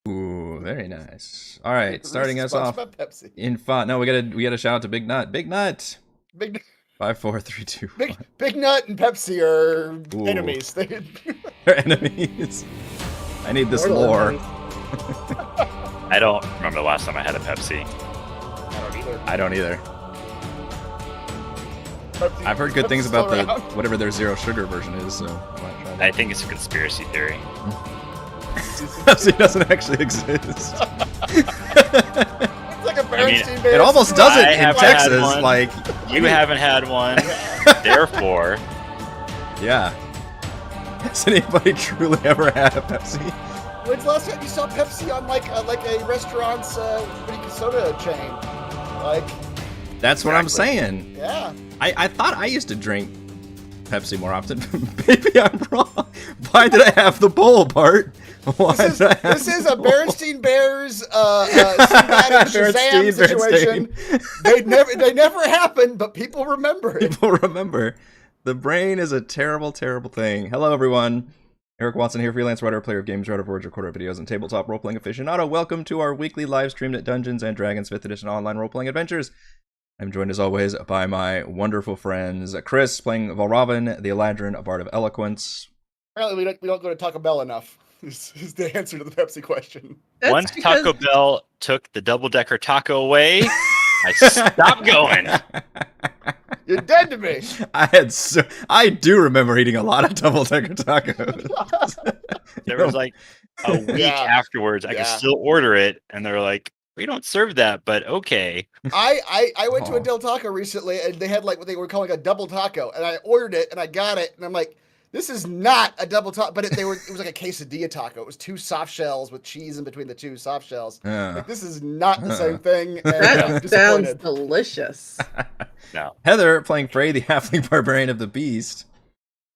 Ooh, very nice. All right, starting Reese's us sponsored off by Pepsi. in fun. No, we gotta shout out to Big Nut. Big Nut. Big, 5, 4, 3, 2, big, 1. Big Nut and Pepsi are Ooh. enemies. They're enemies. I need this Mortal lore. enemies. I don't remember the last time I had a Pepsi. I don't either. I don't either. Pepsi, I've heard good things Pepsi's about still the around. whatever their zero sugar version is, so I might try I that. think it's a conspiracy theory. Pepsi doesn't actually exist. It's like a Bernstein Bears. It almost doesn't I in haven't had Texas. one. Like, You haven't had one, therefore. yeah. Has anybody truly ever had a Pepsi? When's the last time you saw Pepsi on like a restaurant's soda chain? Like, That's what I'm saying. yeah. I thought I used to drink Pepsi more often. Maybe I'm wrong. Why did I have the bowl, Bart? Why This did I have is the a bowl? Berenstain Bears Sinbad and Shazam situation. They never happened, but people remember it. People remember. The brain is a terrible, terrible thing. Hello, everyone. Eric Watson here, freelance writer, player of games, writer of words, recorder of videos, and tabletop role-playing aficionado. Welcome to our weekly live streamed at Dungeons & Dragons 5th Edition online role-playing adventures. I'm joined, as always, by my wonderful friends, Chris, playing Valravn, the Eladrin, Bard of Eloquence. Apparently, we don't go to Taco Bell enough. Is the answer to the Pepsi question. That's Once because Taco Bell took the double-decker taco away, I stopped going. You're dead to me. I do remember eating a lot of double-decker tacos. There was like a week Yeah. afterwards, I could still order it, and they're like, "We don't serve that, but okay." I went to Oh. a Del Taco recently, and they had like what they were calling a double taco, and I ordered it, and I got it, and I'm like, this is not a double taco, but it was like a quesadilla taco. It was 2 soft shells with cheese in between the 2 soft shells. Like, this is not the same thing, and I'm that sounds disappointed. delicious. No, Heather, playing Frey, the halfling barbarian of the beast.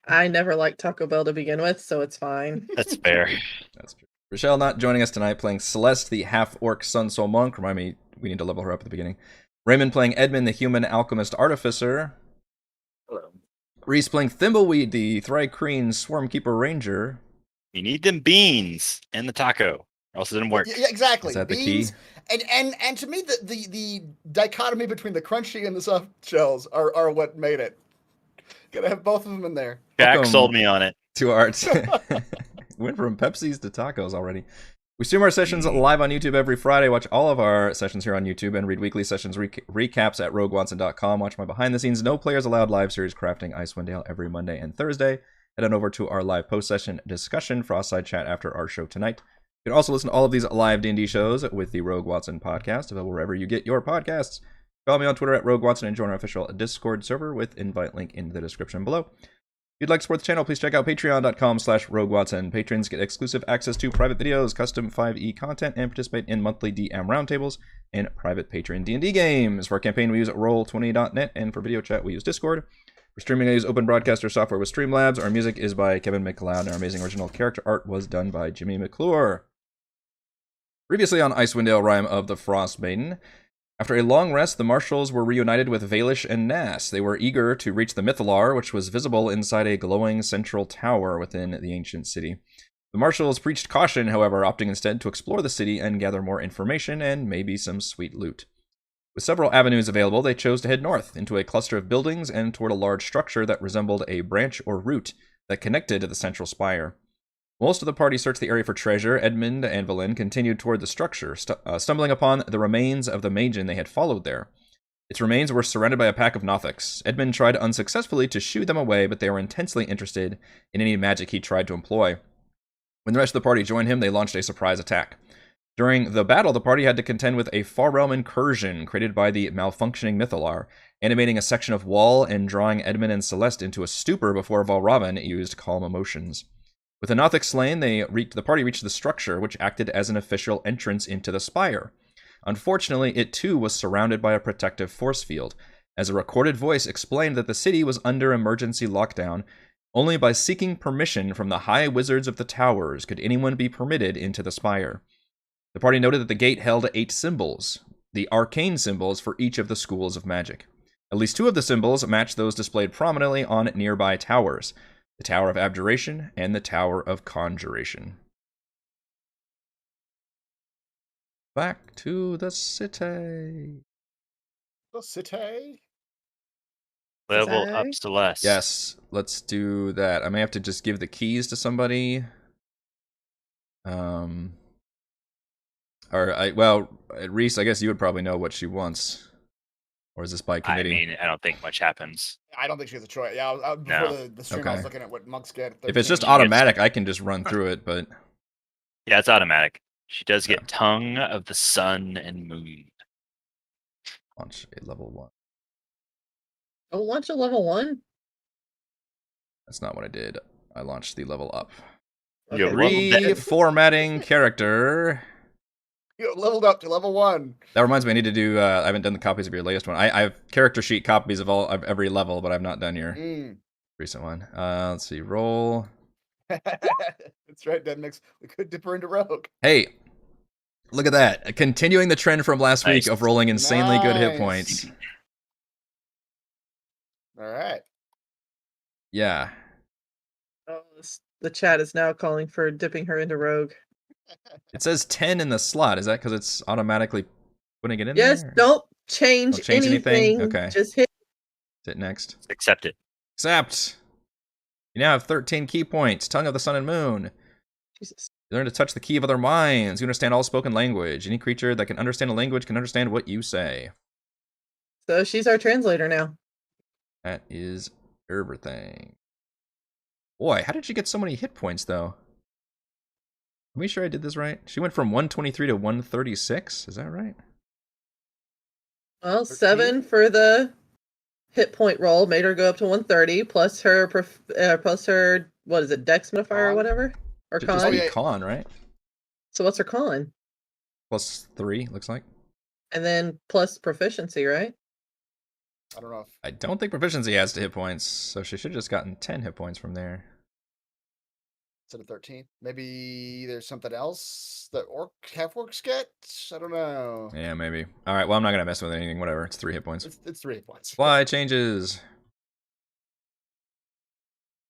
I never liked Taco Bell to begin with, so it's fine. that's fair. That's true. Rochelle not joining us tonight, playing Celeste, the half-orc sun soul monk. Remind me, we need to level her up at the beginning. Raymond playing Edmund, the human alchemist artificer. Hello. Reese playing Thimbleweed, the Thrycreen swarmkeeper ranger. You need them beans and the taco, or else it didn't work. Yeah, exactly. Is that the Beans, key? And to me, the dichotomy between the crunchy and the soft shells are what made it. Gotta have both of them in there. Jack Welcome sold me on it. To art. Went from Pepsis to tacos already. We stream our sessions live on YouTube every Friday. Watch all of our sessions here on YouTube and read weekly sessions recaps at roguewatson.com. Watch my behind the scenes, no players allowed live series crafting Icewind Dale every Monday and Thursday. Head on over to our live post-session discussion, Frostside chat after our show tonight. You can also listen to all of these live D&D shows with the Rogue Watson podcast, available wherever you get your podcasts. Follow me on Twitter at Rogue Watson and join our official Discord server with invite link in the description below. If you'd like to support the channel, please check out patreon.com/RogueWatson. Patrons get exclusive access to private videos, custom 5e content, and participate in monthly DM roundtables and private Patreon D&D games. For our campaign, we use Roll20.net, and for video chat, we use Discord. For streaming, I use Open Broadcaster software with Streamlabs. Our music is by Kevin MacLeod, and our amazing original character art was done by Jimmy McClure. Previously on Icewind Dale, Rime of the Frostmaiden. After a long rest, the Marshals were reunited with Valish and Nass. They were eager to reach the Mythalar, which was visible inside a glowing central tower within the ancient city. The Marshals preached caution, however, opting instead to explore the city and gather more information and maybe some sweet loot. With several avenues available, they chose to head north, into a cluster of buildings and toward a large structure that resembled a branch or root that connected to the central spire. Most of the party searched the area for treasure. Edmund and Valin continued toward the structure, stumbling upon the remains of the Magian they had followed there. Its remains were surrounded by a pack of Nothics. Edmund tried unsuccessfully to shoo them away, but they were intensely interested in any magic he tried to employ. When the rest of the party joined him, they launched a surprise attack. During the battle, the party had to contend with a far realm incursion created by the malfunctioning Mythalar, animating a section of wall and drawing Edmund and Celeste into a stupor before Valravn used calm emotions. With the Nothic slain, the party reached the structure, which acted as an official entrance into the spire. Unfortunately, it too was surrounded by a protective force field, as a recorded voice explained that the city was under emergency lockdown. Only by seeking permission from the High Wizards of the Towers could anyone be permitted into the spire. The party noted that the gate held 8 symbols, the arcane symbols for each of the schools of magic. At least 2 of the symbols matched those displayed prominently on nearby towers, the Tower of Abjuration and the Tower of Conjuration. Back to the city. The city. Level Sorry? up Celeste. Yes, let's do that. I may have to just give the keys to somebody. Well, Reese, I guess you would probably know what she wants. Or is this by I committee? mean, I don't think much happens. I don't think she has a choice. Yeah, before No. the stream, I was Okay. looking at what monks get. If it's just 13. automatic, I can just run through it, but Yeah, it's automatic. She does Yeah. get Tongue of the Sun and Moon. launch a level 1. Don't launch a level 1? That's not what I did. I launched the level up. You're Okay. level dead. Reformatting character. You leveled up to level 1. That reminds me, I need to do. I haven't done the copies of your latest one. I have character sheet copies of every level, but I've not done your recent one. Let's see. Roll. That's right, that mix. We could dip her into rogue. Hey, look at that! Continuing the trend from last Nice. week of rolling insanely good hit Nice. points. All right. Yeah. Oh, the chat is now calling for dipping her into rogue. It says 10 in the slot. Is that because it's automatically putting it in Yes, there? don't change, Don't change anything? anything. Okay. Just hit. Hit next. Accept it. Accept. You now have 13 key points. Tongue of the Sun and Moon. Jesus. You learn to touch the key of other minds. You understand all spoken language. Any creature that can understand a language can understand what you say. So she's our translator now. That is everything. Boy, how did she get so many hit points, though? Are we sure I did this right? She went from 123 to 136. Is that right? Well, 13? 7 for the hit point roll made her go up to 130, plus her what is it, Dex modifier or Con? whatever, or Just con. be yeah. con, right? So what's her con? Plus 3, looks like. And then plus proficiency, right? I don't know if I don't think proficiency adds to hit points, so she should have just gotten 10 hit points from there. instead of 13. Maybe there's something else that half orcs get. I don't know. Yeah, maybe. All right, well, I'm not going to mess with anything. Whatever. It's 3 hit points. It's 3 points. Fly changes.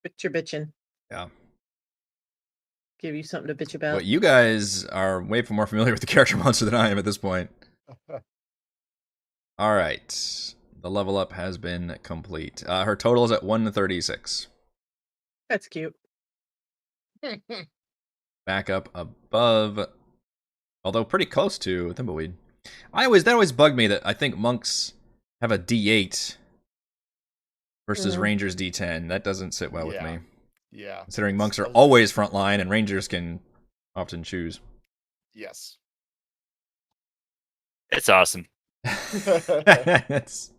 Bitch, bitching. Yeah. Give you something to bitch about. But you guys are way more familiar with the character monster than I am at this point. All right. The level up has been complete. Her total is at 136. That's cute. Back up above, although pretty close to Thimbleweed. That always bugged me that I think monks have a D8 versus rangers D10. That doesn't sit well with me. Yeah. Considering monks are always frontline and rangers can often choose. Yes. It's awesome. It's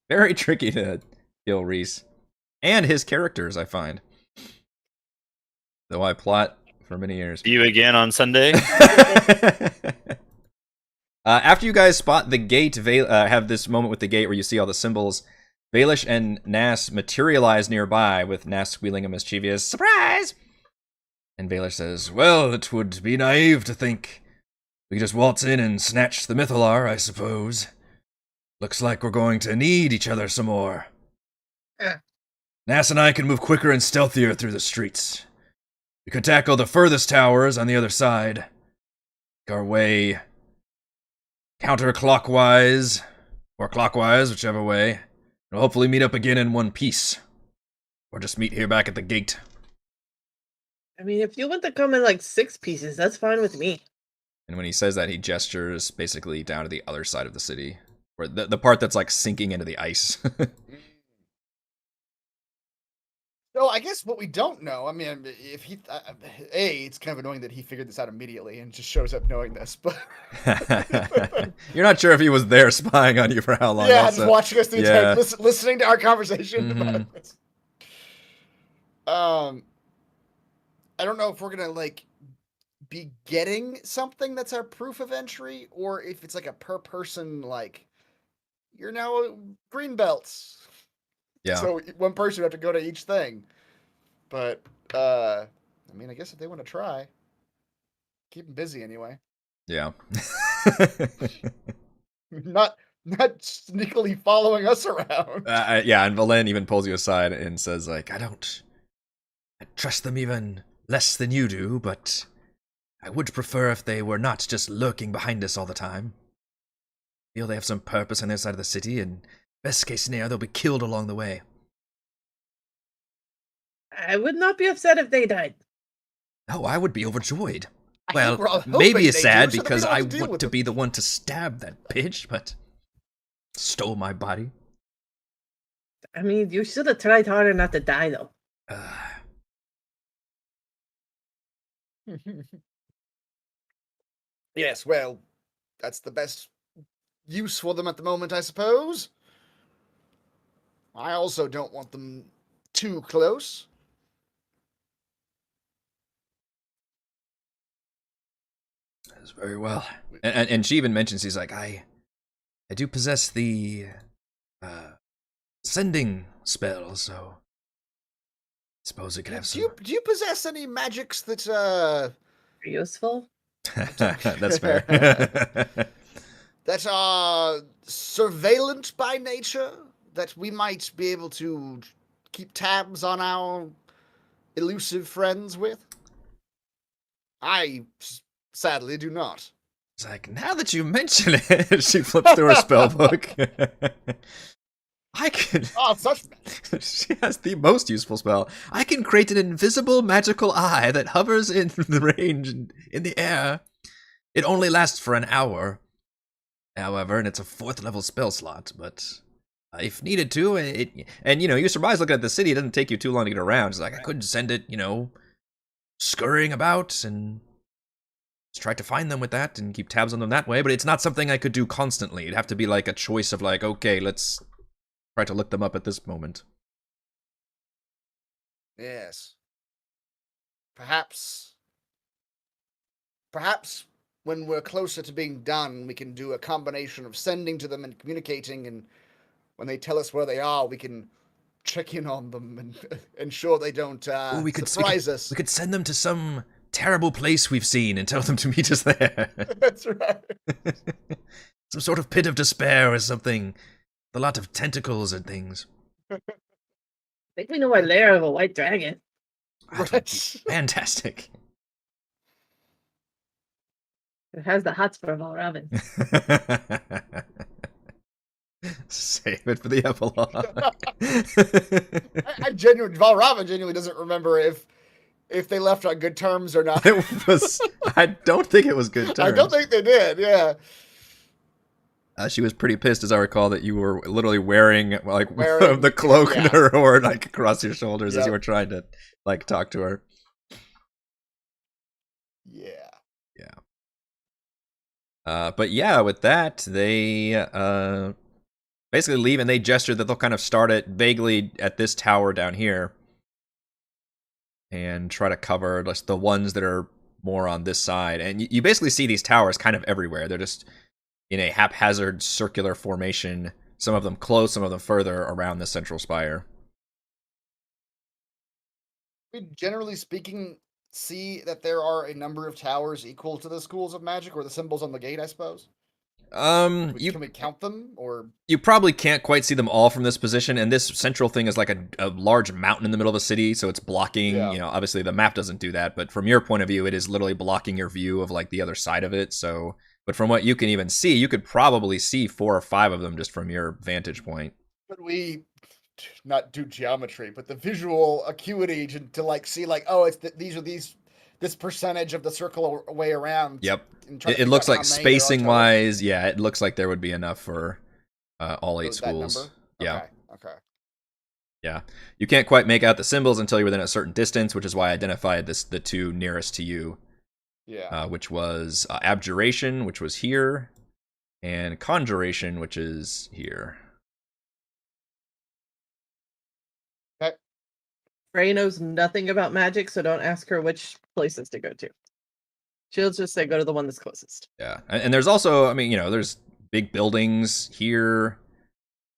very tricky to kill Reese. And his characters, I find. Though I plot for many years. See you again on Sunday. After you guys spot the gate, have this moment with the gate where you see all the symbols, Baelish and Nass materialize nearby, with Nass squealing a mischievous surprise! And Baelish says, "Well, it would be naive to think we could just waltz in and snatch the Mythalar, I suppose. Looks like we're going to need each other some more. Nass and I can move quicker and stealthier through the streets. We could tackle the furthest towers on the other side. Make our way counterclockwise, or clockwise, whichever way. And we'll hopefully meet up again in one piece. Or just meet here back at the gate." I mean, if you want to come in like 6 pieces, that's fine with me. And when he says that, he gestures basically down to the other side of the city. Or the part that's like sinking into the ice. So I guess what we don't know, I mean, if he, it's kind of annoying that he figured this out immediately and just shows up knowing this, but You're not sure if he was there spying on you for how long. yeah, also. just watching us the Yeah. entire, listening to our conversation Mhm. about this. I don't know if we're gonna like be getting something that's our proof of entry, or if it's like a per person, like you're now a green belts. Yeah. So one person would have to go to each thing. But I mean, I guess if they want to try, keep them busy anyway. Yeah. Not sneakily following us around. Yeah, and Valen even pulls you aside and says, like, I trust them even less than you do, but I would prefer if they were not just lurking behind us all the time. Feel they have some purpose on their side of the city, and best case scenario, they'll be killed along the way. I would not be upset if they died. Oh, I would be overjoyed. I Well, think we're all hoping maybe they sad do, so that we because don't have I to deal want with to them. be the one to stab that bitch, but stole my body. I mean, you should have tried harder not to die, though. Yes, well, that's the best use for them at the moment, I suppose. I also don't want them too close. That's very well. And she even mentions, he's like, I do possess the sending spell, so I suppose it could have some. Do you possess any magics that Useful? That's fair. that are surveillant by nature, that we might be able to keep tabs on our elusive friends with? I sadly do not. It's like, now that you mention it, she flips through her spell book. I can. Oh, such. She has the most useful spell. I can create an invisible magical eye that hovers in the range in the air. It only lasts for an hour, however, and it's a 4th level spell slot. But if needed to, and you surmise looking at the city, it doesn't take you too long to get around. It's like I could send it, scurrying about and just try to find them with that and keep tabs on them that way. But it's not something I could do constantly. It'd have to be like a choice of like, okay, let's try to look them up at this moment. Yes. Perhaps when we're closer to being done, we can do a combination of sending to them and communicating, and when they tell us where they are, we can check in on them and ensure they don't surprise us. We could send them to some terrible place we've seen and tell them to meet us there. That's right. Some sort of pit of despair or something. A lot of tentacles and things. I think we know our lair of a white dragon. That would be fantastic. It has the hots for Valravn. Save it for the epilogue. Valravn genuinely doesn't remember if they left on good terms or not. I don't think it was good terms. I don't think they did, yeah. She was pretty pissed, as I recall, that you were literally wearing the cloak or like across your shoulders as you were trying to like talk to her. Yeah. But yeah, with that, they basically leave, and they gesture that they'll kind of start it vaguely at this tower down here and try to cover just the ones that are more on this side. And you basically see these towers kind of everywhere. They're just in a haphazard circular formation, some of them close, some of them further around the central spire. We, generally speaking, see that there are a number of towers equal to the schools of magic, or the symbols on the gate, I suppose. Can we count them, or you probably can't quite see them all from this position, and this central thing is like a large mountain in the middle of a city, so it's blocking, obviously the map doesn't do that, but from your point of view, it is literally blocking your view of like the other side of it, so, but from what you can even see, you could probably see 4 or 5 of them just from your vantage point. could we not do geometry, but the visual acuity to like see like, oh, it's this percentage of the circle way around. Yep. It looks like spacing wise, it looks like there would be enough for all 8 schools. Yeah. Okay. Yeah. You can't quite make out the symbols until you're within a certain distance, which is why I identified the 2 nearest to you. Yeah. Which was Abjuration, which was here, and Conjuration, which is here. Okay. Frey knows nothing about magic, so don't ask her which places to go to. She'll just say go to the one that's closest. Yeah. And there's also, I mean, there's big buildings here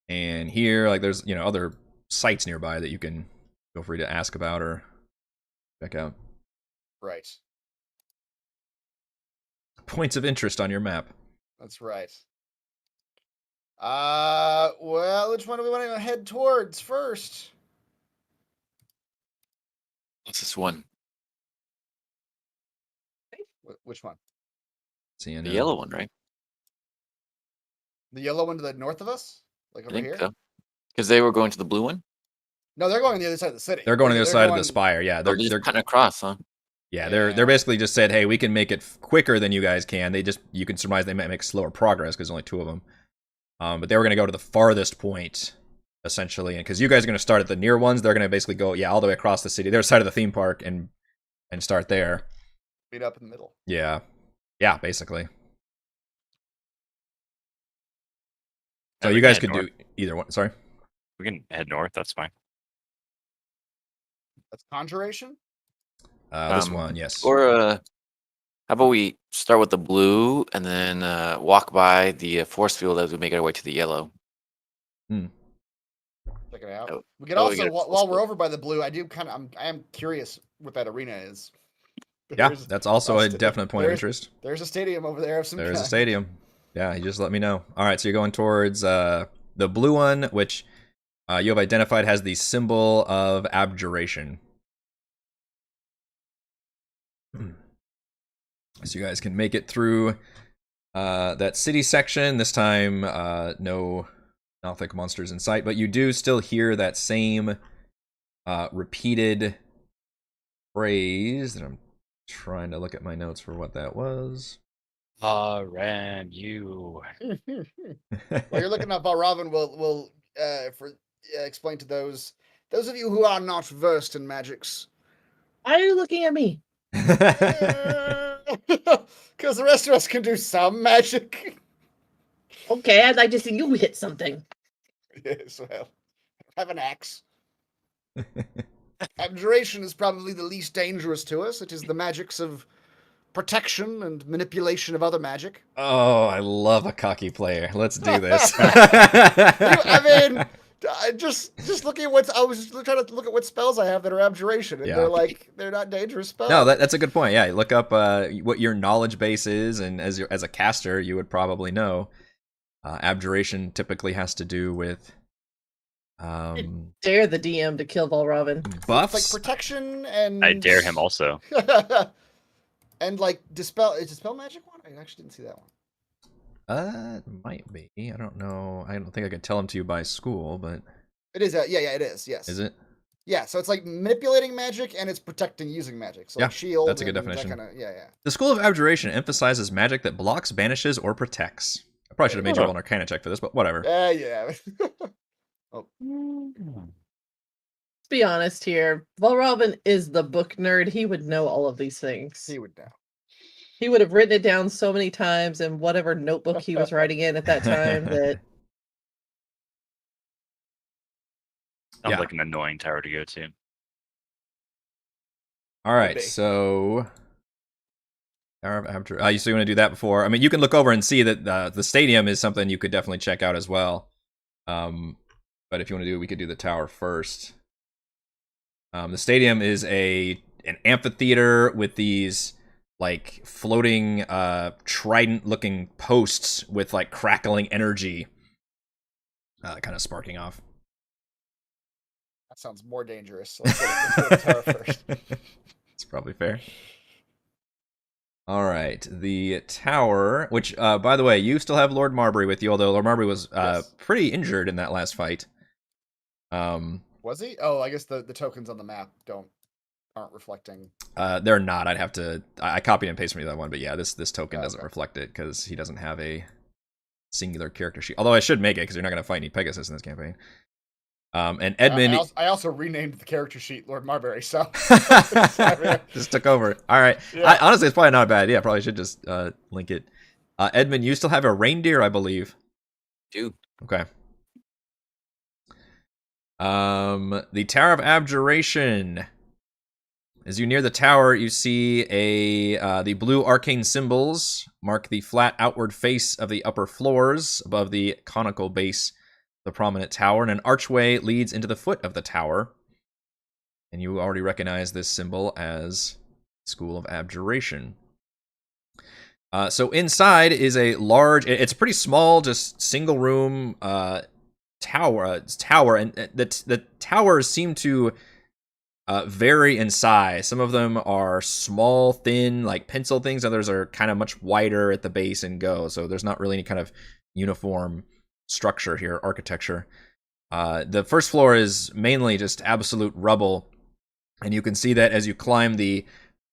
and here. Like there's, other sites nearby that you can feel free to ask about or check out. Right. Points of interest on your map. That's right. Well, which one do we want to head towards first? What's this one? Which one? Seeing The yellow one, right? The yellow one to the north of us? Like I over think here? so. Because they were going to the blue one. No, they're going on the other side of the city. They're going to the other side of the going- spire. Yeah, They're just cutting across, huh? yeah, Yeah. they're basically just said, hey, we can make it quicker than you guys can. You can surmise they might make slower progress because only 2 of them. But they were going to go to the farthest point, essentially, and because you guys are going to start at the near ones, they're going to basically go all the way across the city, their side of the theme park, and start there. Meet up in the middle. Yeah, basically. So we you can guys head could north. do either one. Sorry. We can head north. That's fine. That's conjuration? This one, yes. Or how about we start with the blue and then walk by the force field as we make our way to the yellow. Check it out. Oh, We could oh, we also, get it. while we're over by the blue, I am curious what that arena is. Yeah, There's- that's also a sta- definite point of there's- interest. There's a stadium over there of some There's a kind. stadium. Yeah, you just let me know. All right, so you're going towards the blue one, which you have identified has the symbol of abjuration. So you guys can make it through that city section. This time, no Nothic monsters in sight, but you do still hear that same repeated phrase that I'm trying to look at my notes for what that was. Ram you. While you're looking up Valravn, will explain to those of you who are not versed in magics. Why are you looking at me? Because the rest of us can do some magic. Okay, I'd like to see you hit something. Yes, well, I have an axe. Abjuration is probably the least dangerous to us. It is the magics of protection and manipulation of other magic. Oh, I love a cocky player. Let's do this. I mean, just looking at I was trying to look at what spells I have that are abjuration, and Yeah. they're not dangerous spells. No, that's a good point. Yeah, look up what your knowledge base is, and as a caster, you would probably know. Abjuration typically has to do with Dare the DM to kill Valravn. buffs. It's like protection and. I dare him also. And like dispel. Is dispel magic one? I actually didn't see that one. It might be. I don't know. I don't think I could tell them to you by school, but It is. Yeah, it is. Yes. is it? Yeah. So it's like manipulating magic and it's protecting using magic. So Yeah, like shield. that's a good and that definition. kinda- yeah. The School of Abjuration emphasizes magic that blocks, banishes, or protects. I probably should have made you Oh. roll an Arcana check for this, but whatever. Yeah. Let's be honest here. Valravn is the book nerd. He would know all of these things. He would know. He would have written it down so many times in whatever notebook he was writing in at that time that Sounds Yeah. like an annoying tower to go to. All right, be. so Tower of Abjuration. So you want to do that before? I mean, you can look over and see that the stadium is something you could definitely check out as well. But if you want to do it, we could do the tower first. The stadium is an amphitheater with these like floating trident-looking posts with like crackling energy, kind of sparking off. That sounds more dangerous. Let's go to the tower first. It's probably fair. All right, the tower, which, by the way, you still have Lord Marbury with you, although Lord Marbury was Yes. pretty injured in that last fight. Was he? Oh, I guess the tokens on the map aren't reflecting. They're not. I'd have to. I copied and pasted me that one, but yeah, this token Oh, doesn't okay. reflect it because he doesn't have a singular character sheet. Although I should make it because you're not going to fight any Pegasus in this campaign. And Edmund I also renamed the character sheet Lord Marbury. So just took over. All right. Yeah. Honestly, it's probably not bad. Yeah, probably should just link it. Edmund, you still have a reindeer, I believe. Dude. Okay. The Tower of Abjuration. As you near the tower, you see the blue arcane symbols mark the flat outward face of the upper floors above the conical base of the prominent tower, and an archway leads into the foot of the tower. And you already recognize this symbol as School of Abjuration. So inside is a large, it's a pretty small, just single room tower, and the towers seem to vary in size. Some of them are small, thin, like pencil things. Others are kind of much wider at the base and go. So there's not really any kind of uniform structure here, architecture. The first floor is mainly just absolute rubble. And you can see that as you climb the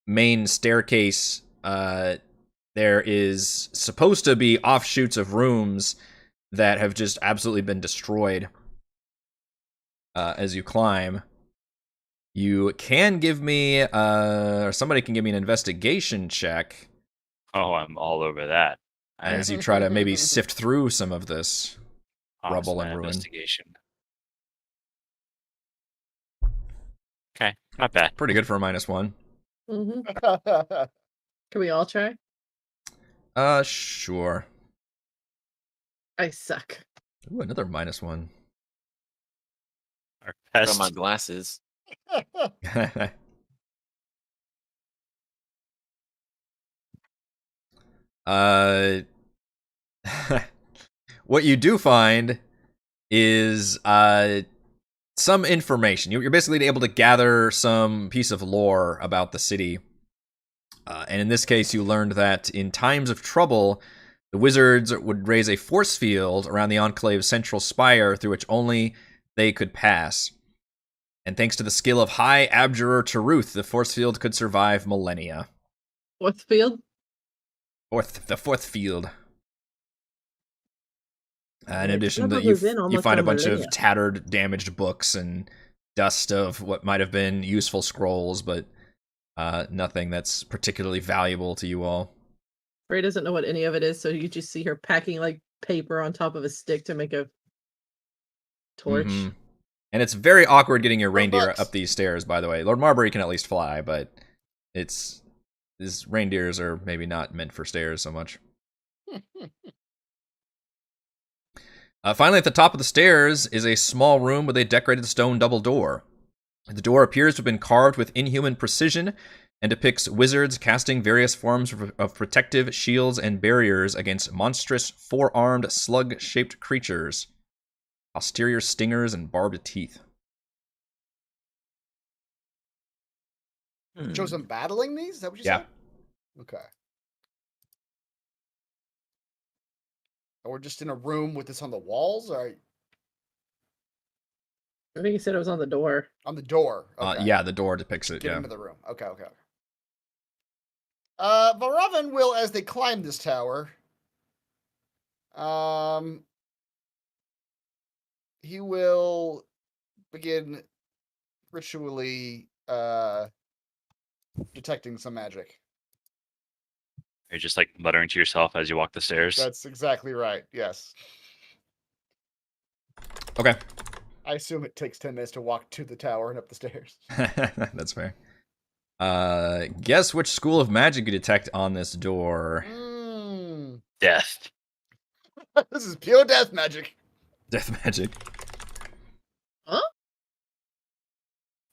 main staircase, there is supposed to be offshoots of rooms that have just absolutely been destroyed as you climb. You can give me, or somebody can give me an investigation check Oh, I'm all over that. as you try to maybe sift through some of this Awesome, rubble and that ruin. investigation. Okay, not bad. Pretty good for a -1. Hmm. Can we all try? Sure. I suck. Ooh, another -1. Our Put on pest. my glasses. What you do find is some information. You're basically able to gather some piece of lore about the city. And in this case, you learned that in times of trouble, the wizards would raise a force field around the Enclave's central spire through which only they could pass. And thanks to the skill of High Abjurer Taruth, the force field could survive millennia. Fourth field? The fourth field. In Right, addition, that that you was in almost find a a bunch millennia. of tattered, damaged books and dust of what might have been useful scrolls, but nothing that's particularly valuable to you all. Ray doesn't know what any of it is, so you just see her packing like paper on top of a stick to make a torch. Mhm. And it's very awkward getting your What reindeer books? up these stairs, by the way. Lord Marbury can at least fly, but his reindeers are maybe not meant for stairs so much. Finally, at the top of the stairs is a small room with a decorated stone double door. The door appears to have been carved with inhuman precision and depicts wizards casting various forms of protective shields and barriers against monstrous four-armed slug-shaped creatures, posterior stingers, and barbed teeth. Shows them battling these? Is that what you Yeah. said? Okay. And we're just in a room with this on the walls, or I think he said it was on the door. on the door? Okay. Yeah, the door depicts it, Get yeah. into the room. Okay. Valravn will, as they climb this tower, he will begin ritually detecting some magic. You're just like muttering to yourself as you walk the stairs. That's exactly right. Yes. Okay. I assume it takes 10 minutes to walk to the tower and up the stairs. That's fair. Guess which school of magic you detect on this door. Death. This is pure death magic. Death magic.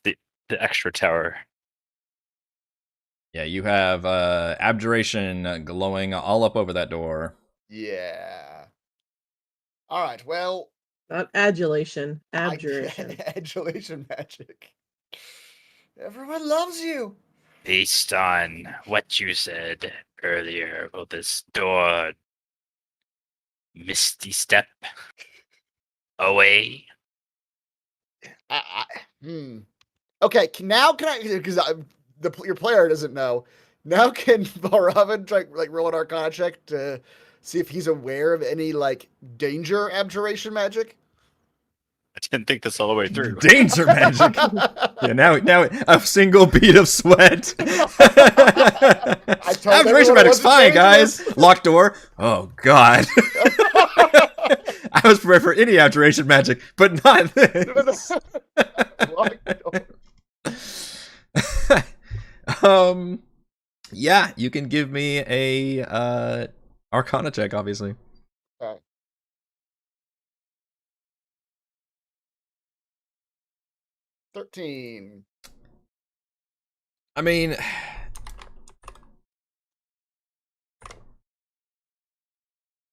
The extra tower. Yeah, you have abjuration glowing all up over that door. Yeah. All right. Well, Not adulation, abjuration. adulation magic. Everyone loves you. Based on what you said earlier about this door, misty step away. Okay. Now can I? Because your player doesn't know. Now can Valravn try roll an Arcana check to see if he's aware of any danger abjuration magic? I didn't think this all the way through. Danger magic. Yeah, now a single bead of sweat. Abjuration magic's fine, guys. Locked door. Oh God. I was prepared for any abjuration magic, but not this. Yeah, you can give me a Arcana check, obviously. All right. 13. I mean,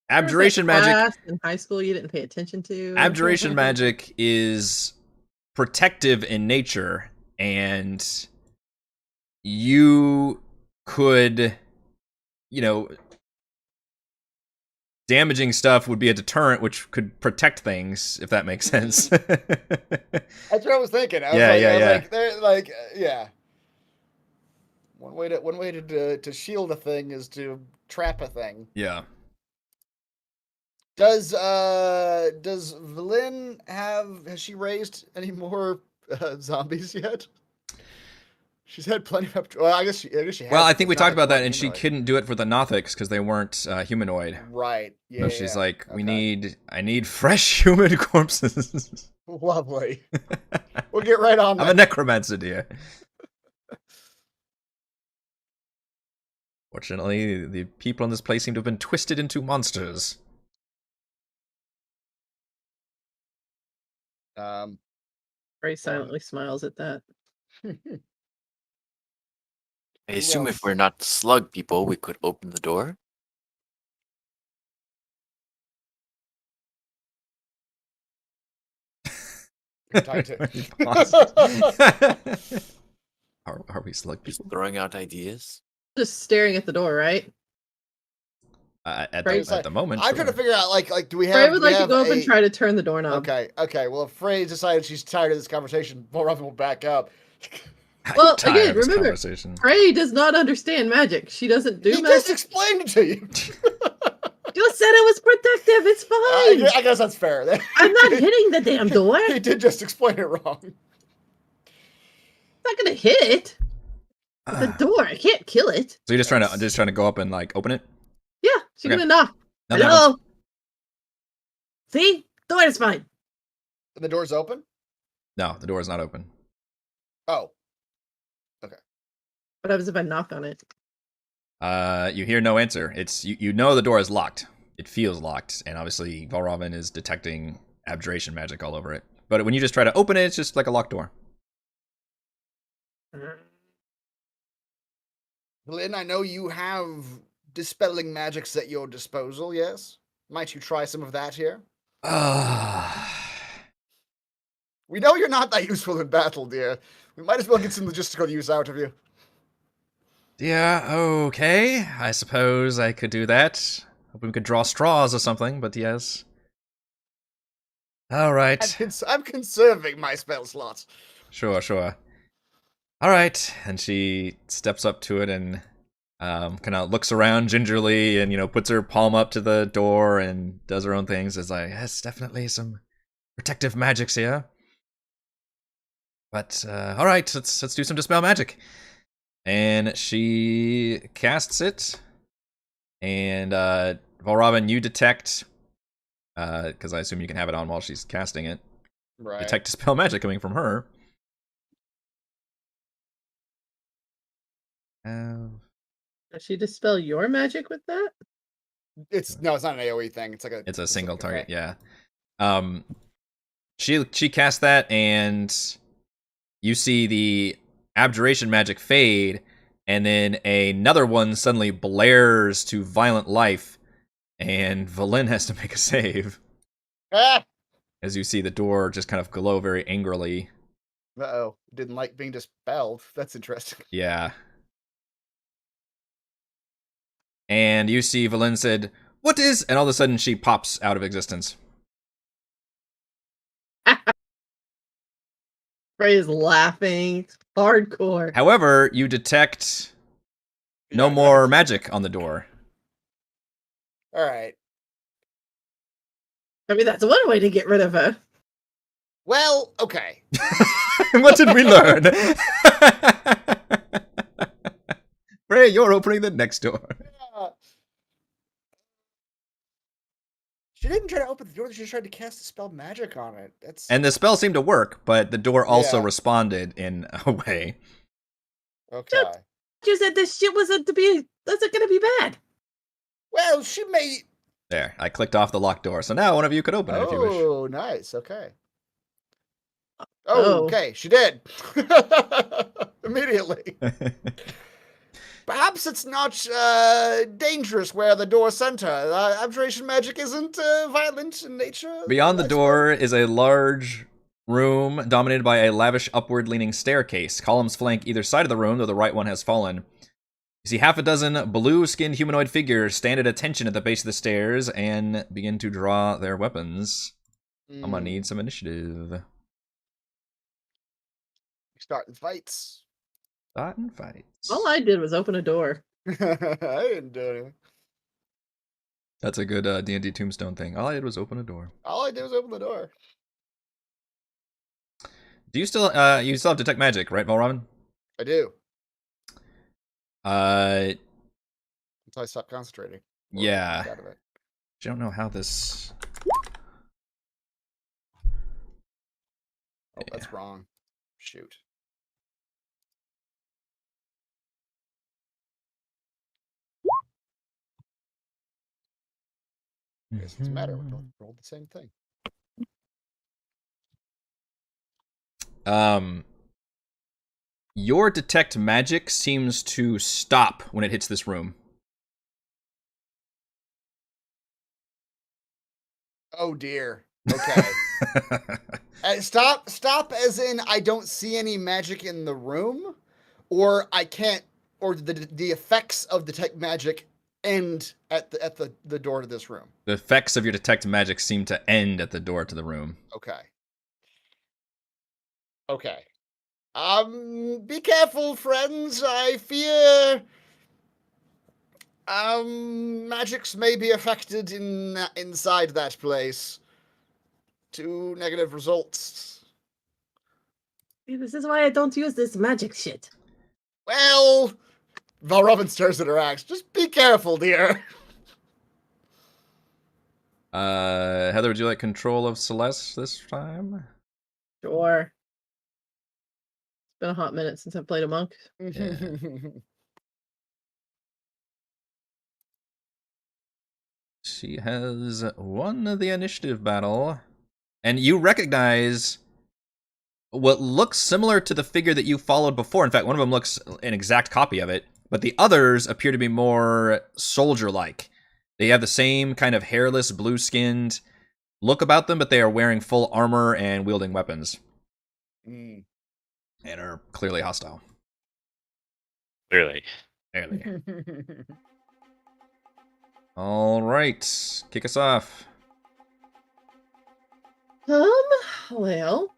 abjuration magic. Class in high school you didn't pay attention to. Abjuration magic is protective in nature, and you could, damaging stuff would be a deterrent, which could protect things, if that makes sense. That's what I was thinking. I was yeah. One way to shield a thing is to trap a thing. Yeah. Does Vlyn has she raised any more zombies yet? She's had plenty of. Well, I guess she has. Well, I think we talked about that, and she couldn't do it for the Nothics because they weren't humanoid. Right. Yeah. So she's like, I need fresh human corpses. Lovely. We'll get right on that. I'm a necromancer, dear. Fortunately, the people in this place seem to have been twisted into monsters. Ray silently smiles at that. I assume if we're not slug people, we could open the door. Are we slug Just people? throwing out ideas. Just staring at the door, right? At the moment, I'm trying to figure out, like, do we have? Frey would like to go up and try to turn the doorknob. Okay. Well, if Frey decided she's tired of this conversation, Volrovin will back up. Well, again, remember, Frey does not understand magic. She doesn't do magic. He just explained it to you. You said it was protective. It's fine. I guess that's fair. I'm not hitting the damn door. He did just explain it wrong. I'm not gonna hit it. The door. I can't kill it. So you're just trying to go up and like open it? Yeah, she's gonna knock. No, hello. See, door is fine. And the door's open? No, the door is not open. Oh. Okay. What happens if I knock on it? You hear no answer. It's you know the door is locked. It feels locked, and obviously Volrovin is detecting abjuration magic all over it. But when you just try to open it, it's just like a locked door. Lynn, I know you have dispelling magics at your disposal, yes? Might you try some of that here? We know you're not that useful in battle, dear. We might as well get some logistical use out of you. Yeah, okay. I suppose I could do that. Hoping we could draw straws or something, but yes. Alright. I'm conserving my spell slots. Sure. Alright. And she steps up to it and kind of looks around gingerly and, puts her palm up to the door and does her own things. It's like, yes, definitely some protective magics here. But, alright, let's do some dispel magic. And she casts it. And, Volrovin, you detect, because I assume you can have it on while she's casting it. Right. Detect dispel magic coming from her. Does she dispel your magic with that? It's not an AoE thing. It's a single target, yeah. She cast that, and you see the abjuration magic fade, and then another one suddenly blares to violent life, and Vlyn has to make a save. As you see the door just kind of glow very angrily. Uh-oh. Didn't like being dispelled. That's interesting. Yeah. And you see Vlyn said, "What is?" And all of a sudden she pops out of existence. Frey is laughing hardcore. However, you detect no more magic on the door. All right. I mean, that's one way to get rid of her. Well, okay. What did we learn? Frey, you're opening the next door. She didn't try to open the door. She just tried to cast a spell magic on it. And the spell seemed to work, but the door also responded in a way. Okay. You said this shit wasn't gonna be bad. Well, she may. There, I clicked off the locked door, so now one of you could open it if you wish. Oh, nice. Okay. Oh, okay. She did. Immediately. Perhaps it's not dangerous where the door sent her. Abjuration magic isn't violent in nature. Beyond the door is a large room dominated by a lavish upward-leaning staircase. Columns flank either side of the room, though the right one has fallen. You see half a dozen blue-skinned humanoid figures stand at attention at the base of the stairs and begin to draw their weapons. I'm gonna need some initiative. Starting fights. Starting fights. All I did was open a door. I didn't do anything. That's a good D&D tombstone thing. All I did was open a door. All I did was open the door. Do you still have detect magic, right, Valramen? I do. Until I stop concentrating. Yeah. Out of it. I don't know how this. Oh, that's wrong. Shoot. I guess it doesn't matter. We both rolled the same thing. Your detect magic seems to stop when it hits this room. Oh dear. Okay. Stop as in I don't see any magic in the room, or I can't, or the effects of detect magic end at the door to this room. The effects of your detect magic seem to end at the door to the room. Okay. Be careful, friends. I fear magics may be affected inside that place. 2 negative results. See, this is why I don't use this magic shit. Well, Valraven stares at her axe. Just be careful, dear. Heather, would you like control of Celeste this time? Sure. It's been a hot minute since I've played a monk. Yeah. She has won the initiative battle. And you recognize what looks similar to the figure that you followed before. In fact, one of them looks an exact copy of it, but the others appear to be more soldier-like. They have the same kind of hairless, blue-skinned look about them, but they are wearing full armor and wielding weapons. And are clearly hostile. Clearly. All right, kick us off. Well.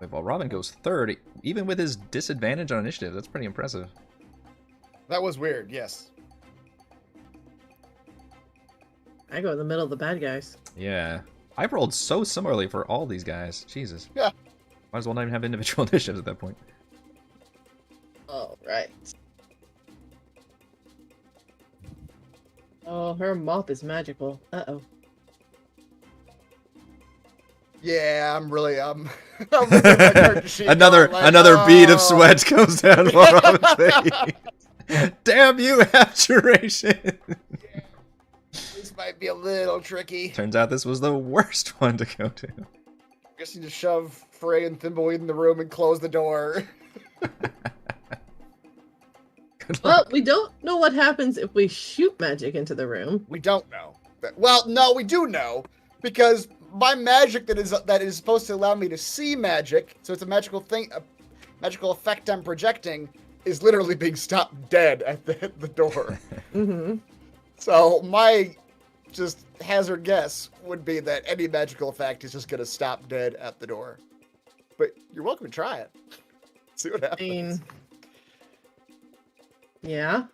Wait, well, Robin goes third, even with his disadvantage on initiative. That's pretty impressive. That was weird, yes. I go in the middle of the bad guys. Yeah. I've rolled so similarly for all these guys. Jesus. Yeah. Might as well not even have individual initiatives at that point. All right. Oh, her mop is magical. Uh-oh. Yeah, I'm really looking at my character sheet another going like, another bead of "Oh." sweat comes down Robin's face. Damn you, Abjuration! This might be a little tricky. Turns out this was the worst one to go to. Guess you just shove Frey and Thimbleweed in the room and close the door. Good Well, luck. we don't know what happens if we shoot magic into the room. We don't know. Well, no, we do know, because my magic that is supposed to allow me to see magic, so it's a magical thing, a magical effect I'm projecting, is literally being stopped dead at the door. Mm-hmm. So my just hazard guess would be that any magical effect is just going to stop dead at the door. But you're welcome to try it. See what happens. Yeah.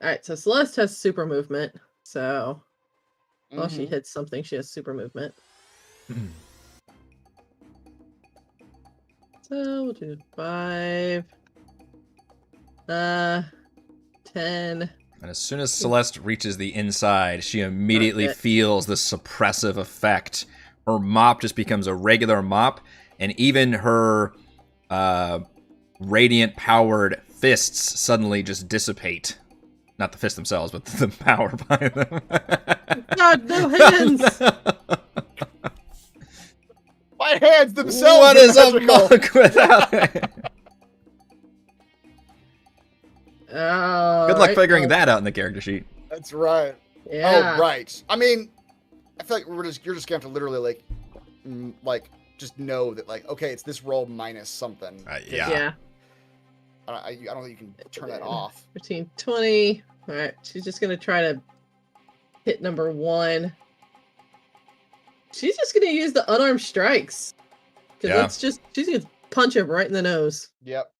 Alright, so Celeste has super movement, so while she hits something, she has super movement. So we'll do 5, 10. And as soon as Celeste reaches the inside, she immediately feels the suppressive effect. Her mop just becomes a regular mop, and even her radiant-powered fists suddenly just dissipate. Not the fists themselves, but the power behind them. God, no hands! My hands themselves What are is a magical. monk without it? Good luck figuring that out in the character sheet. That's right. Yeah. Oh, right. I mean, I feel like you're just gonna have to literally like just know that like, okay, it's this roll minus something. Yeah. Yeah. I don't think you can turn that off. 15, 20. All right. She's just going to try to hit number 1. She's just going to use the unarmed strikes. Because Yeah. it's just, she's going to punch him right in the nose. Yep.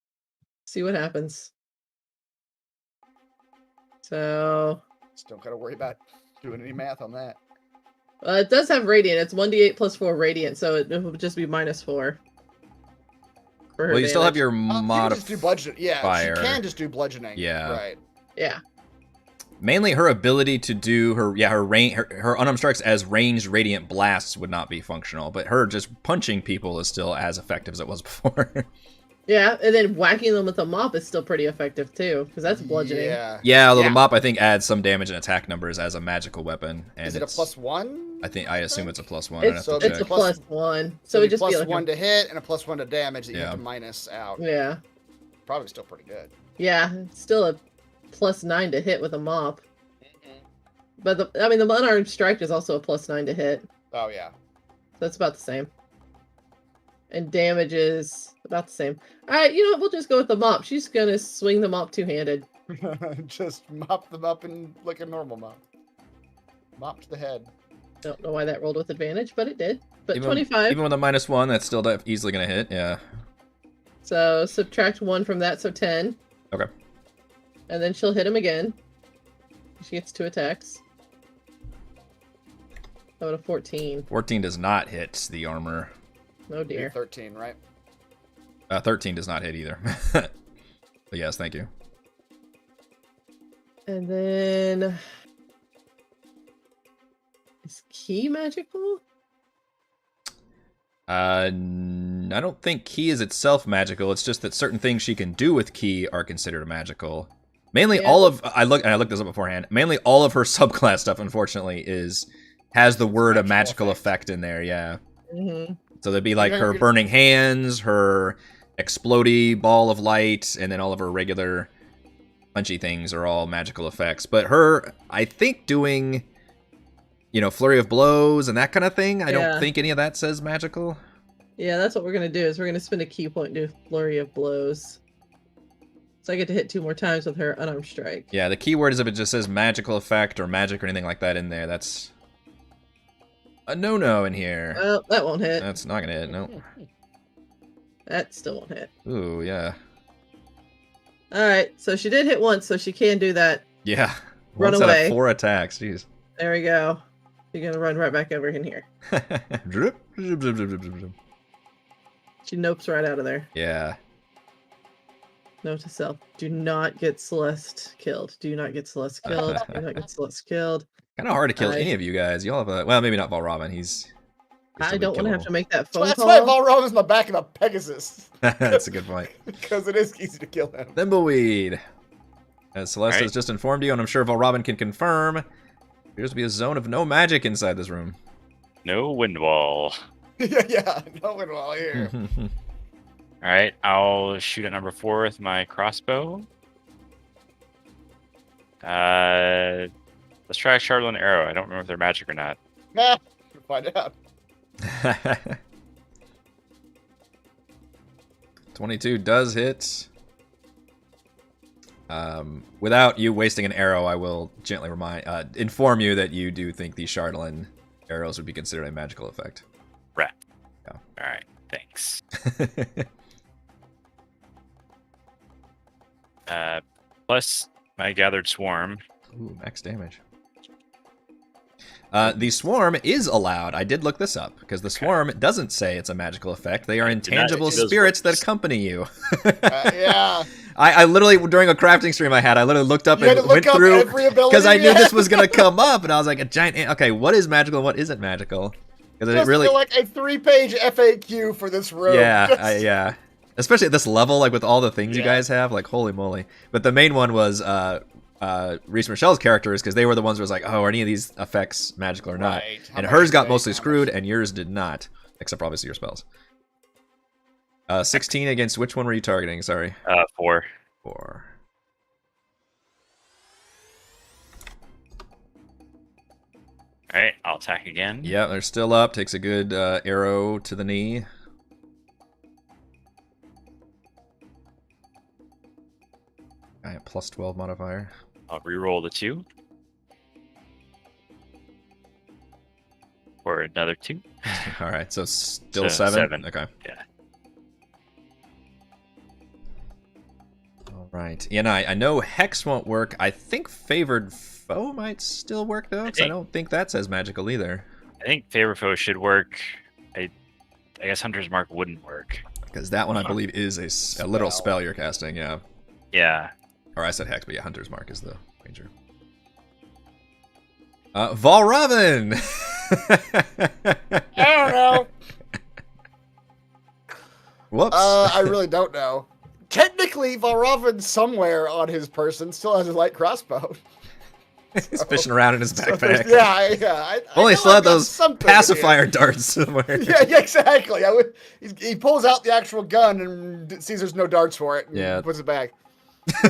See what happens. So. Just don't gotta worry about doing any math on that. It does have radiant. It's 1d8 plus 4 radiant. So it would just be -4. For her Well, you still have damage. your You can mod. just do bludgeoning. Yeah, Fire. she can just do bludgeoning. Yeah. Right. Yeah. Mainly her ability to do her unarmed strikes as ranged radiant blasts would not be functional, but her just punching people is still as effective as it was before. Yeah. And then whacking them with a mop is still pretty effective too. Because that's bludgeoning. Yeah. Yeah, although Yeah. the mop I think adds some damage and attack numbers as a magical weapon. And Is it a +1? I assume it's a +1. It's, I'd have to it's a check. +1. So So it it'd just plus be like 1 to hit and a +1 to damage that you Yeah. have to minus out. Yeah. Probably still pretty good. Yeah. It's still a +9 to hit with a mop. But the unarmed strike is also a +9 to hit. Oh yeah. So that's about the same. And damage is about the same. Alright, you know what? We'll just go with the mop. She's gonna swing the mop two-handed. Just mop them up and like a normal mop. Mop to the head. Don't know why that rolled with advantage, but it did. But Even- 25. Even with a -1, that's still easily going to hit, yeah. So subtract 1 from that, so 10. Okay. And then she'll hit him again. She gets 2 attacks. Oh, a 14. 14 does not hit the armor. Oh dear. 13, right? 13 does not hit either. But yes, thank you. And then... Is key magical? I don't think key is itself magical. It's just that certain things she can do with key are considered magical. Mainly Yeah. all of I looked this up beforehand. Mainly all of her subclass stuff, unfortunately, has the word a magical effect in there. Yeah. Mm-hmm. So there'd be like Yeah, her you- burning hands, her explodey ball of light, and then all of her regular punchy things are all magical effects. But her, I think, doing, flurry of blows and that kind of thing, I don't Yeah. think any of that says magical. Yeah, that's what we're gonna do. Is we're gonna spend a key point and do flurry of blows. So I get to hit 2 more times with her unarmed strike. Yeah, the key word is if it just says magical effect or magic or anything like that in there, that's a no-no in here. Well, that won't hit. That's not gonna hit, no. That still won't hit. Ooh, yeah. Alright, so she did hit once, so she can do that. Yeah. Run Once out of away. 4 attacks, jeez. There we go. You're gonna run right back over in here. Drip, drip, drip, drip, drip, drip. She nopes right out of there. Yeah. Note to self. Do not get Celeste killed. Do not get Celeste killed. Do not get Celeste killed. Kind of hard to kill I- any of you guys. Y'all have well, maybe not Valravn. He's I don't want to have to make that phone That's why call. Valravn is in the back of a Pegasus. That's a good point. Because it is easy to kill him. Thimbleweed. As Celeste Alright. has just informed you, and I'm sure Valravn can confirm, appears to be a zone of no magic inside this room. No wind wall. yeah, no one while here. All right, I'll shoot at number 4 with my crossbow. Let's try a Charlotte arrow. I don't remember if they're magic or not. Nah, we'll find out. 22 does hit. Without you wasting an arrow, I will gently inform you that you do think these Chardolin arrows would be considered a magical effect. Right. Yeah. All right, thanks. Plus my gathered swarm. Ooh, max damage. The swarm is allowed. I did look this up because the swarm doesn't say it's a magical effect. They are intangible it does spirits that works. accompany you. Yeah. I literally, during a crafting stream I literally looked up You had and to look went up through every ability because I you knew this had. was going to come up, and I was like, a giant. Okay, what is magical and what isn't magical? Because it Just really, feel like a 3-page FAQ for this room. yeah, Just- yeah. Especially at this level, like with all the things you Yeah. guys have, like holy moly. But the main one was Reese Michelle's characters because they were the ones who was like, oh, are any of these effects magical or not? Right. How And much hers do got they- mostly how screwed, much- and yours did not, except for obviously your spells. 16 against which one were you targeting? Sorry. 4. 4. All right, I'll attack again. Yeah, they're still up. Takes a good arrow to the knee. I have plus 12 modifier. I'll re-roll the 2. For another 2. All right, so still So 7? 7. Okay. Yeah. All right. Yeah, no, I know Hex won't work. I think Favored Foe might still work, though, because I don't think that's as magical either. I think Favor Foe should work. I guess Hunter's Mark wouldn't work. Because that one, I believe, is a literal spell you're casting, yeah. Yeah. Or I said Hex, but yeah, Hunter's Mark is the ranger. Valravn! I don't know. Whoops. I really don't know. Technically, Valravn somewhere on his person still has his light crossbow. He's fishing around in his backpack. Yeah. Only know still I've had got those something pacifier here. darts somewhere. Yeah, exactly. He pulls out the actual gun and sees there's no darts for it. And Yeah. puts it back.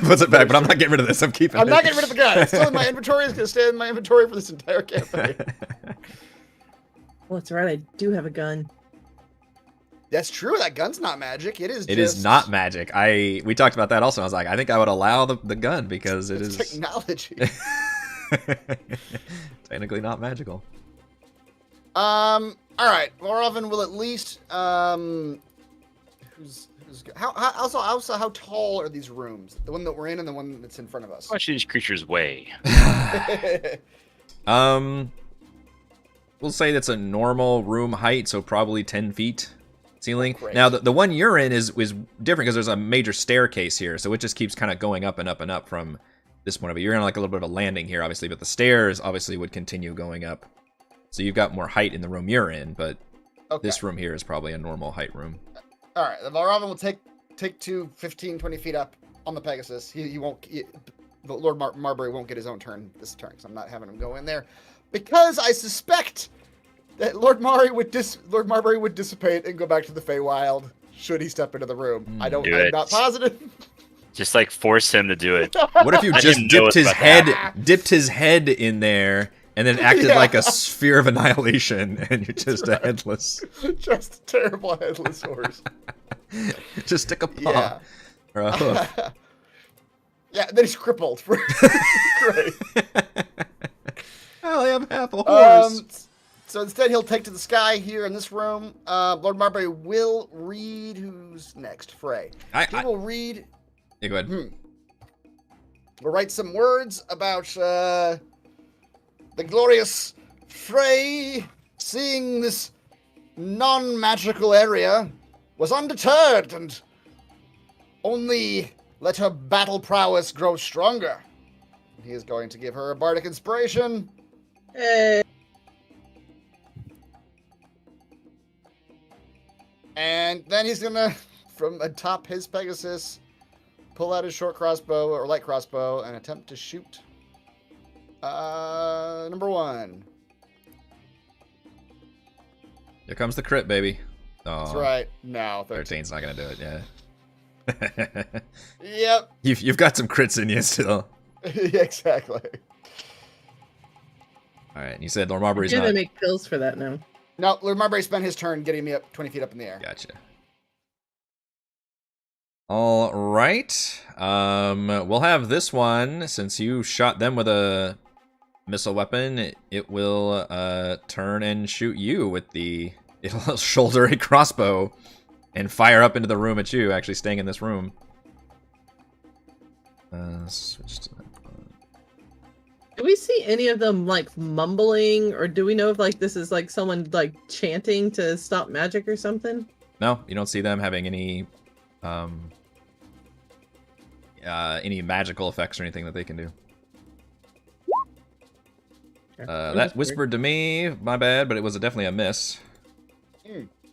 Puts it back, but I'm not getting rid of this. I'm keeping it. I'm not getting rid of the gun. It's still in my inventory. It's going to stay in my inventory for this entire campaign. Well, that's right. I do have a gun. That's true. That gun's not magic. It is. It is not magic. We talked about that also. I was like, I think I would allow the gun because It's is technology. technically not magical. All right. Valravn will at least how tall are these rooms? The one that we're in and the one that's in front of us. How much do these creatures weigh? We'll say that's a normal room height, so probably 10 feet ceiling. Great. Now, the one you're in is different because there's a major staircase here, so it just keeps kind of going up and up and up from this point of view. You're in like a little bit of a landing here, obviously, but the stairs obviously would continue going up. So you've got more height in the room you're in, but this room here is probably a normal height room. All right. The Valravn will take to 15, 20 feet up on the Pegasus. Lord Marbury won't get his own turn this turn, because I'm not having him go in there. Because I suspect that Lord Marbury would dissipate and go back to the Feywild should he step into the room. I'm not positive. Just like force him to do it. What if you I just didn't know dipped his head in there and then acted like a sphere of annihilation and you're just a headless. Just a terrible headless horse. Just stick a paw or a hoof. Yeah, then he's crippled. Great. I only have half a horse. So instead, he'll take to the sky here in this room. Lord Marbury will read. Who's next? Frey. He will read. Yeah, go ahead. We'll write some words about the glorious Frey, seeing this non-magical area, was undeterred and only let her battle prowess grow stronger. He is going to give her a bardic inspiration. Hey. And then he's gonna, from atop his Pegasus, pull out his short crossbow or light crossbow and attempt to shoot. Number 1. Here comes the crit, baby. Oh, That's right. No, 13. 13's not gonna do it. Yeah. Yep. You've got some crits in you still. Exactly. All right. And you said Lord Marbury's You're not. gonna make pills for that now. No, Lord Marbury spent his turn getting me up 20 feet up in the air. Gotcha. All right. We'll have this one, since you shot them with a missile weapon, it will turn and shoot you with it'll shoulder a crossbow and fire up into the room at you, actually staying in this room. Switch to that one. Do we see any of them like mumbling, or do we know if like this is like someone like chanting to stop magic or something? No, you don't see them having any magical effects or anything that they can do. That whispered to me, my bad, but it was definitely a miss.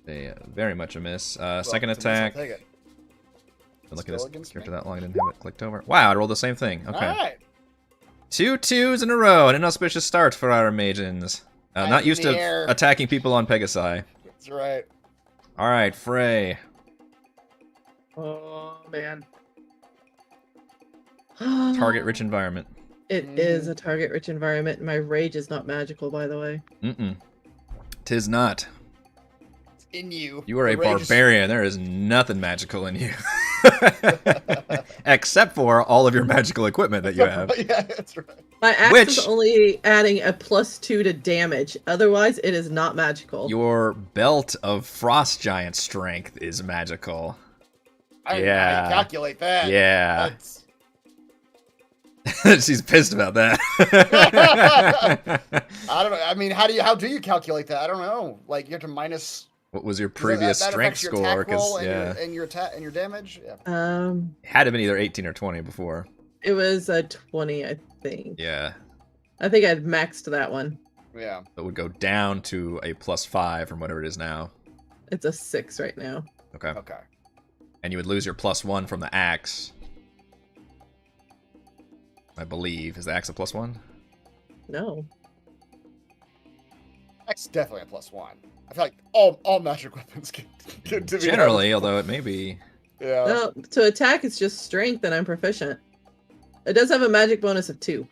Very much a miss. Second attack. Take it. Been looking at Still this against character me? that long, I didn't have it clicked over. Wow, I rolled the same thing. Okay. All right. 2 2s in a row, an inauspicious start for our magens. Not used in the to air. attacking people on Pegasi. That's right. All right, Frey. Oh man. Target rich environment. It is a target-rich environment, and my rage is not magical, by the way. Mm-mm. 'Tis not. It's in you. You are a The rage is- barbarian. There is nothing magical in you. Except for all of your magical equipment that you have. Yeah, that's right. My axe Which- is only adding a +2 to damage. Otherwise, it is not magical. Your belt of frost giant strength is magical. I Yeah. calculate that. Yeah. That's- She's pissed about that. I don't know. I mean, how do you calculate that? I don't know. Like you have to minus What was your 'cause previous that strength affects your score? attack roll Because yeah, and your attack and your damage. Yeah. it had to been either 18 or 20 before. It was a 20, I think. Yeah, I think I'd maxed that one. Yeah. that would go down to a +5 from whatever it is now. It's a 6 right now. Okay, Okay. and you would lose your +1 from the axe. I believe is the axe a +1? No. That's definitely a +1. I feel like all magic weapons get to be Generally, although it may be. Yeah. No, to attack, it's just strength, and I'm proficient. It does have a magic bonus of 2.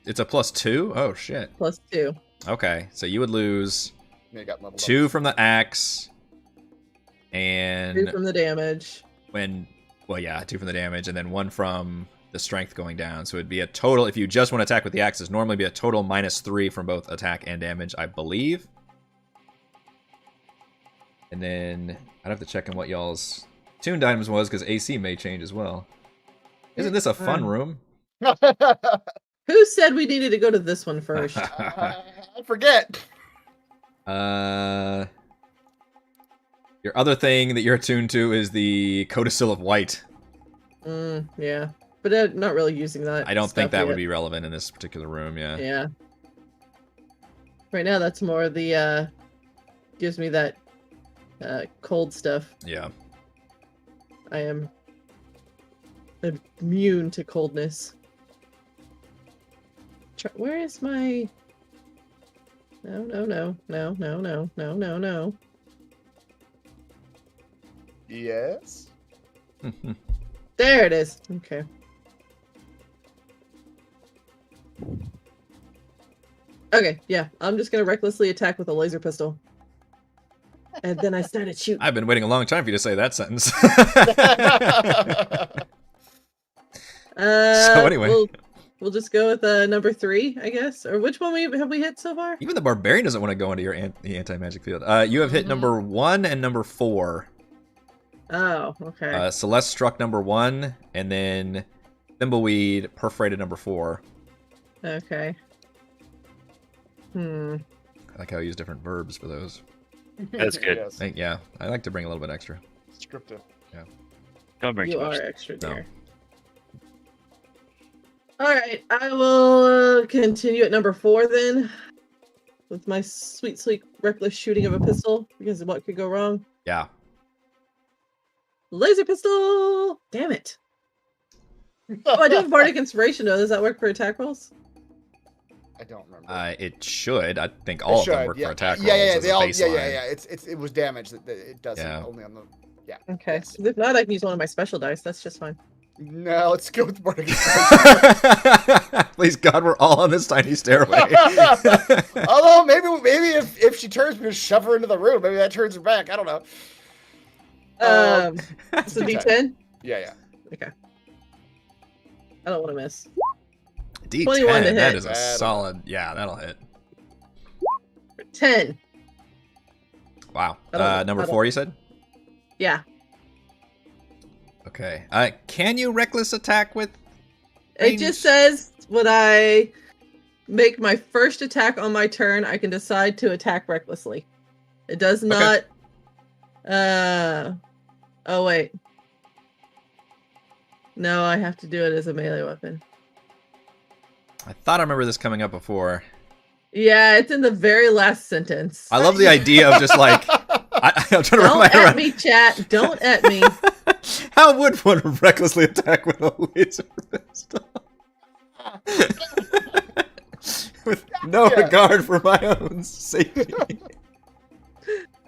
It's a +2? Oh shit. +2. Okay, so you would lose Yeah, you got leveled 2 up. from the axe, 2 and from the damage. 2 from the damage, and then 1 from the strength going down. So it'd be a total, if you just want to attack with the axes, normally be a total -3 from both attack and damage, I believe. And then I'd have to check on what y'all's tuned items was, because AC may change as well. Isn't this a fun room? Who said we needed to go to this one first? I forget. Your other thing that you're attuned to is the Codicil of White. Yeah. But I'm not really using that. I don't think stuff that would yet. be relevant in this particular room, yeah. Yeah. Right now, that's more the, gives me that, cold stuff. Yeah. I am immune to coldness. Where is my... No. Yes. There it is. Okay. Okay, yeah. I'm just gonna recklessly attack with a laser pistol. And then I started shooting. I've been waiting a long time for you to say that sentence. So anyway. We'll just go with number 3, I guess. Or which one have we hit so far? Even the barbarian doesn't want to go into your anti-magic field. You have hit number 1 and number 4. Oh, okay. Celeste struck number 1, and then Thimbleweed perforated number 4. Okay. I like how I use different verbs for those. That's good. Yes. Yeah, I like to bring a little bit extra. Descriptive. Don't bring You too much. are extra No. dear. Alright, I will continue at number 4 then. With my sweet, sweet, reckless shooting of a pistol. Because what could go wrong? Yeah. Laser pistol! Damn it. Oh, I do have Bardic Inspiration though. Does that work for attack rolls? I don't remember. It should. I think all of them work yeah. for attack rolls Yeah, as they a all. baseline. Yeah. It was damage that it doesn't Yeah. only on the. Yeah. Okay. Yes. If not, I can use one of my special dice. That's just fine. No, let's go with Bardic. Please God, we're all on this tiny stairway. Although maybe if she turns, we just shove her into the room. Maybe that turns her back. I don't know. It's a D10. D10? Yeah. Okay. I don't want to miss. D10, 21 to hit. that is a That'll- solid. Yeah, that'll hit. 10. Wow. I don't- Number I don't- 4, you said? Yeah. Okay. Can you reckless attack with? It range? just says when I make my first attack on my turn, I can decide to attack recklessly. It does not. Oh wait. No, I have to do it as a melee weapon. I thought I remember this coming up before. Yeah, it's in the very last sentence. I love the idea of just like I'm trying to wrap my Don't head at around. me, chat. Don't at me. How would one recklessly attack with a laser pistol? With no Yeah. regard for my own safety.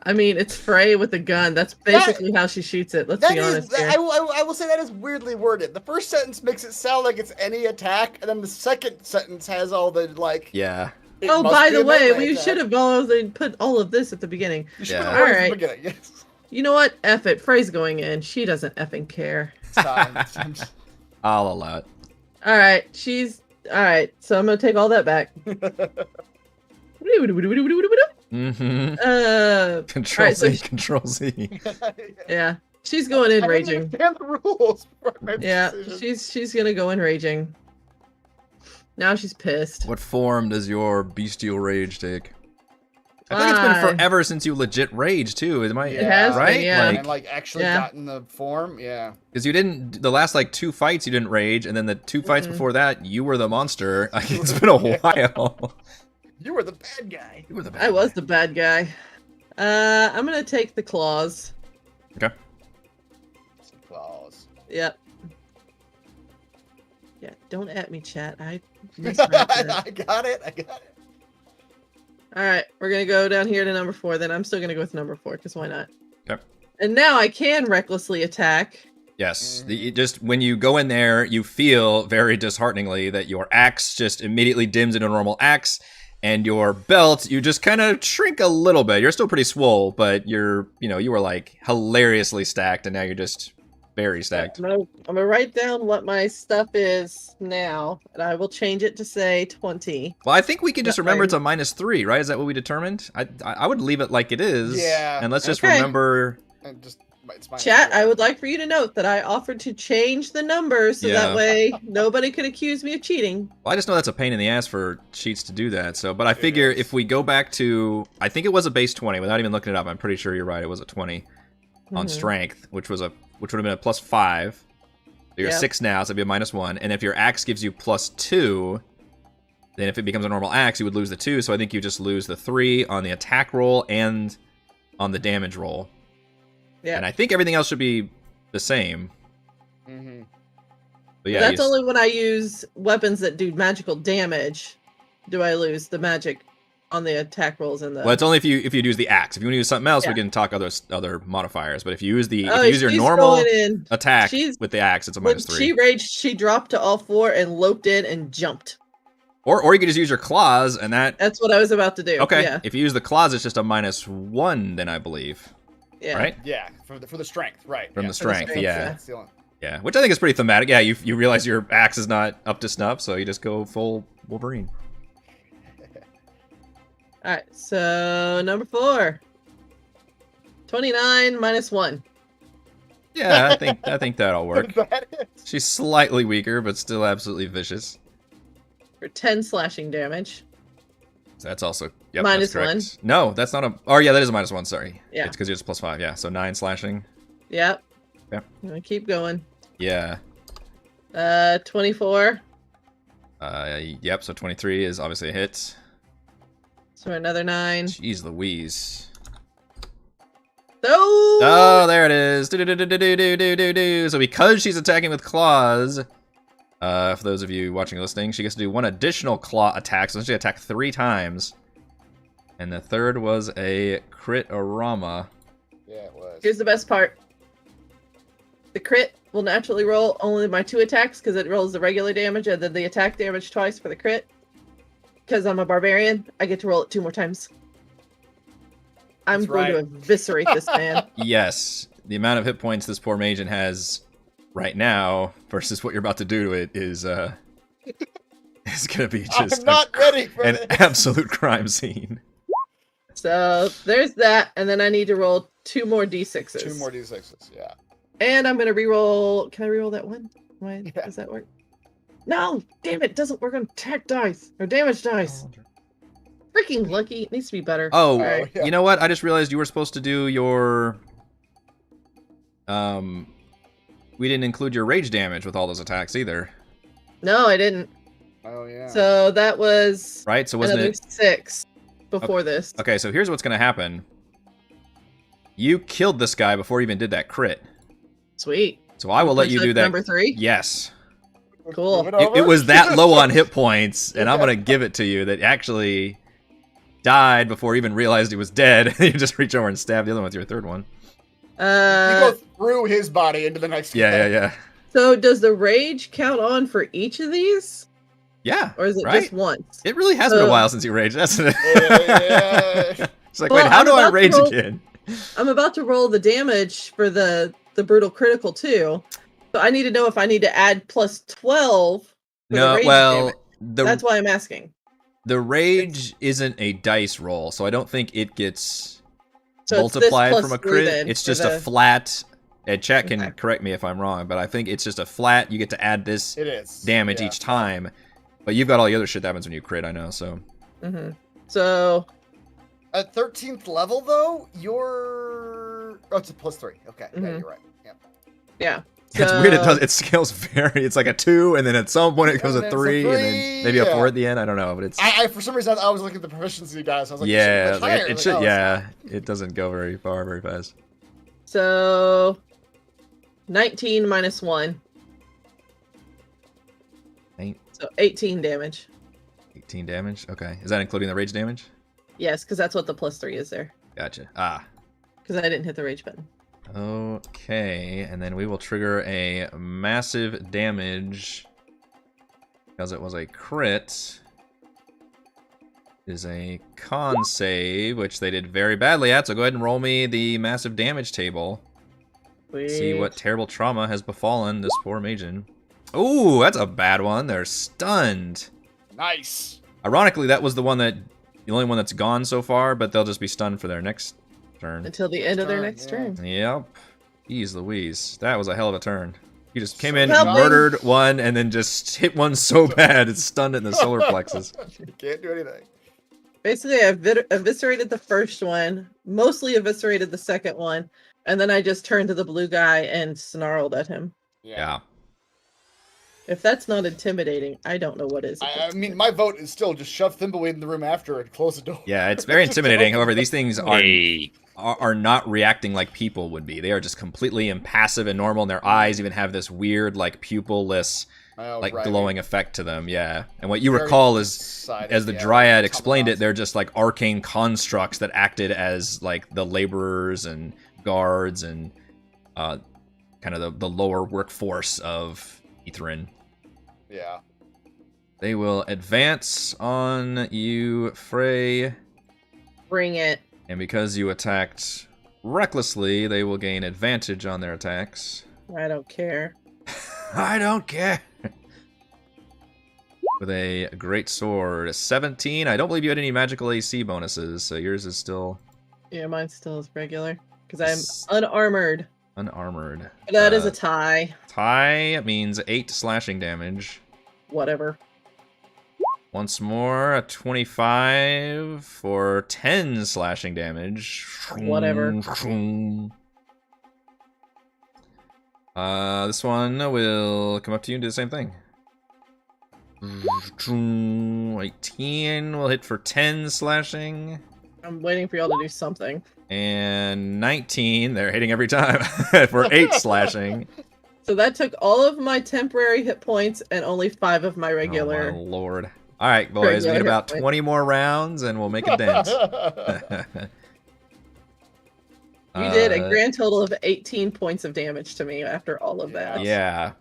I mean, it's Frey with a gun. That's basically how she shoots it. Let's be honest here. I will say that is weirdly worded. The first sentence makes it sound like it's any attack, and then the second sentence has all the like. Yeah. it Oh, must by be the a way, melee we attack. should have put all of this at the beginning. You should Yeah. put the words at Alright. the beginning. Yes. You know what? F it. Frey's going in. She doesn't effing care. It's fine. It's- I'll allow it. All right, she's all right. So I'm gonna take all that back. Mm-hmm. Control Alright, so Z, Control Z. yeah, she's going in I didn't raging. understand the rules. before I made the Yeah, decision. she's gonna go in raging. Now she's pissed. What form does your bestial rage take? I think it's been Fine. forever since you legit rage too. Am I It has been, right? yeah. and like actually Yeah. gotten the form. Yeah. Because you didn't the last like 2 fights you didn't rage, and then the 2 fights Mm-mm. before that you were the monster. Like, it's been a while. You were the bad guy. You were the bad I was guy. the bad guy. I'm gonna take the claws. Okay. Some claws. Yep. Yeah, don't at me, chat. I misread that. I got it. I got it. All right, we're gonna go down here to number 4. Then I'm still gonna go with number 4 because why not? Okay. And now I can recklessly attack. Yes. Just when you go in there, you feel very dishearteningly that your axe just immediately dims into a normal axe, and your belt, you just kind of shrink a little bit. You're still pretty swole, but you were like hilariously stacked, and now you're just very stacked. I'm gonna write down what my stuff is now, and I will change it to say 20. Well, I think we can just Yeah, remember fine. it's a -3, right? Is that what we determined? I would leave it like it is. Yeah. And let's just Okay. remember. And just it's my Chat, I would like for you to note that I offered to change the numbers so Yeah. that way nobody could accuse me of cheating. Well, I just know that's a pain in the ass for cheats to do that. So, but I It figure is. if we go back to, I think it was a base 20 without even looking it up. I'm pretty sure you're right. It was a 20 on Mhm. strength, which would have been a +5. So you're Yep. 6 now, so it'd be a -1. And if your axe gives you +2, then if it becomes a normal axe, you would lose the 2. So I think you just lose the 3 on the attack roll and on the damage roll. Yeah. And I think everything else should be the same. Mm-hmm. But yeah, That's you- only when I use weapons that do magical damage do I lose the magic on the attack rolls and the. well, it's only if you use the axe. If you want to use something else, we Yeah. can talk other modifiers. But if you use Oh, if you use your she's normal going in. attack She's- with the axe, it's a When -3. she raged, she dropped to all 4 and loped in and jumped. Or you could just use your claws, and that That's what I was about to do. okay. Yeah. If you use the claws, it's just a -1, then I believe, Yeah. right? Yeah, for the strength, right? From yeah. the strength, strength, yeah. That's the only. Yeah, which I think is pretty thematic. Yeah, you realize your axe is not up to snuff, so you just go full Wolverine. All right. So number 4. 29 minus 1. Yeah, I think that'll work. That is. She's slightly weaker, but still absolutely vicious. For 10 slashing damage. So that's also yep, Minus that's correct. No, that's not a. Oh yeah, that is a -1. Sorry. Yeah. It's because you're just +5. Yeah, so 9 slashing. Yep. Yeah. I'm gonna keep going. Yeah. 24. Yep. So 23 is obviously a hit. So another 9. Jeez Louise. Oh! Oh, there it is. Do-do-do-do-do-do-do-do. So because she's attacking with claws, for those of you watching or listening, she gets to do 1 additional claw attack. So she attacked 3 times. And the third was a crit-orama. Yeah, it was. Here's the best part. The crit will naturally roll only my 2 attacks because it rolls the regular damage and then the attack damage twice for the crit. Because I'm a barbarian, I get to roll it 2 more times. I'm That's going to right. eviscerate this man. Yes, the amount of hit points this poor Magen has right now versus what you're about to do to it is gonna be just I'm not ready for an this. absolute crime scene. So there's that, and then I need to roll 2 more d6s. 2 more d6s. Yeah. And I'm gonna reroll. Can I reroll that one? Why Yeah. does that work? No, damn it! Doesn't work on attack dice or damage dice. Freaking lucky! It needs to be better. Oh, Alright. yeah. you know what? I just realized you were supposed to do your we didn't include your rage damage with all those attacks either, No, I didn't. Oh yeah. So that was right? So wasn't another it 6 before this. okay? So here's what's gonna happen. You killed this guy before you even did that crit, Sweet. so I will let Push you that do to that. Number 3. Yes. Cool. Move It over. was that low on hit points, and I'm gonna give it to you. That actually died before he even realized he was dead. You just reach over and stab the other one with your third one. You go through his body into the next guy. Yeah. So does the rage count on for each of these? Yeah. Or is it right? just once? It really has been a while since you raged. That's it. Yeah. It's like, Well, wait, how I'm do I about to rage roll- again? I'm about to roll the damage for the brutal critical too. So I need to know if I need to add plus 12 for the No, rage well, damage. That's why I'm asking. the rage isn't a dice roll, so I don't think it gets So it's this multiplied plus from a 3 crit. then It's for just a the- flat. And chat can Okay. correct me if I'm wrong, but I think it's just a flat. You get to add this It is. damage Yeah. each time, but you've got all the other shit that happens when you crit. I know, so Mm-hmm. So At 13th level, though, you're... Oh, it's a +3. Okay, yeah, Mhm. you're right. Yeah. yeah. it's weird. It scales vary. It's like a 2, and then at some point it goes And a then it's a 3, and 3, then maybe a 4 yeah. at the end. I don't know, but it's I for some reason, I was looking at the proficiency dice. I was like, yeah, this should be much higher. it Like, should. oh, it's Yeah, it doesn't go very far, very fast. So 19 minus 1. Eight. So 18 damage. 18 damage. Okay, is that including the rage damage? Yes, because that's what the +3 is there. Gotcha. Ah. Because I didn't hit the rage button. Okay, and then we will trigger a massive damage because it was a crit. Is a con save, which they did very badly at. So go ahead and roll me the massive damage table. See what Sweet. terrible trauma has befallen this poor Magen. Ooh, that's a bad one. They're stunned. Nice. Ironically, that was the only one that's gone so far, but they'll just be stunned for their next turn. Until the end of their Turn, next yeah. turn. Yep. Jeez Louise. That was a hell of a turn. You just came So in, help me. murdered one, and then just hit one so bad it's stunned it in the solar plexus. You can't do anything. Basically, I eviscerated the first one, mostly eviscerated the second one, and then I just turned to the blue guy and snarled at him. Yeah. If that's not intimidating, I don't know what is. I mean, my vote is still just shove Thimbleweed in the room after and close the door. Yeah, it's very intimidating. However, these things Hey, are not reacting like people would be. They are just completely impassive and normal, and their eyes even have this weird, like, pupil-less, Oh, like, right. glowing effect to them. Yeah. And what you Very recall is, sided, as the yeah, Dryad like explained it, Tomahawks. they're just like arcane constructs that acted as like the laborers and guards and kind of the lower workforce of Ythryn. Yeah. They will advance on you, Frey, Bring it. and because you attacked recklessly, they will gain advantage on their attacks. I don't care. I don't care. With a great sword, 17. I don't believe you had any magical AC bonuses, so yours is still Yeah, mine still is regular because S- I'm unarmored. unarmored. That is a tie. Tie means 8 slashing damage. Whatever. Once more, a 25 for 10 slashing damage. Whatever. This one will come up to you and do the same thing. 18 will hit for 10 slashing. I'm waiting for y'all to do something. And 19, they're hitting every time for 8 slashing. So that took all of my temporary hit points and only 5 of my Oh regular. my lord. All right, boys, we Regular get about hit point. 20 more rounds and we'll make a dent. You did a grand total of 18 points of damage to me after all of that. Yeah.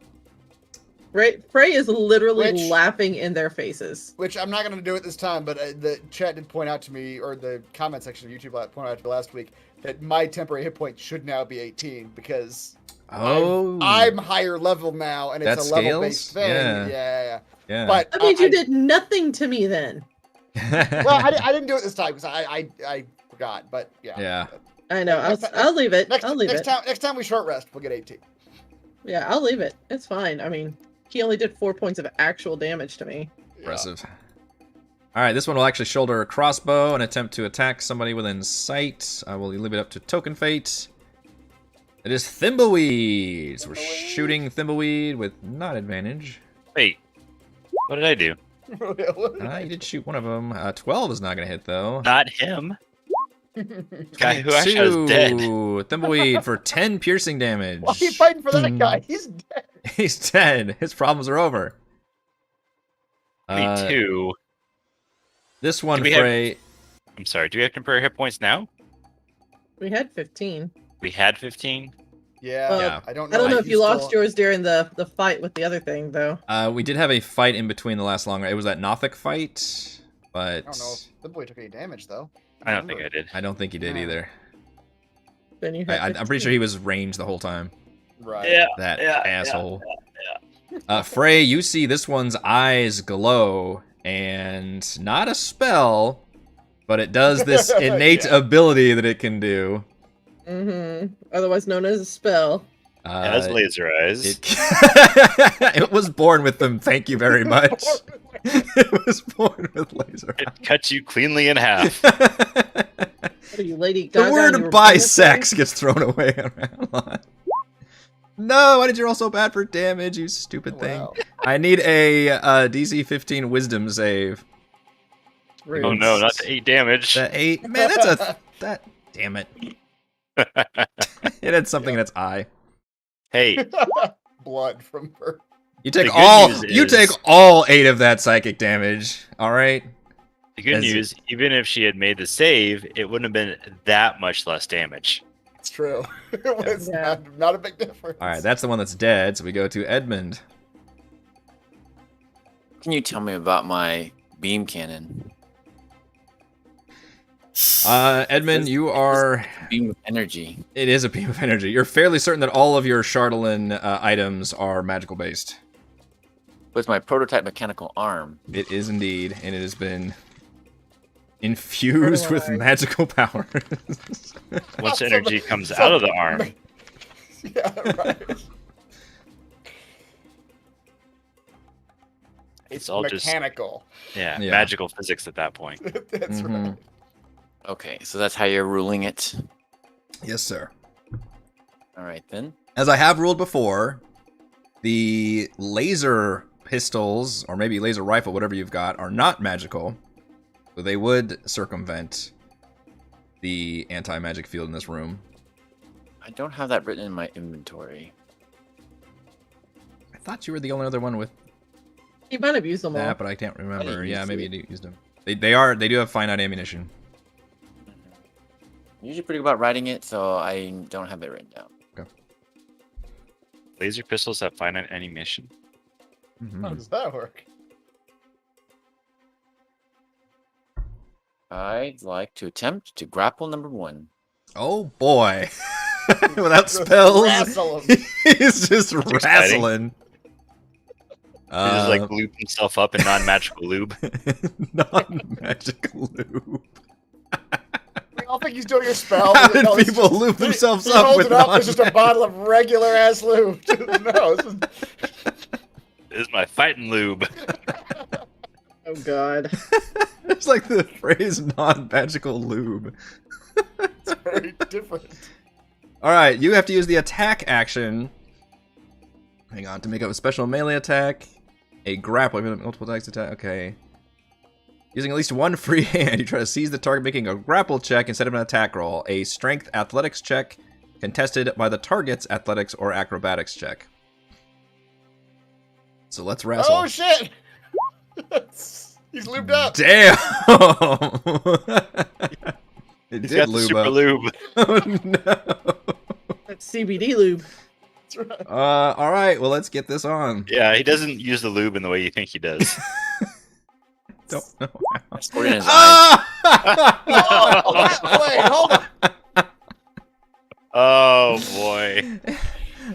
Frey is literally Which- laughing in their faces. Which I'm not going to do it this time, but the chat did point out to me, or the comment section of YouTube pointed out to me last week, that my temporary hit point should now be 18 because Oh. I'm higher level now, and it's That a level-based scales? thing. Yeah. Yeah. Yeah. But That means you did nothing to me then. Well, I didn't do it this time because I forgot. But yeah. Yeah. I know. I'll leave it. I'll leave it. Next time we short rest, we'll get 18. Yeah, I'll leave it. It's fine. I mean, he only did 4 points of actual damage to me. Impressive. All right, this one will actually shoulder a crossbow and attempt to attack somebody within sight. I will leave it up to Token Fate. It is Thimbleweed. So we're shooting Thimbleweed with not advantage. wait. What did I do? You did shoot one of them. 12 is not going to hit, though. Not him. Guy who I shot is dead. Thimbleweed for 10 piercing damage. Why are you fighting for that guy? He's dead. He's dead. His problems are over. Me too. This one, Do we have- Frey. I'm sorry. Do we have to compare hit points now? We had 15. We had 15. Yeah, Yeah. I don't I know. don't know if you still- lost yours during the fight with the other thing, though. We did have a fight in between the last long rest. It was that Nothic fight, but I don't know if the boy took any damage though. I don't think I did. I don't think he did No. either. Then you had I'm pretty sure he was ranged the whole time. Right. Yeah. That Yeah, asshole. Frey, you see this one's eyes glow, and not a spell, but it does this innate ability that it can do. Otherwise known as a spell. Has laser eyes. It was born with them. Thank you very much. It was born with laser. It cuts you cleanly in half. What are you, Lady Gaga? The word and you were bisex gets thrown away around a lot. No, why did you roll so bad for damage, you stupid thing? Wow. I need a DC 15 wisdom save. Rude. Oh no, not the 8 damage. That 8? Man, that damn it. It had something in its eye. Hey, Blood from her. You take The good all news you is- take all 8 of that psychic damage, alright? the good As it- news, even if she had made the save, it wouldn't have been that much less damage. It's true. It was Yeah. not a big difference. Alright, that's the one that's dead, so we go to Edmund. Can you tell me about my beam cannon? Edmund, you are... Beam of energy. It is a beam of energy. You're fairly certain that all of your Chardolin items are magical based. With my prototype mechanical arm. It is indeed, and it has been infused with Fertilized. magical powers. Once So energy the- comes so- out of the arm, Yeah, right. it's all just mechanical. Yeah. magical physics at that point. That's Mhm. right. Okay, so that's how you're ruling it. Yes, sir. All right then. As I have ruled before, the laser pistols, or maybe laser rifle, whatever you've got, are not magical. So they would circumvent the anti-magic field in this room. I don't have that written in my inventory. I thought you were the only other one with You might have used them all. that, but I can't remember. didn't Yeah, use maybe it. you used them. They do have finite ammunition. I'm usually pretty good about writing it, so I don't have it written down. Laser pistols have finite ammunition. Mhm. How does that work? I'd like to attempt to grapple number 1. Oh boy. Without spells, Wrestle him. he's just exciting. wrestling. He just like lube himself up in non-magical lube. non-magical lube. I don't think he's doing a spell. How did No, it's people just- lube themselves he up holds with it up. It's just a non-magic- bottle of regular ass lube. No, this is This is my fighting lube. Oh god. It's like the phrase non-magical lube. very different. Alright, you have to use the attack action. Hang on, to make up a special melee attack. A grapple, multiple attacks attack, okay. Using at least one free hand, you try to seize the target making a grapple check instead of an attack roll. A strength athletics check contested by the target's athletics or acrobatics check. So let's wrestle. Oh shit! He's lubed up. Damn! It He's did got the lube super up. lube. Oh no! That's CBD lube. That's right. Alright, well let's get this on. Yeah, he doesn't use the lube in the way you think he does. Don't know how. Squirt in his eye. Ah! Oh, wait, hold on. Oh boy.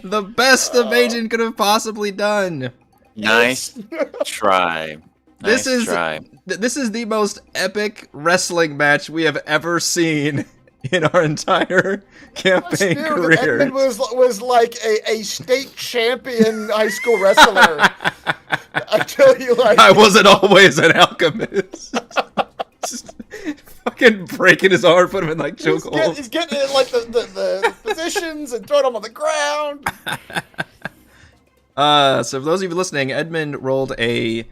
The best the Magen could have possibly done. Nice try. This Nice is- try. This is the most epic wrestling match we have ever seen in our entire campaign Dude, career. Edmund was like a state champion high school wrestler. I tell you, like I wasn't always an alchemist. Just fucking breaking his arm, put him in like chokehold. he's getting in like the positions and throwing him on the ground. So for those of you listening, Edmund rolled a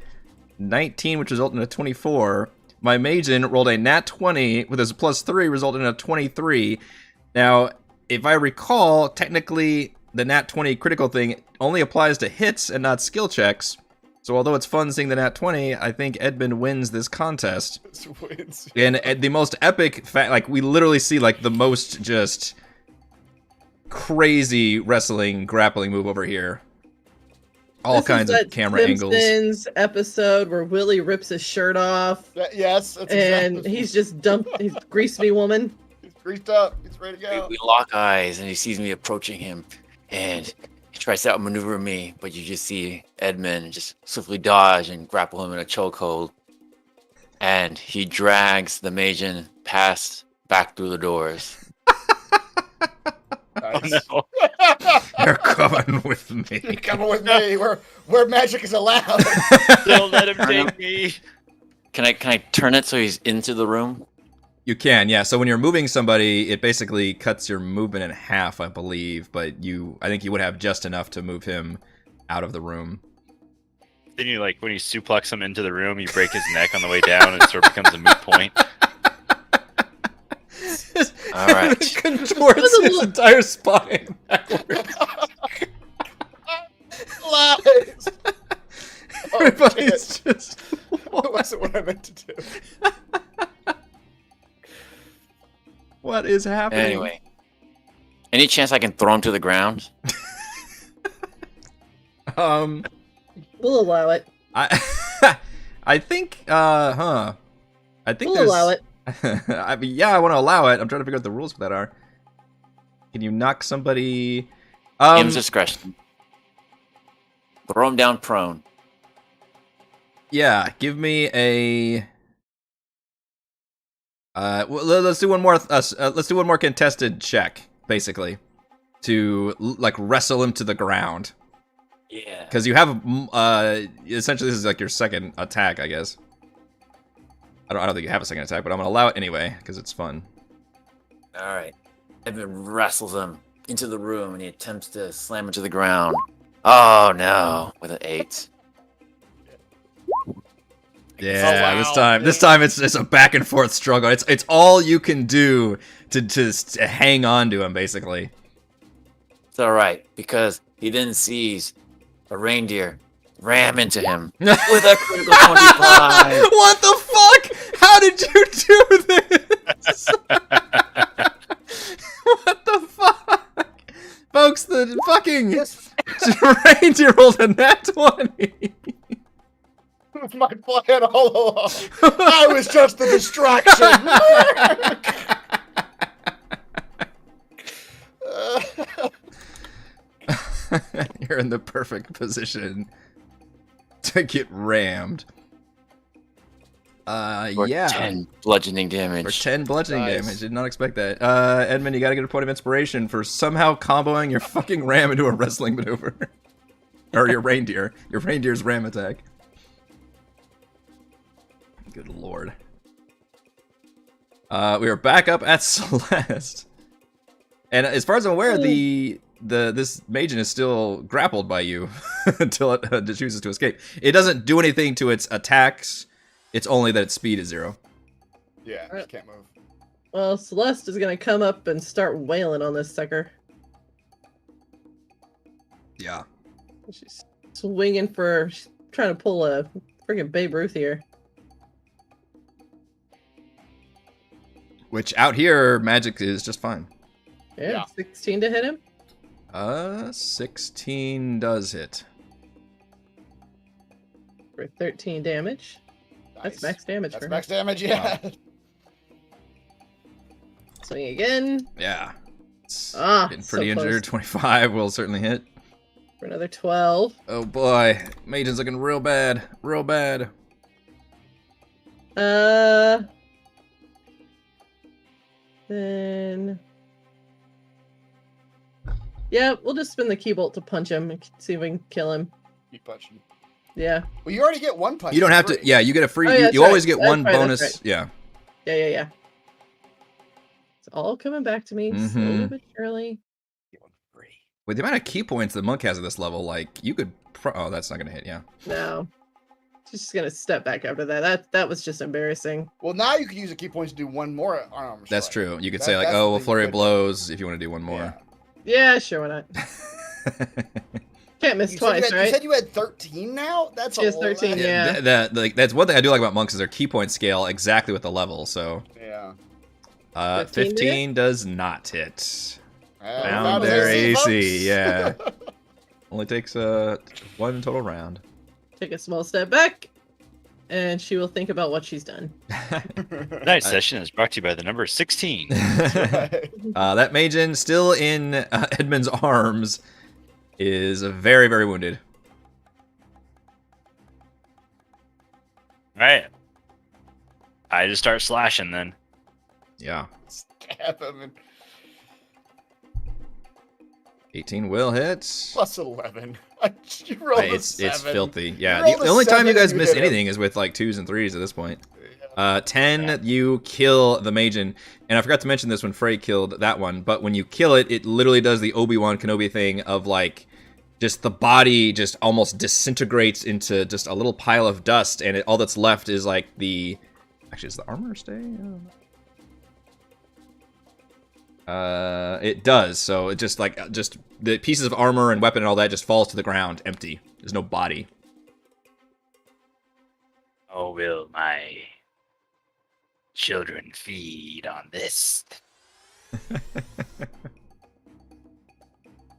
19, which resulted in a 24. My Magen rolled a nat 20 with his +3, resulting in a 23. Now, if I recall, technically the nat 20 critical thing only applies to hits and not skill checks. So although it's fun seeing the nat 20, I think Edmund wins this contest. Wins. And the most epic fact, like we literally see like the most just crazy wrestling grappling move over here. All This kinds is of that camera angles. Simpsons episode where Willie rips his shirt off, Yes, that's and exactly. he's just dumped. He's greased me woman. He's greased up. He's ready to go. We lock eyes, and he sees me approaching him, and he tries to outmaneuver me, but you just see Edmund just swiftly dodge and grapple him in a chokehold, and he drags the Magian back through the doors. Nice. Oh, You're coming with me. You're coming with me. Where magic is allowed. Don't let him take me. Can I turn it so he's into the room? You can, yeah. So when you're moving somebody, it basically cuts your movement in half, I believe. But I think you would have just enough to move him out of the room. Then you when you suplex him into the room, you break his neck on the way down, and it sort of becomes a moot point. All right. Contorts his entire spine backwards. Lies. Oh, Everybody's shit. just. That wasn't what I meant to do. What is happening? Anyway, any chance I can throw him to the ground? We'll allow it. I think, I think We'll allow it. I mean, yeah, I want to allow it. I'm trying to figure out what the rules for that are. Can you knock somebody? Game's discretion. Throw him down prone. Yeah, give me a. Well, let's do one more. Let's do one more contested check, basically, to wrestle him to the ground. Yeah. Because you have essentially this is like your second attack, I guess. I don't think you have a second attack, but I'm gonna allow it anyway because it's fun. All right. Edmund wrestles him into the room, and he attempts to slam him to the ground. Oh no! With an 8. Yeah, Oh, this wow. time it's a back and forth struggle. It's all you can do to hang on to him, basically. It's all right because he then sees a reindeer ram into him with a critical 25. What the fuck? How did you do this? What the fuck? Folks, the fucking reindeer rolled a nat 20. It was my plan all along. I was just the distraction. You're in the perfect position to get rammed. For Yeah. 10 bludgeoning damage. For 10 bludgeoning Nice. damage. Did not expect that. Edmund, you gotta get a point of inspiration for somehow comboing your fucking ram into a wrestling maneuver. Or your reindeer. Your reindeer's ram attack. Good lord. We are back up at Celeste. And as far as I'm aware, this Magian is still grappled by you until it chooses to escape. It doesn't do anything to its attacks. It's only that its speed is 0. Yeah, I just can't move. Well, Celeste is gonna come up and start wailing on this sucker. Yeah. She's swinging for. She's trying to pull a friggin' Babe Ruth here. Which out here, magic is just fine. Yeah, Yeah. 16 to hit him. 16 does hit. For 13 damage. Nice. That's max damage That's for max damage, yeah. her. Swing again. Yeah. It's Ah, getting so pretty injured. close. 25 will certainly hit. For another 12. Oh boy. Magian's looking real bad. Real bad. Then. Yeah, we'll just spin the key bolt to punch him and see if we can kill him. Keep punching. Yeah. Well, you already get one punch. You don't for have to. free. Yeah, you get a free. Oh, yeah, you that's always right. get That's one right, that's bonus. right. Yeah. Yeah. It's all coming back to me slowly Mhm. but surely. Get one for free. With the amount of key points that Monk has at this level, like, you could. Oh, that's not going to hit, yeah. No. She's just gonna step back after that. That was just embarrassing. Well, now you can use a key point to do one more arm. That's strike. true. You could That- say, like, that's the oh, well, thing you flurry of could do. blows if you want to do one more. Yeah, sure, why not? can't miss You twice, said you, right? you said you had 13 now? That's She has 13, yeah. That's one thing I do like about monks is their key point scale exactly with the level. So Yeah. 15 does not hit. Found Found his their AC, AC. folks. Yeah. Only takes one total round. Take a small step back, and she will think about what she's done. Tonight's session is brought to you by the number 16. That Magen, still in Edmund's arms, is very, very wounded. All right. I just start slashing then. Yeah. Stab him and 18 will hit. plus 11. You rolled a 7. It's filthy. Yeah. rolled The a only time 7 you guys and miss hit him. anything is with like 2s and 3s at this point. 10, you kill the Magen. And I forgot to mention this when Frey killed that one, but when you kill it, it literally does the Obi-Wan Kenobi thing of like, just the body just almost disintegrates into just a little pile of dust, and all that's left is like the... Actually, does the armor stay? I don't know. It does, so it just like, just the pieces of armor and weapon and all that just falls to the ground, empty. There's no body. Oh, will my children feed on this?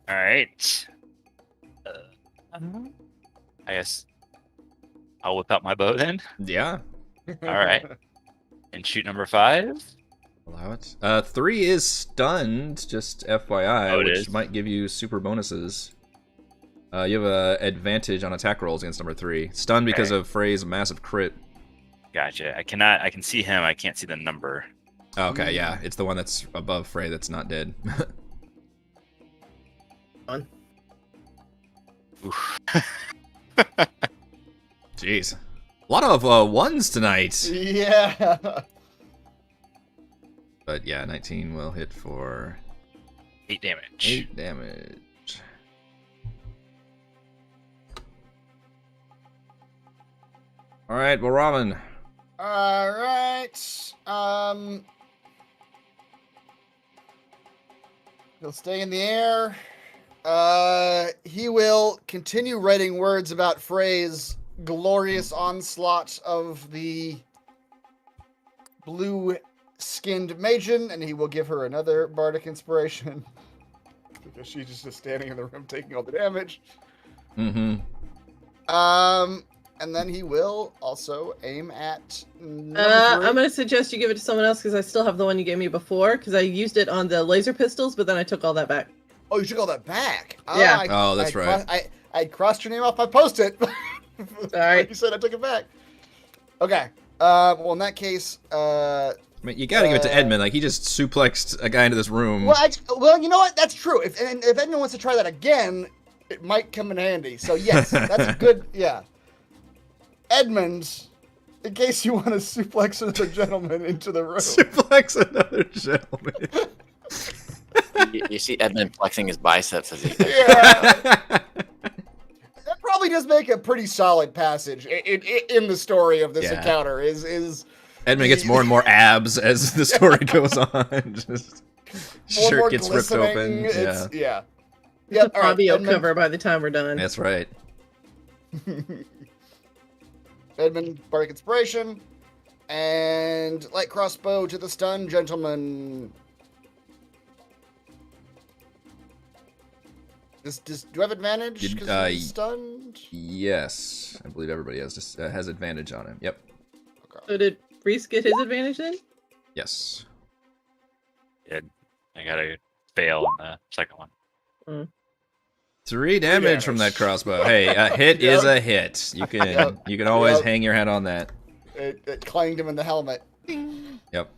All right. I guess I'll whip out my bow then. Yeah, All right. And shoot number 5. allow it. 3 is stunned, just FYI, Oh, it which is? might give you super bonuses. You have a advantage on attack rolls against number 3. Stunned because Okay. of Frey's massive crit. Gotcha. I can see him. I can't see the number. Okay, yeah, it's the one that's above Frey that's not dead. On. Oof. Jeez. A lot of ones tonight. Yeah. But yeah, 19 will hit for 8 damage. 8 damage. Alright, well, Robin. All right. He'll stay in the air. He will continue writing words about Frey's glorious onslaught of the blue-skinned Magen, and he will give her another bardic inspiration because she's just standing in the room taking all the damage. Mm-hmm. And then he will also aim at number 3. I'm going to suggest you give it to someone else because I still have the one you gave me before because I used it on the laser pistols, but then I took all that back. Oh, you took all that back. Yeah. Oh, that's right. I crossed your name off my post-it. Sorry. You said I took it back. Okay. Well, in that case, I mean, you gotta give it to Edmund. Like, he just suplexed a guy into this room. well, you know what? That's true. If anyone wants to try that again, it might come in handy. So yes, that's good. Yeah. Edmund, in case you want to suplex another gentleman into the room. Suplex another gentleman. You see Edmund flexing his biceps as he. Yeah. That probably does make a pretty solid passage in the story of this Yeah. encounter. Is Edmund gets more and more abs as the story goes on. Just more and more shirt gets ripped glistening. open. Yeah, Yeah. The Yep. All right. Fabio Edmund, cover by the time we're done. that's right. Edmund, bardic inspiration, and light crossbow to the stunned gentleman. Do I have advantage You- because he's stunned? Yes, I believe everybody has advantage on him. Yep. So did Reese get his advantage then? Yes. I gotta fail on the second one. 3 damage from that crossbow. Hey, a hit is a hit. You can Yep. you can always Yep. hang your hat on that. It clanged him in the helmet. Yep.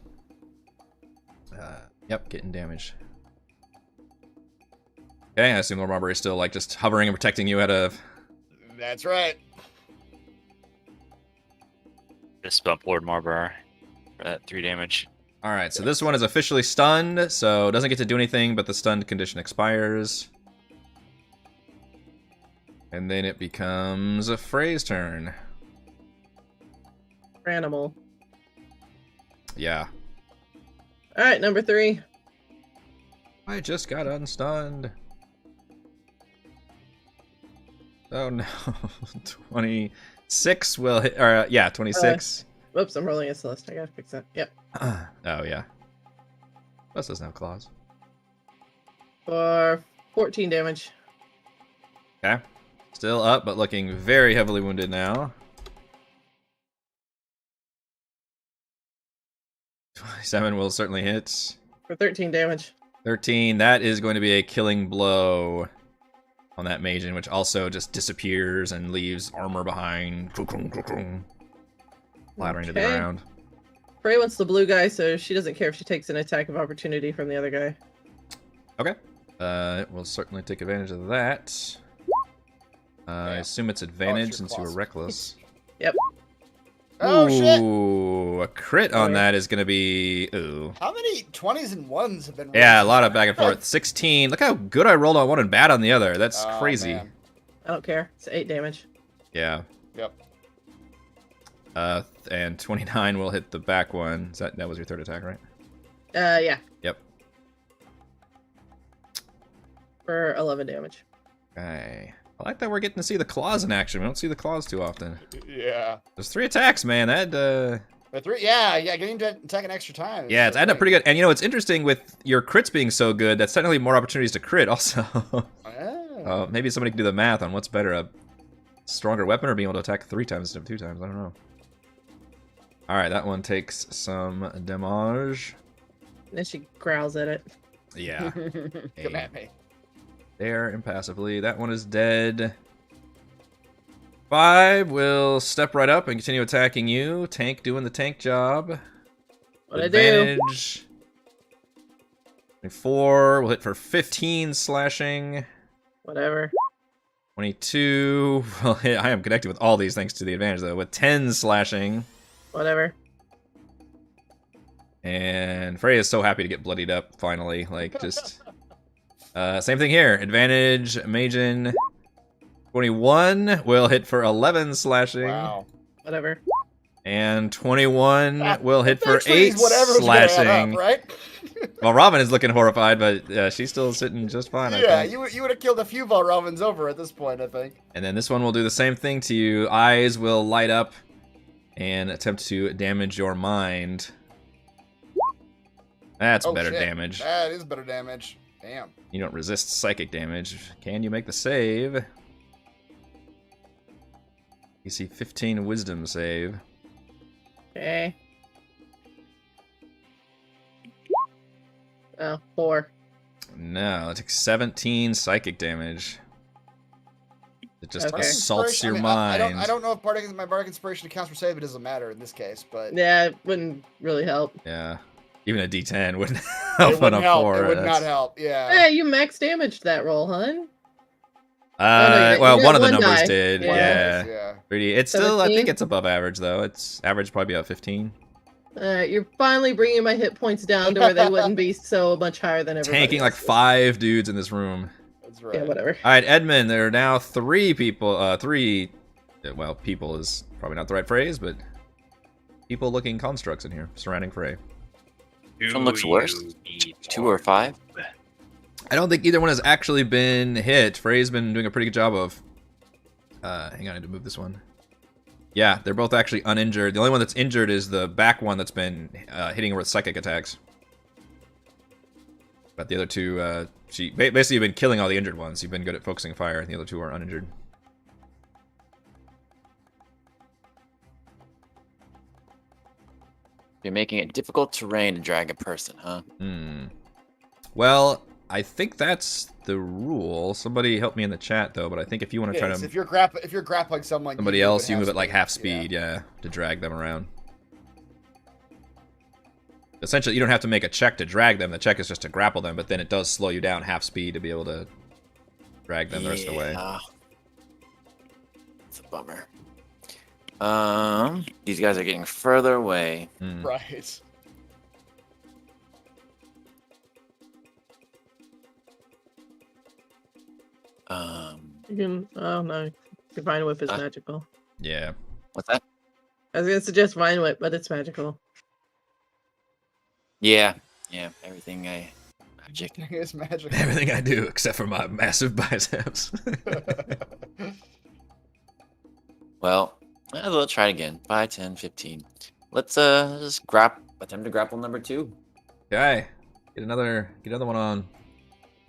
Yep, getting damage. Okay, I assume Lord Marbury is still like just hovering and protecting you out of. That's right. Just bump Lord Marlborough for that 3 damage. All right, so this one is officially stunned, so doesn't get to do anything, but the stunned condition expires. And then it becomes a Frey's turn. Animal. Yeah. All right, number 3. I just got unstunned. Oh no. 26 will hit. Or, yeah, 26. Whoops, I'm rolling a Celeste. I gotta fix that. Yep. Oh, yeah. Plus doesn't have claws. For 14 damage. Okay. Still up, but looking very heavily wounded now. 27 will certainly hit. For 13 damage. 13, that is going to be a killing blow on that Magen, which also just disappears and leaves armor behind. Clattering to the Okay. ground. Frey wants the blue guy, so she doesn't care if she takes an attack of opportunity from the other guy. Okay. It will certainly take advantage of that. I assume it's advantage your since you were claws. reckless. Yep. Oh shit! Ooh, a crit on Sorry. that is going to be... Ooh. How many 20s and 1s have been rolled? Yeah, a lot of back and forth. 16. Look how good I rolled on one and bad on the other. That's Oh, crazy. man. I don't care. It's 8 damage. Yeah. Yep. And 29 will hit the back one. That was your third attack, right? Yeah. Yep. For 11 damage. Okay. I like that we're getting to see the claws in action. We don't see the claws too often. Yeah. There's 3 attacks, man. That, But 3, yeah, getting to attack an extra time. yeah, it's adding up pretty good. And you know, it's interesting with your crits being so good, that's technically more opportunities to crit also. Oh. Maybe somebody can do the math on what's better, a stronger weapon or being able to attack 3 times instead of 2 times. I don't know. Alright, that one takes some damage. And then she growls at it. Yeah. Come at me. There, impassively. That one is dead. 5 will step right up and continue attacking you. Tank doing the tank job. What I do? Advantage. 24 will hit for 15 slashing. Whatever. 22 will hit. I am connected with all these thanks to the advantage though. With 10 slashing. Whatever. And Frey is so happy to get bloodied up finally. Like just same thing here. Advantage, Magen. 21 will hit for 11 slashing. Wow. Whatever. And 21 will hit for Actually, 8 whatever's gonna add slashing. up, right? Well, Robin is looking horrified, but she's still sitting just fine, I Yeah, think. you would have killed a few Valrovans over at this point, I think. And then this one will do the same thing to you. Eyes will light up and attempt to damage your mind. That's Oh, better shit. damage. That is better damage. Damn. You don't resist psychic damage. Can you make the save? You see 15 wisdom save. Okay. Oh, 4. No, it takes 17 psychic damage. It just Okay. assaults your Inspiration, mind. I don't know if my bardic inspiration accounts for save. It doesn't matter in this case, but Yeah, it wouldn't really help. Yeah. Even a D10 wouldn't it help on wouldn't a help. 4. It would not That's- help. Yeah. Hey, you max damaged that roll, hun. Uh, no, you well, got one of the one numbers die. did. Yeah. Yeah. Yeah. Pretty. It's still, I 17? think it's above average though. It's average probably about 15. You're finally bringing my hit points down to where they wouldn't be so much higher than everybody Tanking like else's. 5 dudes in this room. That's right. Yeah, whatever. All right, Edmund. There are now 3 people. Well, people is probably not the right phrase, but people-looking constructs in here surrounding Frey. Which one looks worse? You need 2 or 5? I don't think either one has actually been hit. Frey's been doing a pretty good job of. Hang on, I need to move this one. Yeah, they're both actually uninjured. The only one that's injured is the back one that's been hitting her with psychic attacks. But the other 2, basically you've been killing all the injured ones. You've been good at focusing fire, and the other 2 are uninjured. You're making it difficult terrain to drag a person, huh? Well, I think that's the rule. Somebody help me in the chat though. But I think if you want to try Yes, to if you're grappling someone, somebody else, you move at like half speed. speed, yeah, to drag them around. Essentially, you don't have to make a check to drag them. The check is just to grapple them, but then it does slow you down half speed to be able to drag them the rest of the way. It's a bummer. These guys are getting further away. Right. You can, oh no, Divine Whip is magical. Yeah. What's that? I was gonna suggest Vine Whip, but it's magical. Yeah, everything It's magic. Everything I do except for my massive biceps. Well, we'll try it again. 5, 10, 15. Let's just attempt to grapple number 2. Okay. Get another one on.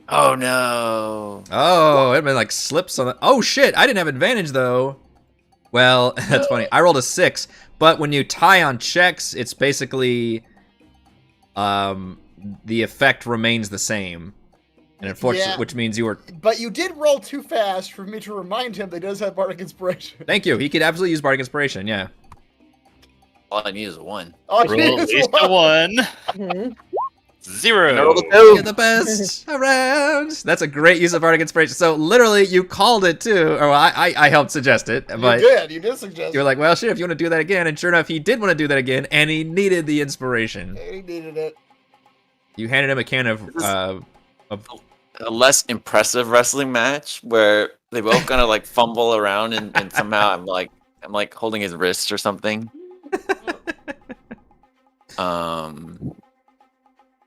Oh no. Oh, Edmund like slips on the. Oh shit! I didn't have advantage though. Well, that's funny. I rolled a 6, but when you tie on checks, it's basically, the effect remains the same, and unfortunately, which means you were. But you did roll too fast for me to remind him that he does have Bardic Inspiration. Thank you. He could absolutely use Bardic Inspiration. Yeah. All I need is a 1. Oh, Roll at least a 1. Mhm. 0. Roll a 2. You're the best around. That's a great use of Bardic Inspiration. So literally, you called it too, or I helped suggest it, but You did suggest. you're like, well, shit, if you want to do that again, and sure enough, he did want to do that again, and he needed the inspiration. He needed it. You handed him a can of A less impressive wrestling match where they both kind of like fumble around and somehow I'm like holding his wrist or something.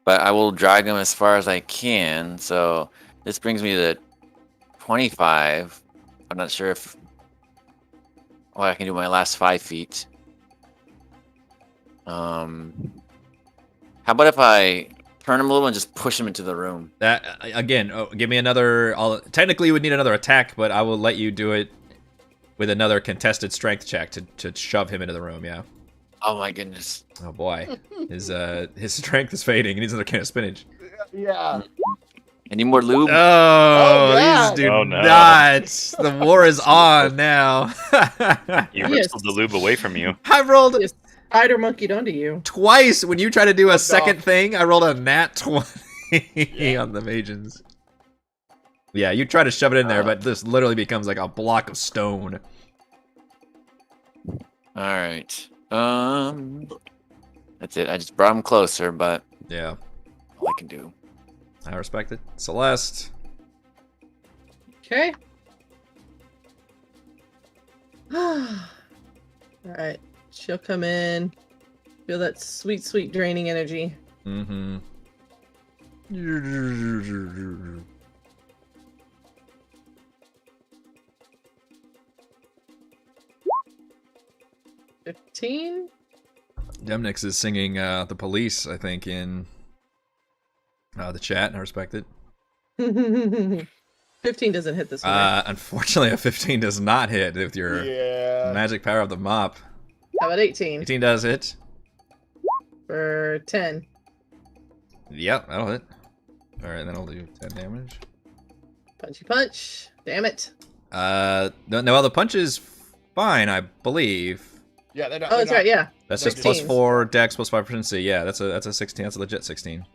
But I will drag him as far as I can. So this brings me to 25. I'm not sure if I can do my last 5 feet. How about if I turn him a little and just push him into the room? that again. Oh, give me another. Technically, you would need another attack, but I will let you do it with another contested strength check to shove him into the room. Yeah. Oh my goodness. Oh boy, his strength is fading. He needs another can of spinach. Yeah. Any more lube? Oh, God. these do Oh, no. not. The war is on now. You Yes. wrestled the lube away from you. I rolled Yes. Spider monkeyed onto you. twice when you try to do a Fuck second off. thing. I rolled a nat 20 on the magens. Yeah, you try to shove it in there, but this literally becomes like a block of stone. All right. That's it. I just brought him closer, but Yeah, all I can do. I respect it. Celeste. Okay. Alright. She'll come in. Feel that sweet, sweet draining energy. Mm-hmm. 15? Demnix is singing The Police, I think, in the chat. I respect it. 15 doesn't hit this one. Right? Unfortunately, a 15 does not hit with your Yeah. magic power of the mop. How about 18? 18 does hit. For 10. Yep, that'll hit. Alright, then I'll do 10 damage. Punchy punch. Damn it. No, well, the punch is fine, I believe. Yeah, they're not. Oh, that's right, yeah. That's They're just plus 16s. 4 dex, plus 5 proficiency. Yeah, that's a 16. That's a legit 16.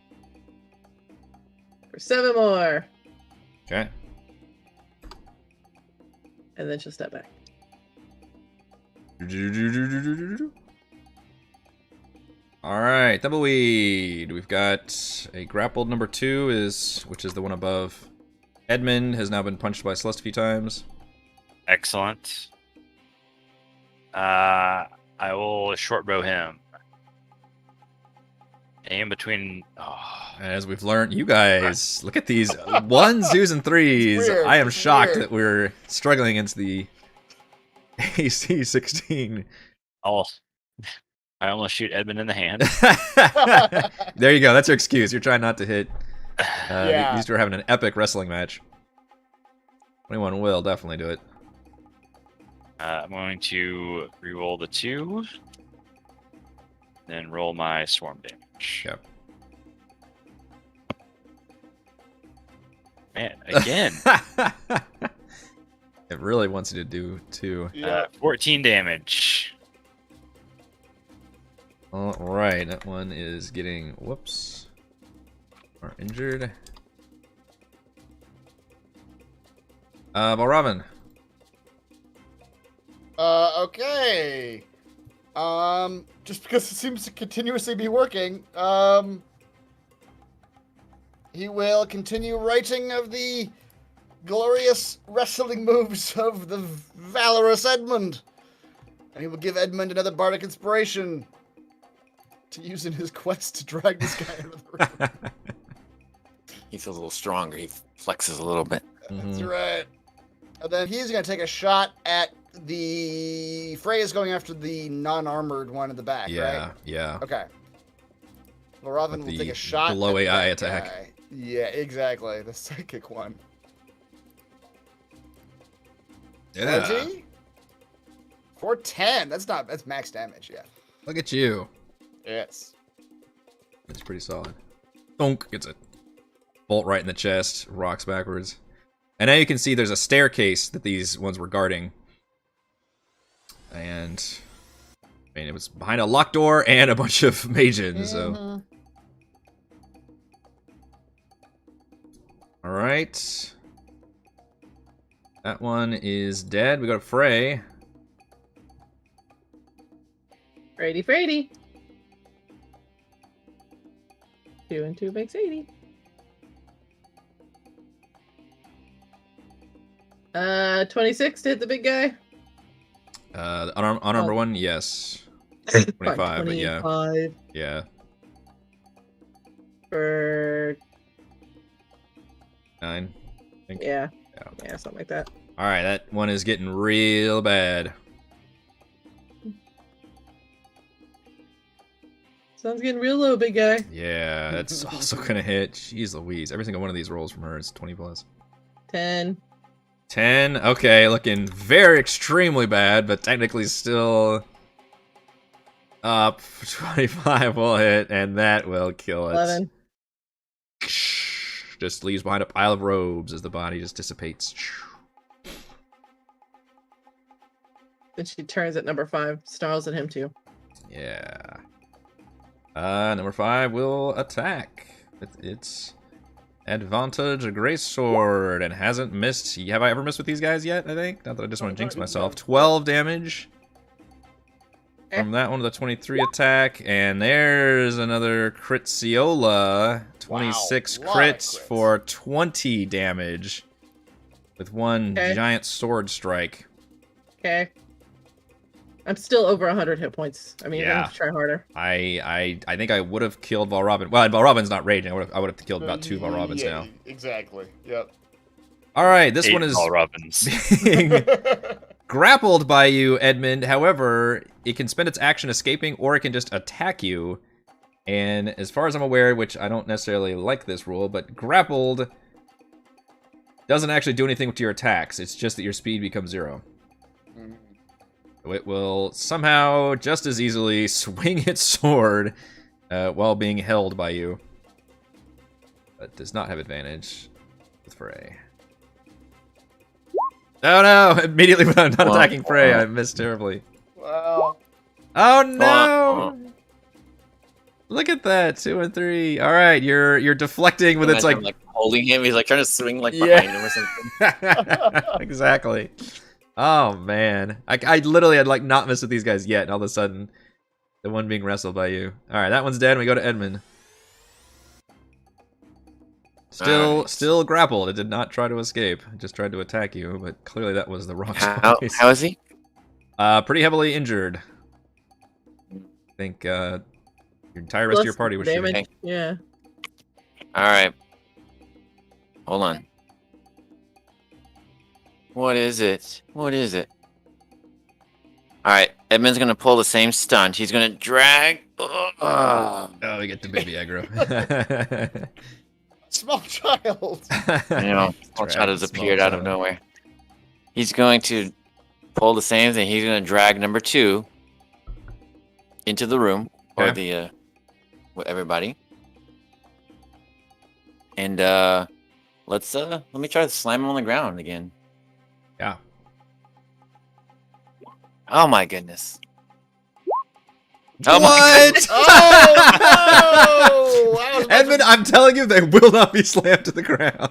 For 7 more. Okay. And then she'll step back. Alright, Tumbleweed. We've got a grappled number 2, which is the one above. Edmund has now been punched by Celeste a few times. Excellent. I will short bow him. Aim between. Oh, As we've learned, you guys, look at these 1s, 2s, and 3s. It's weird. I am It's shocked weird. that we're struggling against the AC 16. I almost shoot Edmund in the hand. There you go. That's your excuse. You're trying not to hit. Yeah. These two are having an epic wrestling match. 21 will definitely do it. I'm going to re-roll the 2. Then roll my swarm damage. Yep. Man, again. It really wants you to do 2. Yeah. 14 damage. All right, that one is getting whoops or injured. Balraven. Okay. Just because it seems to continuously be working, he will continue writing of the glorious wrestling moves of the valorous Edmund. And he will give Edmund another bardic inspiration to use in his quest to drag this guy out of the room. He feels a little stronger. He flexes a little bit. That's right. And then he's going to take a shot at the Frey is going after the non-armored one in the back, Yeah, right? yeah. Okay. Valravn With will the take a shot. below at AI that attack. guy. Yeah, exactly. The psychic one. Yeah. 20? 410. That's max damage, yeah. Look at you. Yes. That's pretty solid. Donk gets it. Bolt right in the chest, rocks backwards. And now you can see there's a staircase that these ones were guarding. And I mean, it was behind a locked door and a bunch of mages, so. Alright. That one is dead. We got a Frey. Frady. 2 and 2 makes 80. 26 to hit the big guy. The unarmed one, yes. 25, but yeah. 25 Yeah. for 9. I think. yeah, Yeah. something like that. Alright, that one is getting real bad. Sun's getting real low, big guy. Yeah, that's also gonna hit. Jeez Louise. Every single one of these rolls from her is 20 plus. 10. 10. Okay, looking very extremely bad, but technically still up. 25 will hit, and that will kill it. 11. Just leaves behind a pile of robes as the body just dissipates. Then she turns at number 5, snarls at him too. Yeah. Number 5 will attack. It's advantage, a great sword, and hasn't missed. Have I ever missed with these guys yet? I think. Not that I just want to jinx myself. 12 damage from that one to the 23 attack, and there's another crit Ciola. 26 Wow, crits for 20 damage with one giant sword strike. Okay. I'm still over 100 hit points. I mean, you're gonna have to try harder. I think I would have killed Valravn. Well, Valravn's not raging. I would have killed about 2 Valravns now. Exactly. Yep. All right, this 8 one is Valravns. being grappled by you, Edmund. However, it can spend its action escaping, or it can just attack you. And as far as I'm aware, which I don't necessarily like this rule, but grappled doesn't actually do anything to your attacks. It's just that your speed becomes 0. It will somehow just as easily swing its sword while being held by you. But does not have advantage with Frey. Oh no! Immediately when I'm not attacking Frey, I missed terribly. Wow. Oh no! Look at that, 2 and 3. All right, you're deflecting with its like holding him. He's like trying to swing like behind him or something. Exactly. Oh man, I literally had like not missed with these guys yet, and all of a sudden, the one being wrestled by you. All right, that one's dead. And we go to Edmund. Still grappled. It did not try to escape. It just tried to attack you, but clearly that was the wrong choice. How is he? Pretty heavily injured. I think your entire rest of your party was shooting. damage. Yeah. All right. Hold on. What is it? What is it? All right. Edmund's gonna pull the same stunt. He's gonna drag. Oh, we get the baby aggro. Small child. You know, small child has appeared out of nowhere. He's going to pull the same thing. He's gonna drag number 2 into the room or the with everybody. And let me try to slam him on the ground again. Yeah. Oh my goodness. Oh what? Oh no! Edmund, I'm telling you, they will not be slammed to the ground.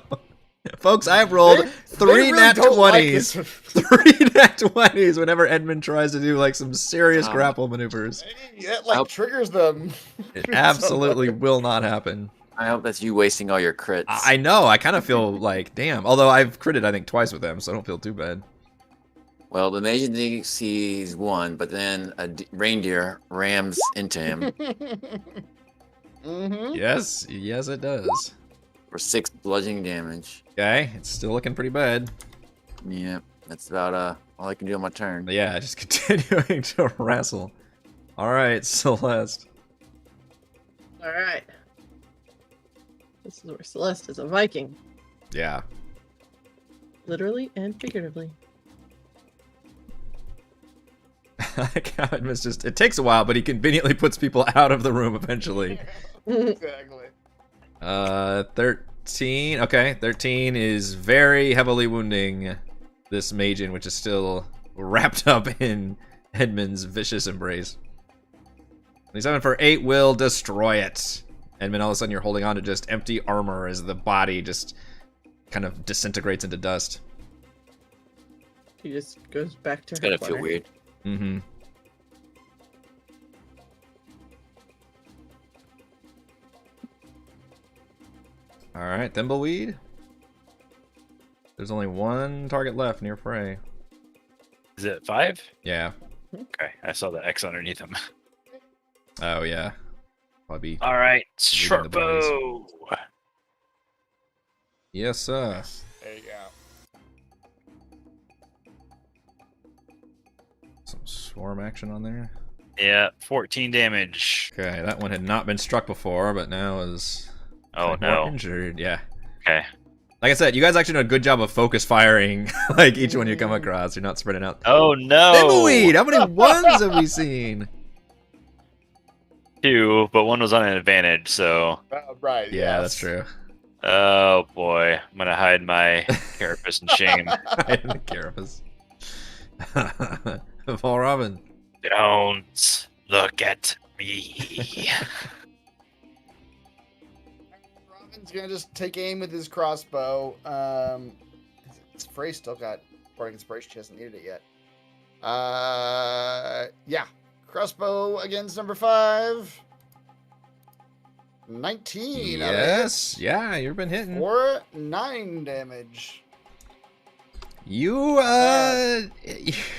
Folks, I have rolled 3 nat 20s. 3 nat 20s whenever Edmund tries to do like some serious grapple maneuvers. Yeah, like triggers them. It absolutely will not happen. I hope that's you wasting all your crits. I know, I kind of feel like, damn. Although I've critted, I think, twice with them, so I don't feel too bad. Well, the mage thing sees 1, but then a reindeer rams into him Yes, it does. for 6 bludgeoning damage. Okay, it's still looking pretty bad. Yeah. That's about all I can do on my turn. Yeah, just continuing to wrestle. All right, Celeste. All right. This is where Celeste is a Viking, Yeah. literally and figuratively. It's just, it takes a while, but he conveniently puts people out of the room eventually. Exactly. 13. Okay, 13 is very heavily wounding this Magian, which is still wrapped up in Edmund's vicious embrace. 27 for 8 will destroy it. Edmund, all of a sudden you're holding on to just empty armor as the body just kind of disintegrates into dust. He just goes back to It's her gonna feel corner. weird. Mm-hmm. Alright, Thimbleweed. There's only one target left near Frey. Is it 5? Yeah. Okay, I saw the X underneath him. Oh, yeah. Probably. All right, Leading short the boys. bow. Yes, sir. There you go. Some swarm action on there. Yeah, 14 damage. Okay, that one had not been struck before, but now is Oh kind of more no. injured. Yeah. Okay. Like I said, you guys actually did a good job of focus firing like each one you come across. You're not spreading out. Oh no. Thimbleweed! How many ones have we seen? 2, but one was on an advantage, so. Right. Yeah, yes. that's true. Oh boy, I'm gonna hide my carapace in shame. I didn't care if it's Paul Robin. Don't look at me. Robin's gonna just take aim with his crossbow. Frey still got Bardic Inspiration. She hasn't needed it yet. Yeah. Crossbow against number 5. 19. Yes, yeah, you've been hitting. For 9 damage. You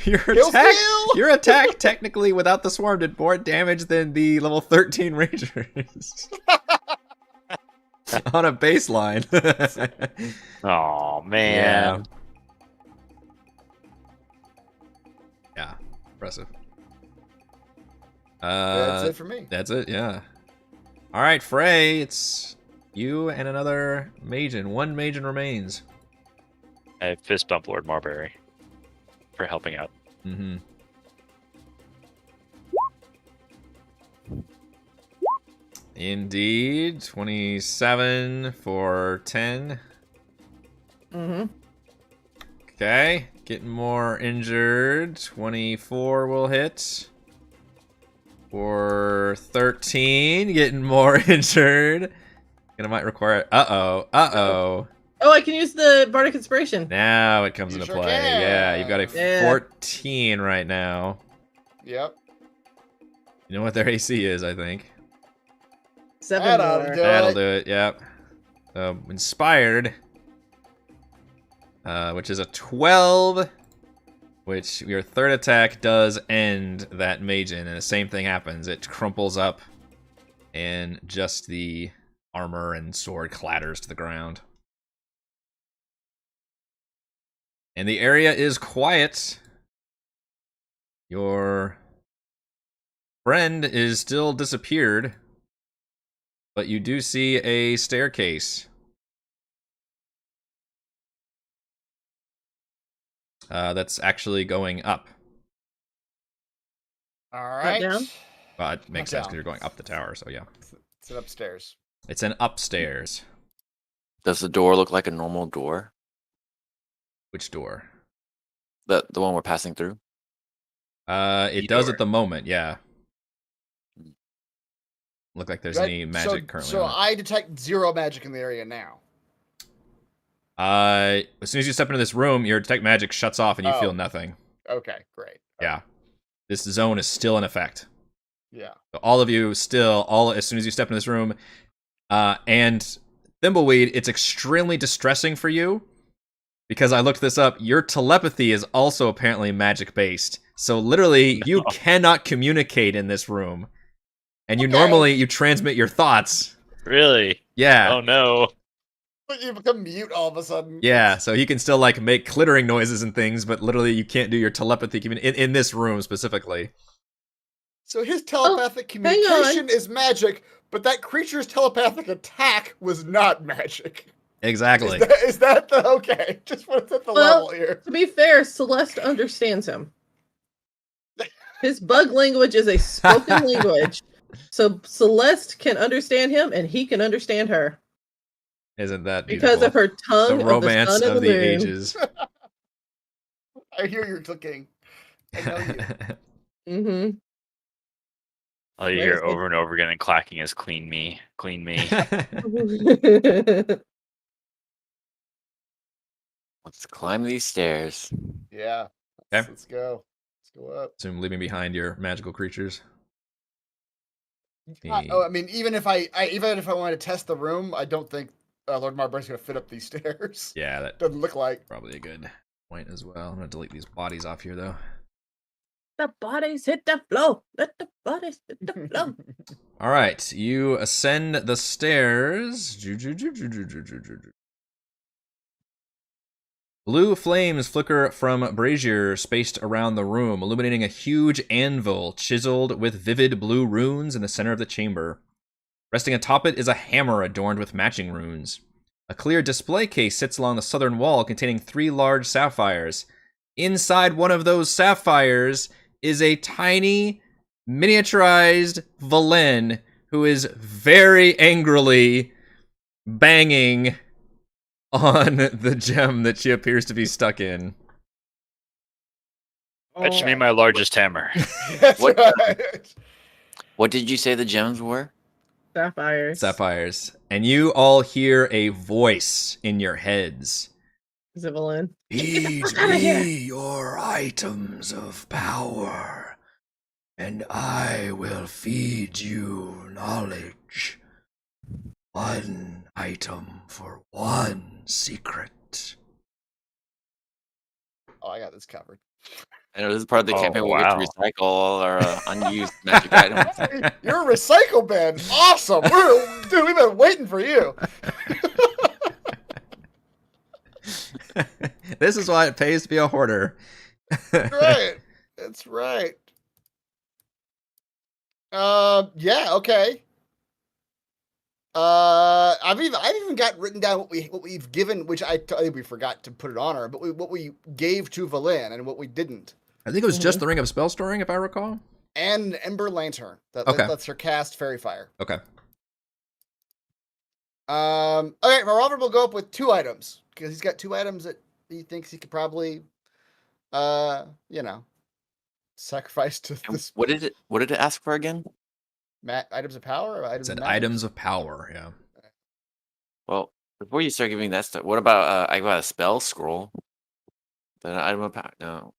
your Kill attack steal! your attack technically without the swarm did more damage than the level 13 rangers. On a baseline. Oh Yeah. man. Yeah. Impressive. That's it for me. That's it, yeah. Alright, Frey, it's you and another Magian. One Magian remains. I fist bump Lord Marbury for helping out. Mm-hmm. Indeed. 27 for 10. Mm-hmm. Okay. Getting more injured. 24 will hit. For 13. Getting more injured. Gonna might require... Uh-oh. Uh-oh. Oh, I can use the Bardic Inspiration. Now it comes You into sure play. can. Yeah, you've got a Yeah. 14 right now. Yep. You know what their AC is, I think. 7 That'll more. do That'll it. do it, yep. Inspired, which is a 12, which your third attack does end that Magian, and the same thing happens. It crumples up, and just the armor and sword clatters to the ground. And the area is quiet. Your friend is still disappeared, but you do see a staircase. That's actually going up. All right. down? Well, it makes Not sense because down. you're going up the tower, so yeah. It's upstairs. It's an upstairs. Does the door look like a normal door? Which door? The one we're passing through? It does at the moment, yeah. Look like there's Right, any magic currently So on it. I detect 0 magic in the area now. As soon as you step into this room, your detect magic shuts off and you Oh. feel nothing. Okay, great. Yeah. This zone is still in effect. Yeah. So all of you still, as soon as you step in this room, and Thimbleweed, it's extremely distressing for you because I looked this up. Your telepathy is also apparently magic based. So literally, you cannot communicate in this room, and you Okay. normally you transmit your thoughts. Really? Yeah. Oh no. But you become mute all of a sudden. Yeah, so he can still like make clittering noises and things, but literally you can't do your telepathy even in this room specifically. So his telepathic hang communication is magic, but that creature's telepathic attack was not magic. Exactly. Is that the okay? Just want to set the Well, level here. To be fair, Celeste understands him. His bug language is a spoken language. So Celeste can understand him and he can understand her. Isn't that beautiful? Because of her tongue the of romance the sun of and the the moon. ages. I hear you're clicking. I know you. Mm-hmm. All you hear over and over again and clacking is clean me, clean me. Let's climb these stairs. Yeah. Okay. Let's go. Let's go up. Assume leaving behind your magical creatures. I mean, even if I wanted to test the room, I don't think Lord Marbur's going to fit up these stairs. Yeah, that Doesn't look like. probably a good point as well. I'm gonna delete these bodies off here though. The bodies hit the floor. Let the bodies hit the floor. All right, you ascend the stairs. Blue flames flicker from brazier spaced around the room, illuminating a huge anvil chiseled with vivid blue runes in the center of the chamber. Resting atop it is a hammer adorned with matching runes. A clear display case sits along the southern wall containing 3 large sapphires. Inside one of those sapphires is a tiny, miniaturized Valen who is very angrily banging on the gem that she appears to be stuck in. Fetch me my largest hammer. That's What- right. What did you say the gems were? Sapphires. Sapphires. And you all hear a voice in your heads. Zivalin. Feed outta here. me your items of power, and I will feed you knowledge. 1 item for 1 secret. Oh, I got this covered. I know this is part of the Oh, campaign where we get to wow. recycle all our unused magic items. Hey, you're a recycle bin. Awesome. Dude, we've been waiting for you. This is why it pays to be a hoarder. Right. That's right. Yeah, okay. I've even got written down what we've given, which I think we forgot to put it on her, but what we gave to Valen and what we didn't. I think it was just the Ring of Spell Storing, if I recall. And Ember Lantern that Okay. lets her cast Fairy Fire. Okay. Okay, Robert will go up with 2 items because he's got 2 items that he thinks he could probably, sacrifice to And this. what did it ask for again? Items of power or It items said of magic? items of power, yeah. Well, before you start giving that stuff, what about I got a spell scroll? Then item of power. No.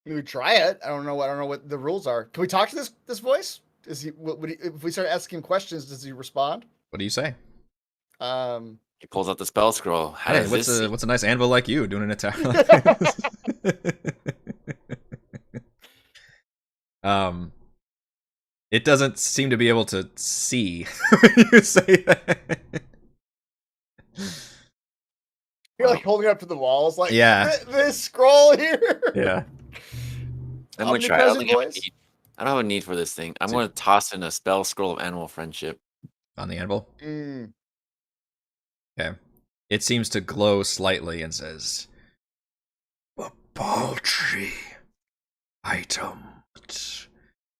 We would try it. I don't know what the rules are. Can we talk to this voice? Is he? If we start asking him questions, does he respond? What do you say? He pulls out the spell scroll. How Hey, does what's this? a nice anvil like you doing an attack like this? It doesn't seem to be able to see when you say that. You're like holding it up to the walls, like Yeah. This scroll here. Yeah. I'm gonna try. I don't Omnipresent think I have a voice? need. I don't have a need for this thing. I'm See- gonna toss in a spell scroll of animal friendship. On the anvil. Mm. Okay. It seems to glow slightly and says, "A paltry item.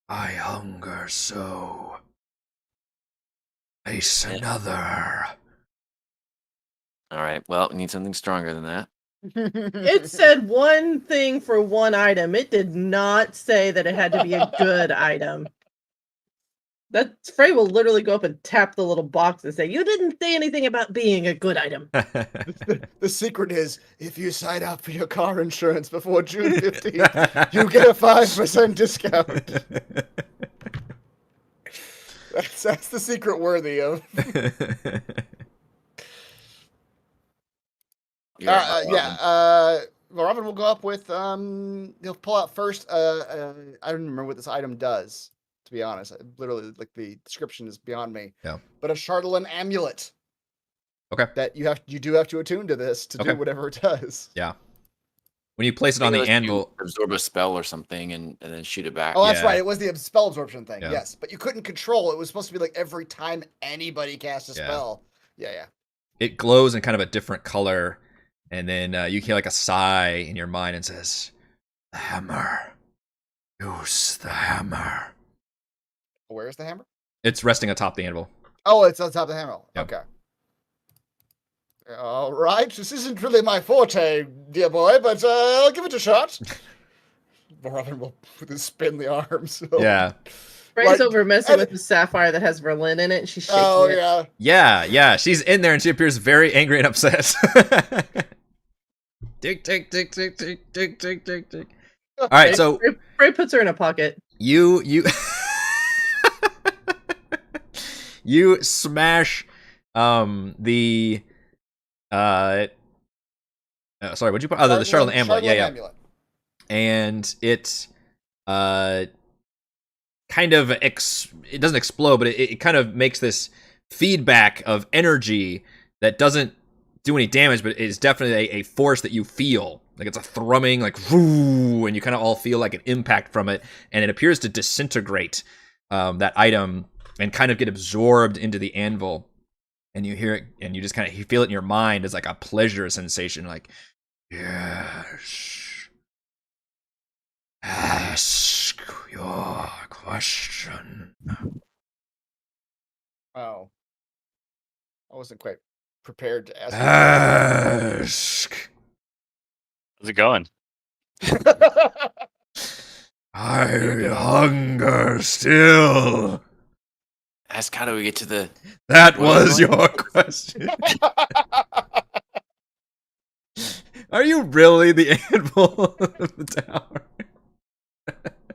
I hunger so. Place another." All right. Well, we need something stronger than that. It said 1 thing for 1 item. It did not say that it had to be a good item. That Frey will literally go up and tap the little box and say, "You didn't say anything about being a good item." The secret is if you sign up for your car insurance before June 15th, you get a 5% discount. That's the secret worthy of. Robin will go up with he'll pull out first I don't remember what this item does, to be honest. Literally, like, the description is beyond me. Yeah. But a Charlatan amulet. Okay. That you do have to attune to this to Okay. do whatever it does. Yeah. When you place it I on think the it lets you anvil, absorb a spell or something and then shoot it back. Oh, that's Yeah. right. It was the spell absorption thing. Yeah. Yes, but you couldn't control it. It was supposed to be like every time anybody cast a Yeah. spell. Yeah. it glows in kind of a different color, and then you hear like a sigh in your mind and says, "The hammer. Use the hammer." Where's the hammer? It's resting atop the anvil. Oh, it's on top of the hammer. Yep. Okay. All right. This isn't really my forte, dear boy, but I'll give it a shot. Robin will spin the arms. So. Yeah. Frey's Like- over messing and- with the sapphire that has Verlin in it, and she's shaking Oh, it. yeah. Yeah. She's in there and she appears very angry and upset. Tick, tick, tick, tick, tick, tick, tick, tick, tick. All right, so Frey puts her in a pocket. you you smash the sorry, what'd you put? The Charlotte amulet. Yeah. Amulet. And it kind of it doesn't explode, but it kind of makes this feedback of energy that doesn't do any damage, but it is definitely a force that you feel. Like it's a thrumming, like whoo, and you kind of all feel like an impact from it, and it appears to disintegrate that item and kind of get absorbed into the anvil. And you hear it, and you just kind of you feel it in your mind as like a pleasure sensation, like yes. Ask your question. Oh. I wasn't quite prepared to ask. Ask. How's it going? I hunger still. Ask how do we get to the That What was was it? your question. Are you really the anvil of the tower?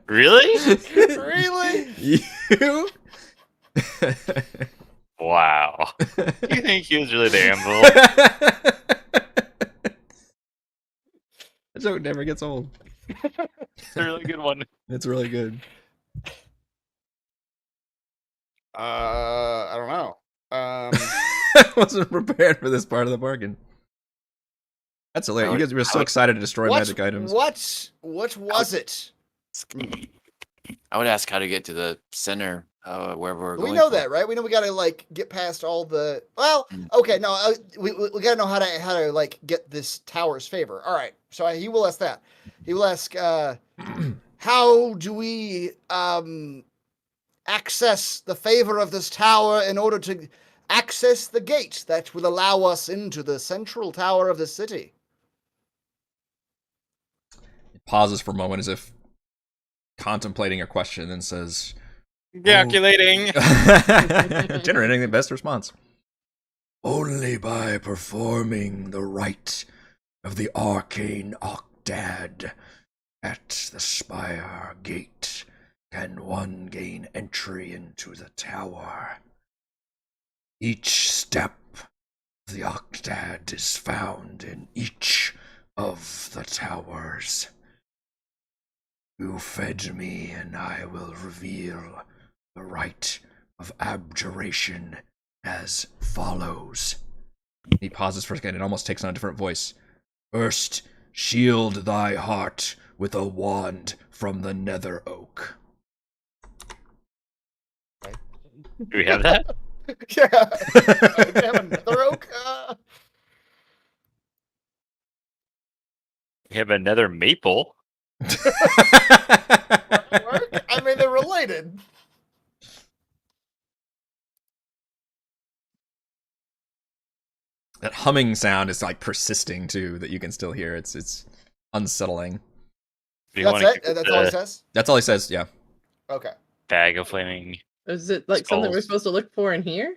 Really? Really? You? Wow. You think he was really the anvil? That joke never gets old. It's a really good one. It's really good. I don't know. I wasn't prepared for this part of the bargain. That's hilarious. You guys were so excited to destroy magic items. What was it? I would ask how to get to the center, wherever we're going. We know for. that, right? We know we gotta like get past all the. Well, Mm. okay, no, we gotta know how to like get this tower's favor. All right, so he will ask that. He will ask, how do we access the favor of this tower in order to access the gate that will allow us into the central tower of the city? It pauses for a moment as if contemplating a question, then says, Calculating. generating the best response. Only by performing the rite of the arcane octad at the spire gate can one gain entry into the tower. Each step of the octad is found in each of the towers. You fed me, and I will reveal the rite of abjuration as follows. He pauses for a second and almost takes on a different voice. First, shield thy heart with a wand from the nether oak. Do we have that? Yeah. We have another oak. We have another maple. Work? I mean, they're related. That humming sound is like persisting too, that you can still hear. It's unsettling. Do you That's want it. to That's all he says. That's all he says. Yeah. Okay. bag of flaming? Is it like something we're Skulls. supposed to look for in here?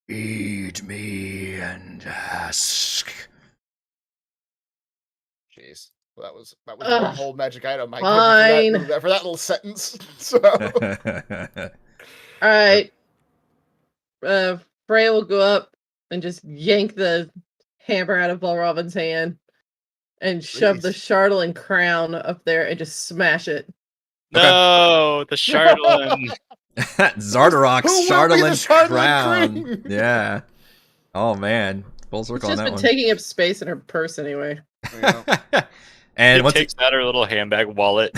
Feed me and ask. Jeez. Well, that was one Ugh. whole magic item. Fine. For that little sentence. So All right. Freya will go up and just yank the hammer out of Balrobin's hand and shove the Please. Chardolin crown up there and just smash it. No, the Chardolin. Zardarok's Who will be the Chardolin Chardolin crown. Queen? Yeah. Oh man, full It's circle on just that been one. taking up space in her purse anyway. Yeah. And He once takes out her little handbag wallet.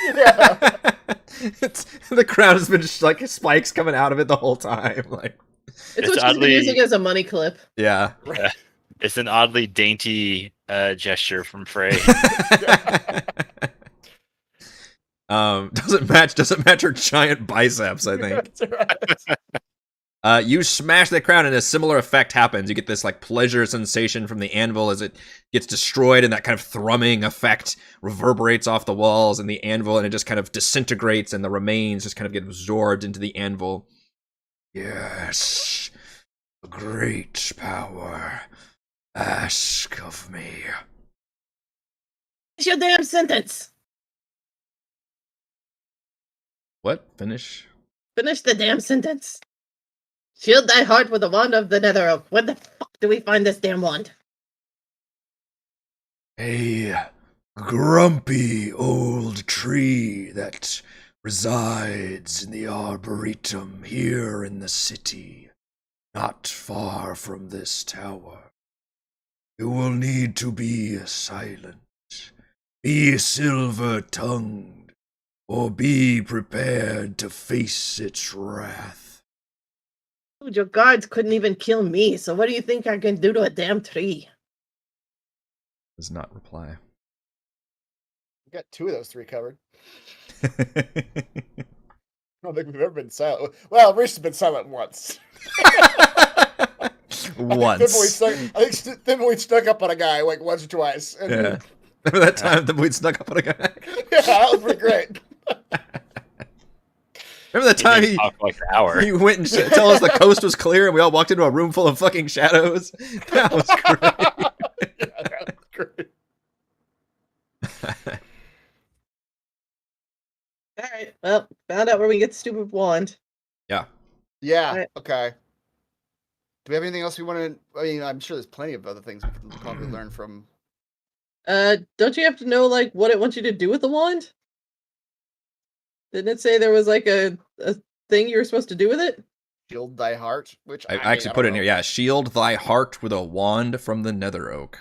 Yeah. the crown has been like spikes coming out of it the whole time. Like, It's It's what she's been oddly- using as a money clip. yeah. It's an oddly dainty gesture from Frey. Doesn't match her giant biceps, I think. That's right. You smash the crown and a similar effect happens. You get this like pleasure sensation from the anvil as it gets destroyed, and that kind of thrumming effect reverberates off the walls and the anvil, and it just kind of disintegrates, and the remains just kind of get absorbed into the anvil. Yes, a great power. Ask of me. It's your damn sentence. What? Finish? Finish the damn sentence. Shield thy heart with the wand of the nether oak. Where the fuck do we find this damn wand? A grumpy old tree that resides in the arboretum here in the city, not far from this tower. You will need to be silent, be silver-tongued, or be prepared to face its wrath. Dude, your guards couldn't even kill me, so what do you think I can do to a damn tree? Does not reply. We got 2 of those 3 covered. I don't think we've ever been silent. Well, Reese has been silent once. Once. I think Thimbleweed snuck up on a guy like once or twice. And Yeah. Remember that time that we'd snuck up on a guy? yeah, that was pretty great. Remember that time he talked for like an hour. He went and told us the coast was clear, and we all walked into a room full of fucking shadows. That was great. Yeah, that was great. Alright, well, found out where we can get the stupid wand. Yeah. Right. Okay. Do we have anything else we want to? I mean, I'm sure there's plenty of other things we can probably learn from. Don't you have to know, like, what it wants you to do with the wand? Didn't it say there was, like, a thing you were supposed to do with it? Shield thy heart, which I mean, actually I put it don't in here. know. Yeah, shield thy heart with a wand from the nether oak.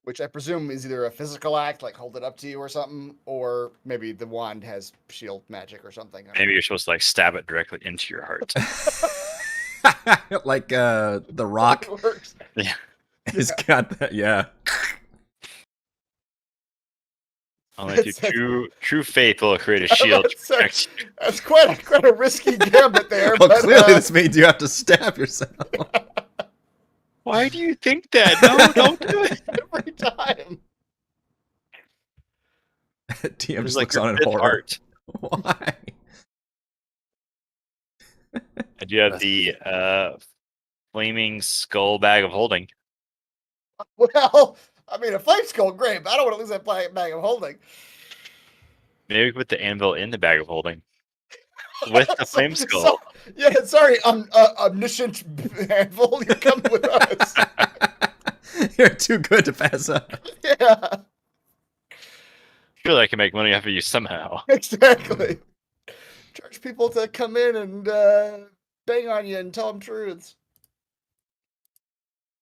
Which I presume is either a physical act, like hold it up to you or something, or maybe the wand has shield magic or something. Maybe you're supposed to like stab it directly into your heart. Like the Rock. It works. Yeah. He's got that. Yeah. Only if you true faith will create a shield to That's- protect you. That's quite a risky gambit there. Well, but, clearly this means you have to stab yourself. Why do you think that? No, don't do it. every time. TM It's just like looks your on in fifth horror. heart. Why? And you have the flaming skull bag of holding. Well, I mean, a flame skull, great, but I don't want to lose that bag of holding. Maybe we put the anvil in the bag of holding with the flame skull. Yeah, sorry, omniscient anvil, you're coming with us. You're too good to pass up. Yeah, Feel like I can make money off of you somehow. exactly. Charge people to come in and bang on you and tell them truths.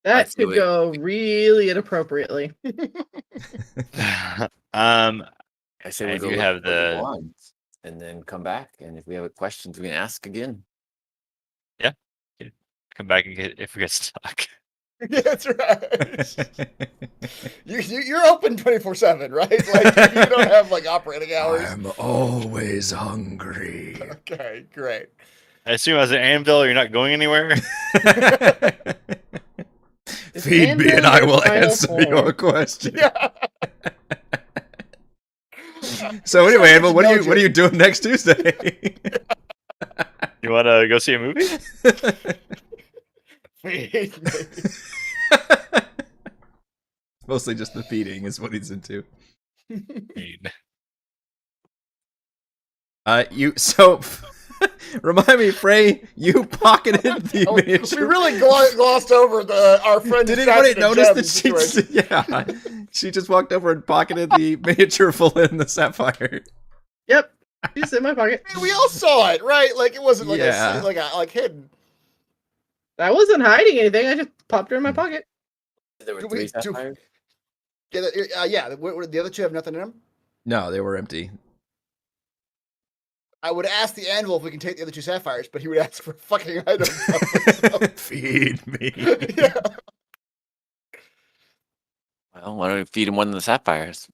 That Let's do could it. go really inappropriately. I say we And go you look have for the- wands and then come back, and if we have questions, we can ask again. Come back and get if we get stuck. Yeah, that's right. You're open 24/7, right? Like you don't have like operating hours. I'm always hungry. Okay, great. I assume as an anvil, you're not going anywhere. Is Feed me and anvil I your will final answer form? your question. Yeah. So anyway, Anvil, what No are you doing next Tuesday? You want to go see a movie? Feed me. Mostly just the feeding is what he's into. Remind me, Frey, you pocketed the We miniature. really glossed over our friend. Did anybody notice that she just walked over and pocketed the miniature full in the sapphire? Yep. It's in my pocket. We all saw it, right? Like it wasn't like Yeah. like hidden. I wasn't hiding anything. I just popped her in my pocket. There were Do 3 we- do- sapphires. Yeah. The other two have nothing in them. No, they were empty. I would ask the anvil if we can take the other 2 sapphires, but he would ask for fucking items. Feed me. Yeah. Well, why don't we feed him one of the sapphires?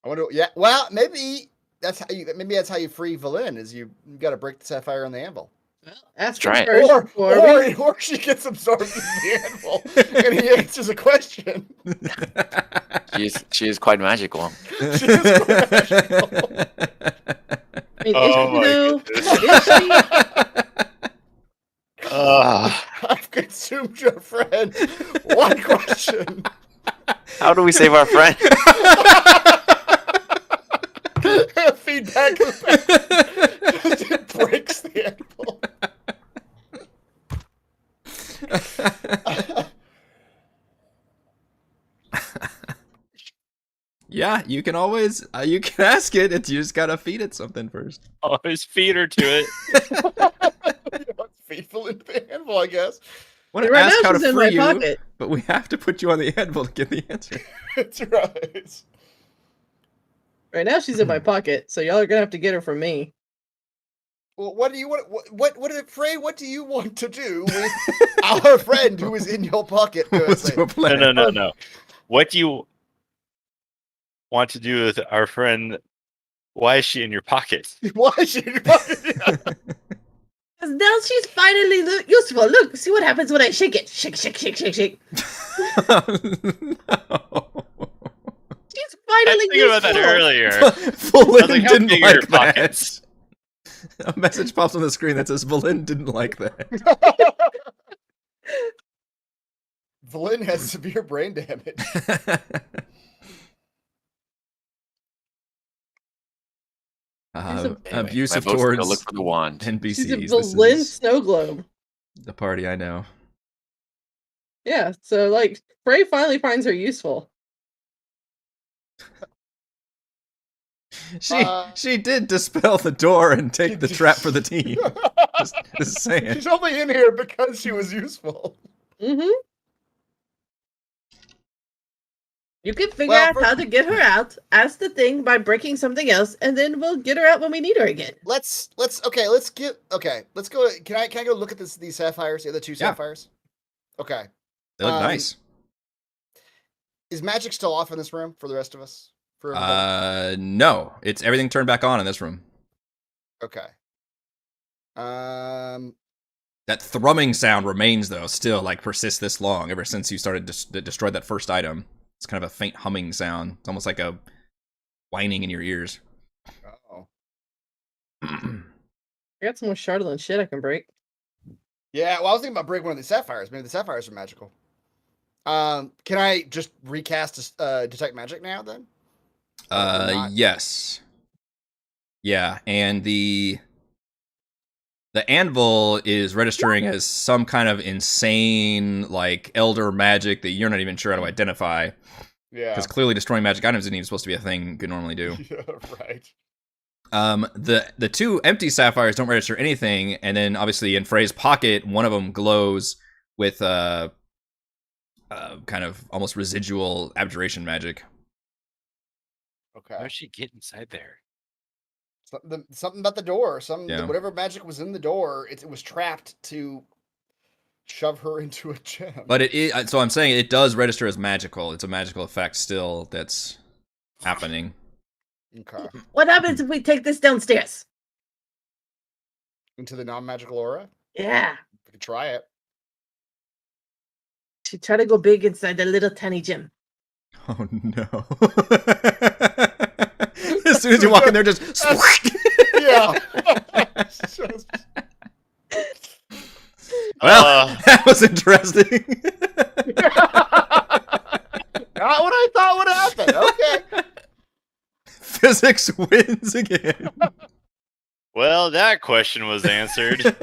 I wonder. Yeah. Well, maybe that's how you. Maybe that's how you free Valen. Is you got to break the sapphire on the anvil. Well, ask Try him it. first. Or she gets absorbed in the anvil, and he answers a question. She is quite magical. She is quite magical. I mean, Oh my is she? I've consumed your friend. One question. How do we save our friend? Feedback. It breaks the anvil. Yeah, you can always you can ask it. You just gotta feed it something first. Always feed her to it. Faithful in the anvil, I guess. Want to Right ask now how to she's in free my you, pocket. but we have to put you on the anvil to get the answer. That's right. Right now she's in my pocket, so y'all are gonna have to get her from me. Well, what do you want? Frey? What do you want to do with our friend who is in your pocket? Let's do a plan. No. What do you want to do with our friend? Why is she in your pocket? Why is she in your pocket? Now she's finally useful. Look, see what happens when I shake it. Shake, shake, shake, shake, shake. No. She's I finally was thinking about that useful. earlier. Valen how didn't big are your like that. pockets? A message pops on the screen that says Valen didn't like that. Valen has severe brain damage. Anyway, abusive my vote's gonna towards look for the wand. NPCs. She's a This Berlin is snow globe. the party I know. Yeah, so like Frey finally finds her useful. She did dispel the door and take the trap for the team. Just saying. She's only in here because she was useful. Mm-hmm. You can figure Well, out how to get her out, ask the thing by breaking something else, and then we'll get her out when we need her again. Let's go. Can I go look at these sapphires? The other 2 Yeah. sapphires. Okay. They look nice. Is magic still off in this room for the rest of us? For everybody? No. It's everything turned back on in this room. Okay. That thrumming sound remains, though, still, like, persists this long, ever since you started to destroy that first item. It's kind of a faint humming sound. It's almost like a whining in your ears. Oh. I got some more Charlotte shit I can break. Yeah. Well, I was thinking about breaking one of the sapphires. Maybe the sapphires are magical. Can I just recast detect magic now then? Yes. Yeah, and the anvil is registering as some kind of insane, like, elder magic that you're not even sure how to identify. Yeah. Because clearly destroying magic items isn't even supposed to be a thing you could normally do. Yeah, right. The 2 empty sapphires don't register anything, and then obviously in Frey's pocket, one of them glows with kind of almost residual abjuration magic. Okay. How did she get inside there? Something about the door. Yeah. Whatever magic was in the door, it was trapped to shove her into a gem. But it is, so I'm saying it does register as magical. It's a magical effect still that's happening. Okay. What happens if we take this downstairs? Into the non-magical aura? Yeah. We could try it. She tried to go big inside the little tiny gym. Oh no. As soon as you walk in there, just Yeah. well, that was interesting. Not what I thought would happen. Okay. Physics wins again. Well, that question was answered. Can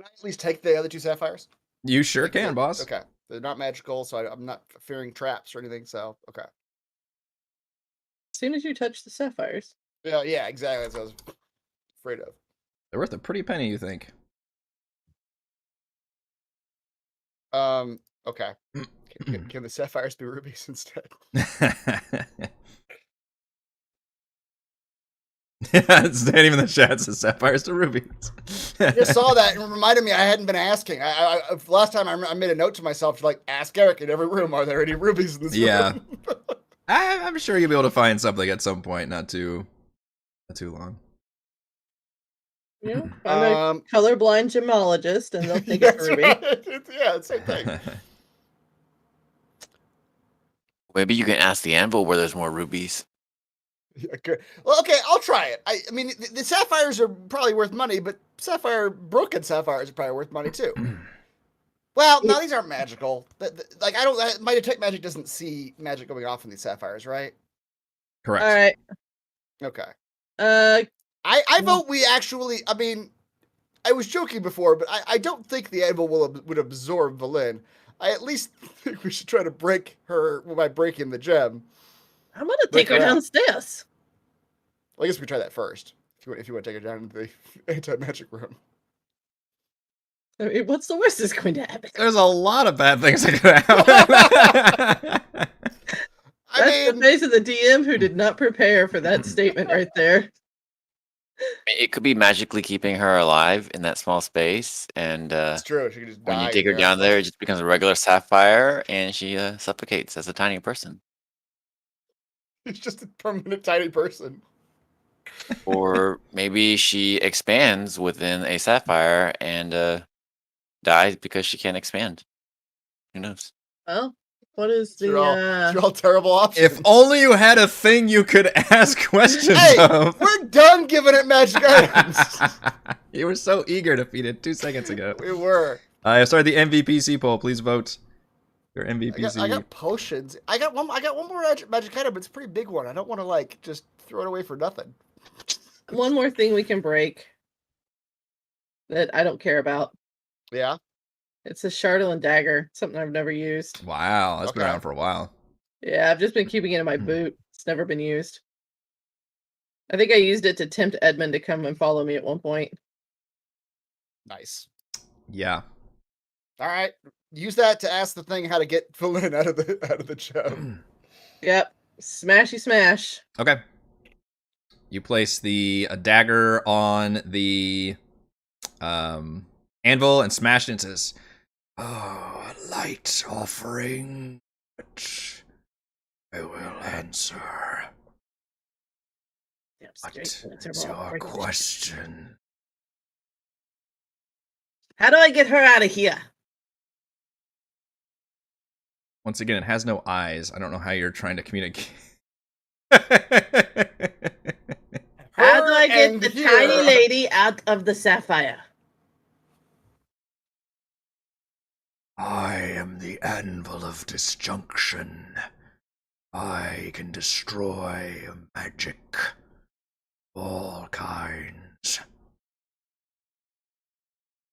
I at least take the other 2 sapphires? You sure can, boss. Okay. They're not magical, so I'm not fearing traps or anything, so okay. As soon as you touch the sapphires. Yeah, exactly. That's what I was afraid of. They're worth a pretty penny, you think? Okay. Can the sapphires be rubies instead? Standing in the chat says sapphires to rubies. I just saw that and it reminded me I hadn't been asking. Last time I made a note to myself to like ask Eric in every room, are there any rubies in this room? I'm sure you'll be able to find something at some point, not too long. Yeah, I'm a colorblind gemologist, and they'll think it's ruby. Right. Yeah, it's the same thing. Maybe you can ask the anvil where there's more rubies. Yeah, good. Well, okay, I'll try it. I mean, the sapphires are probably worth money, but broken sapphires are probably worth money too. Well, no, these aren't magical. Like, my detect magic doesn't see magic going off in these sapphires, right? Correct. All right. Okay. I vote we actually. I mean, I was joking before, but I don't think the anvil would absorb Valin. I at least think we should try to break her by breaking the gem. I'm gonna take her downstairs. Well, I guess we try that first. If you want to take her down into the anti-magic room. I mean, what's the worst that's going to happen? There's a lot of bad things that could happen. That's the face of the DM who did not prepare for that statement right there. It could be magically keeping her alive in that small space, and It's true. She could just when die you take her there. down there, it just becomes a regular sapphire, and she suffocates as a tiny person. He's just a permanent tiny person. Or maybe she expands within a sapphire and dies because she can't expand. Who knows? Well, what is the They're all terrible options. If only you had a thing you could ask questions Hey, of. we're done giving it magic items. You were so eager to feed it 2 seconds ago. We were. I started the MVPC poll. Please vote your MVPC. I got potions. I got one more magic item, but it's a pretty big one. I don't want to like just throw it away for nothing. one more thing we can break that I don't care about? Yeah. It's a Chardelin dagger, something I've never used. Wow, that's been Okay. around for a while. Yeah, I've just been keeping it in my boot. It's never been used. I think I used it to tempt Edmund to come and follow me at one point. Nice. Yeah. All right. Use that to ask the thing how to get Valin out of the gem. Yep. Smashy smash. Okay. You place the dagger on the anvil and smash it and says, "Oh, a light offering, which I will answer. Yep, What straight is your question?" How do I get her out of here? Once again, it has no eyes. I don't know how you're trying to communicate. How do I get and the here. tiny lady out of the sapphire? I am the anvil of disjunction. I can destroy magic of all kinds.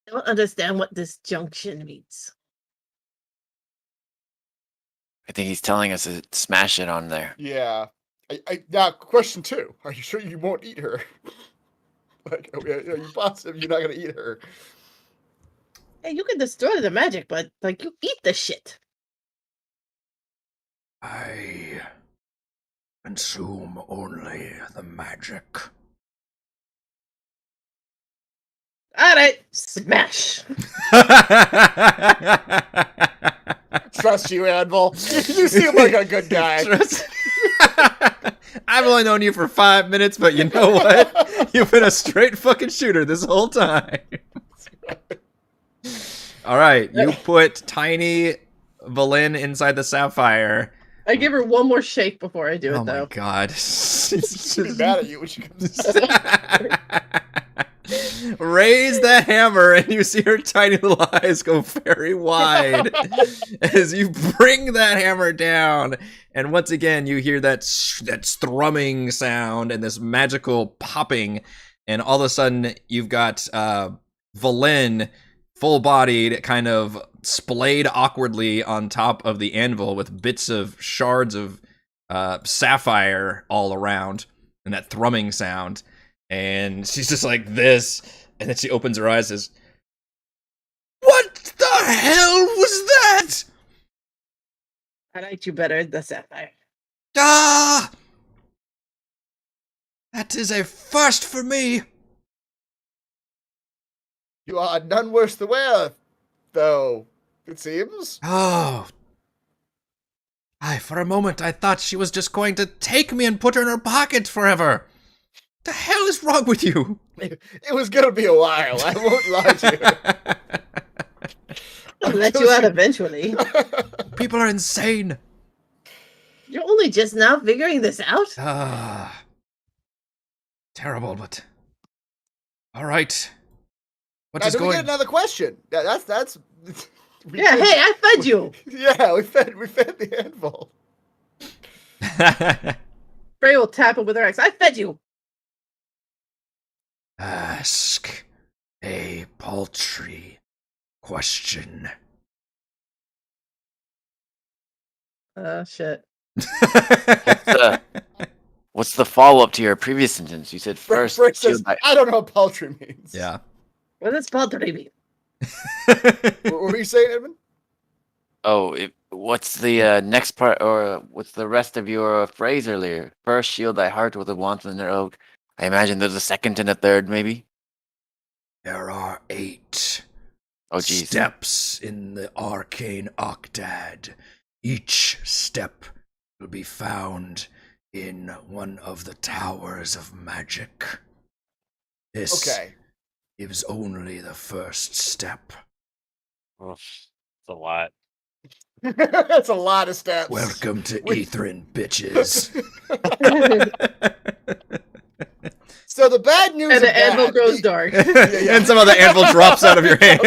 I don't understand what disjunction means. I think he's telling us to smash it on there. Yeah. Now, question 2. Are you sure you won't eat her? Like, are you positive you're not going to eat her? Hey, you can destroy the magic, but like you eat the shit. I consume only the magic. All right, smash. Trust you, Anvil. You seem like a good guy. I've only known you for 5 minutes, but you know what? You've been a straight fucking shooter this whole time. All right, you put tiny Valin inside the sapphire. I give her one more shake before I do it, Oh though. my god. She'll be mad at you when she comes. Raise the hammer and you see her tiny little eyes go very wide as you bring that hammer down. And once again, you hear that thrumming sound and this magical popping. And all of a sudden, you've got Valin, full-bodied, kind of splayed awkwardly on top of the anvil with bits of shards of sapphire all around and that thrumming sound. And she's just like this, and then she opens her eyes and says, "What the hell was that?" I liked you better, the Sapphire. Ah! That is a first for me. You are none worse the wear, though, it seems. Oh. For a moment, I thought she was just going to take me and put her in her pocket forever. The hell is wrong with you? It was gonna be a while, I won't lie to you. I'll let you out eventually. People are insane. You're only just now figuring this out? Terrible, but... Alright. What Now, is do we going... get another question? That's... Yeah, hey, I fed you! Yeah, we fed the anvil. Frey will tap it with her axe. I fed you! Ask a paltry question. Shit. What's the follow-up to your previous sentence? You said first. Frick says, shield by- I don't know what paltry means. Yeah. What does paltry mean? What were you saying, Edmund? Oh, what's the next part, or what's the rest of your phrase earlier? First, shield thy heart with a wanton oak. I imagine there's a second and a third, maybe? There are 8 Oh, jeez. steps in the arcane octad. Each step will be found in one of the towers of magic. This Okay. is only the first step. Oh, it's a lot. That's a lot of steps. Welcome to We- Ythryn, bitches. So the bad news And of the anvil that- grows dark. yeah. And some of the anvil drops out of your hand.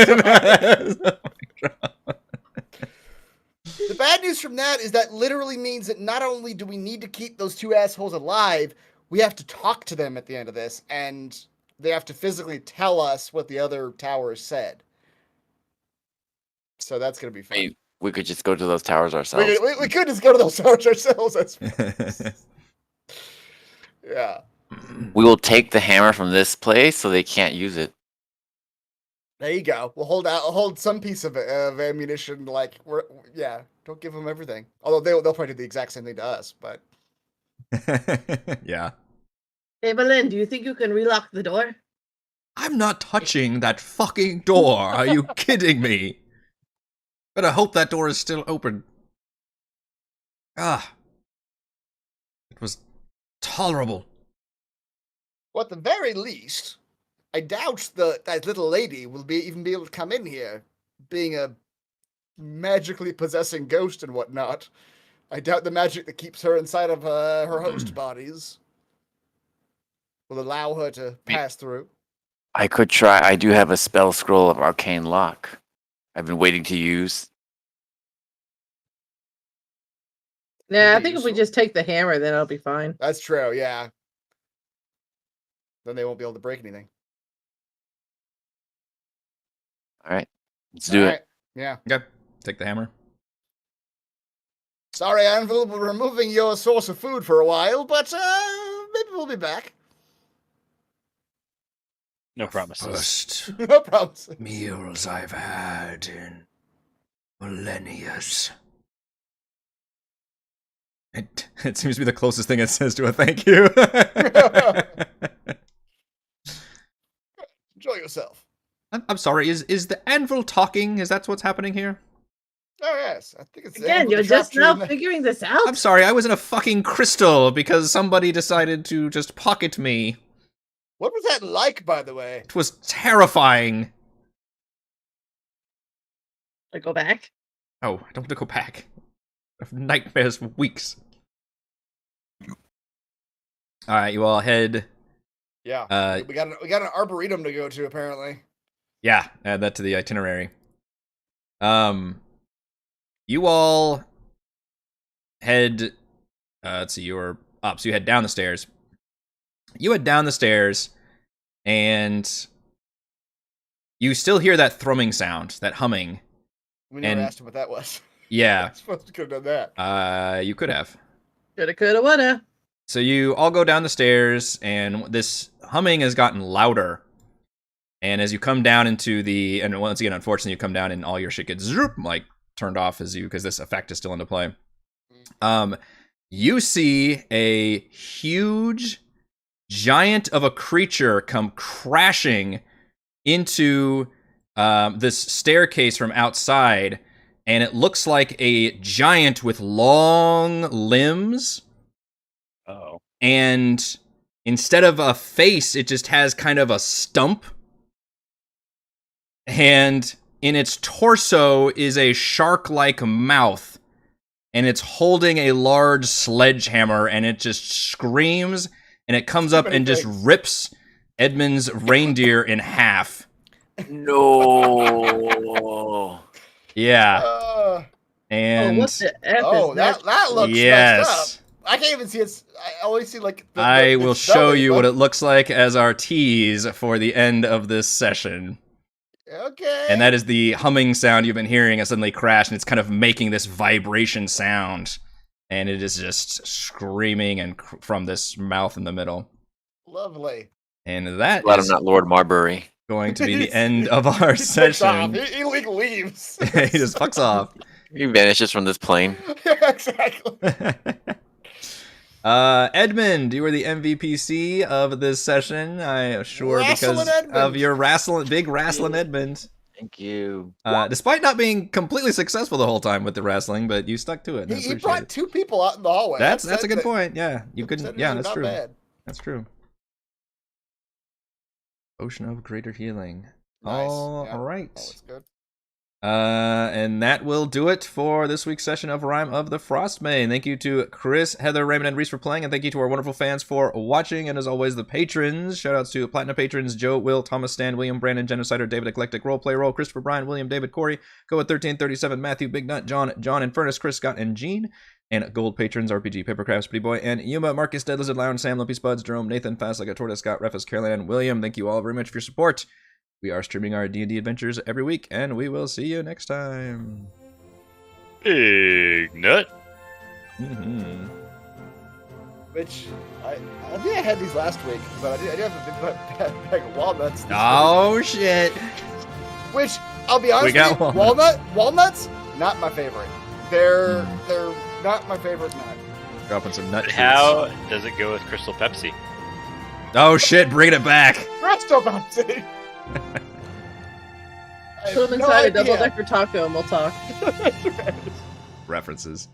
The bad news from that is that literally means that not only do we need to keep those 2 assholes alive, we have to talk to them at the end of this, and they have to physically tell us what the other towers said. So that's going to be I fun. mean, we could just go to those towers ourselves. We could just go to those towers ourselves. Yeah. We will take the hammer from this place so they can't use it. There you go. We'll hold some piece of ammunition. Like don't give them everything. Although they'll probably do the exact same thing to us. But Yeah. Evelyn, do you think you can relock the door? I'm not touching that fucking door. Are you kidding me? Better hope that door is still open. Ah. It was tolerable. well, at the very least, I doubt that little lady will even be able to come in here, being a magically possessing ghost and whatnot. I doubt the magic that keeps her inside of her host bodies will allow her to pass through. I could try. I do have a spell scroll of arcane lock. I've been waiting to use. Yeah, I Could be think if we useful. just take the hammer, then it'll be fine. That's true, yeah. Then they won't be able to break anything. All right, let's do it. Alright, yeah. Okay. Take the hammer. Sorry, Anvil, we're removing your source of food for a while, but maybe we'll be back. No promises. First No problems. meals I've had in millennias. It seems to be the closest thing it says to a thank you. Enjoy yourself. I'm sorry, is the anvil talking? Is that what's happening here? Oh, yes. I think it's the Again, Anvil you're the just trap now tree in figuring this out? I'm sorry, I was in a fucking crystal because somebody decided to just pocket me. What was that like, by the way? It was terrifying. I go back. Oh, I don't want to go back. I have nightmares for weeks. Alright, you all head. Yeah. We got an arboretum to go to, apparently. Yeah, add that to the itinerary. You all head. Let's see, you're up. So you head down the stairs. You head down the stairs, and you still hear that thrumming sound, that humming. We never And- asked him what that was. Yeah, I suppose we could have done that. you could have. Shoulda, coulda, woulda. So you all go down the stairs, and this humming has gotten louder. And as you come down into the, and once again, unfortunately, you come down and all your shit gets zoop, like turned off as you, because this effect is still into play. You see a huge giant of a creature come crashing into this staircase from outside, and it looks like a giant with long limbs. Oh. And instead of a face, it just has kind of a stump. And in its torso is a shark-like mouth. And it's holding a large sledgehammer, and it just screams, and it comes up and just rips Edmund's reindeer in half. No. Yeah. And what the F is that looks yes. messed up. I can't even see it. I only see like. I will show you what it looks like as our tease for the end of this session. Okay. And that is the humming sound you've been hearing as suddenly crash, and it's kind of making this vibration sound. And it is just screaming and from this mouth in the middle. Lovely. And that Glad is I'm not Lord Marbury. going to be the end of our session. He leaves. He just fucks off. He vanishes from this plane. Exactly. Edmund, you were the MVPC of this session, I sure, Wrestling because Edmund. of your big wrestling Edmund. Thank you. Despite not being completely successful the whole time with the wrestling, but you stuck to it. He brought 2 people out in the hallway. That's a good point. Yeah, you couldn't. Yeah, that's not true. Bad. That's true. Ocean of Greater Healing. Nice. All Yeah. right. Oh, it's good. And that will do it for this week's session of Rime of the Frostmaiden. Thank you to Chris, Heather, Raymond, and Reese for playing, and thank you to our wonderful fans for watching, and as always, the patrons. Shoutouts to Platinum patrons Joe, Will, Thomas, Stan, William, Brandon, Genocider, David, Eclectic, Roleplay Roll, Christopher, Brian, William, David, Corey, Go at 1337, Matthew, Big Nut, John, Infernus, Chris, Scott, and Gene. And gold patrons RPG, Papercrafts, Pretty Boy, and Yuma, Marcus, Dead Lizard, Lounge, Sam, Lumpy Spuds, Jerome, Nathan, Fast Like a Tortoise, Scott, Refus, Caroline, and William. Thank you all very much for your support. We are streaming our D&D adventures every week, and we will see you next time. Big nut. Which I think I had these last week, but I did have a big bag of walnuts. Oh shit! Which I'll be honest with you, walnuts, not my favorite. They're not my favorite nut. Dropping some nut. How does it go with Crystal Pepsi? Oh shit! Bringing it back. Presto Pepsi. Put them inside a double-decker taco and we'll talk. References.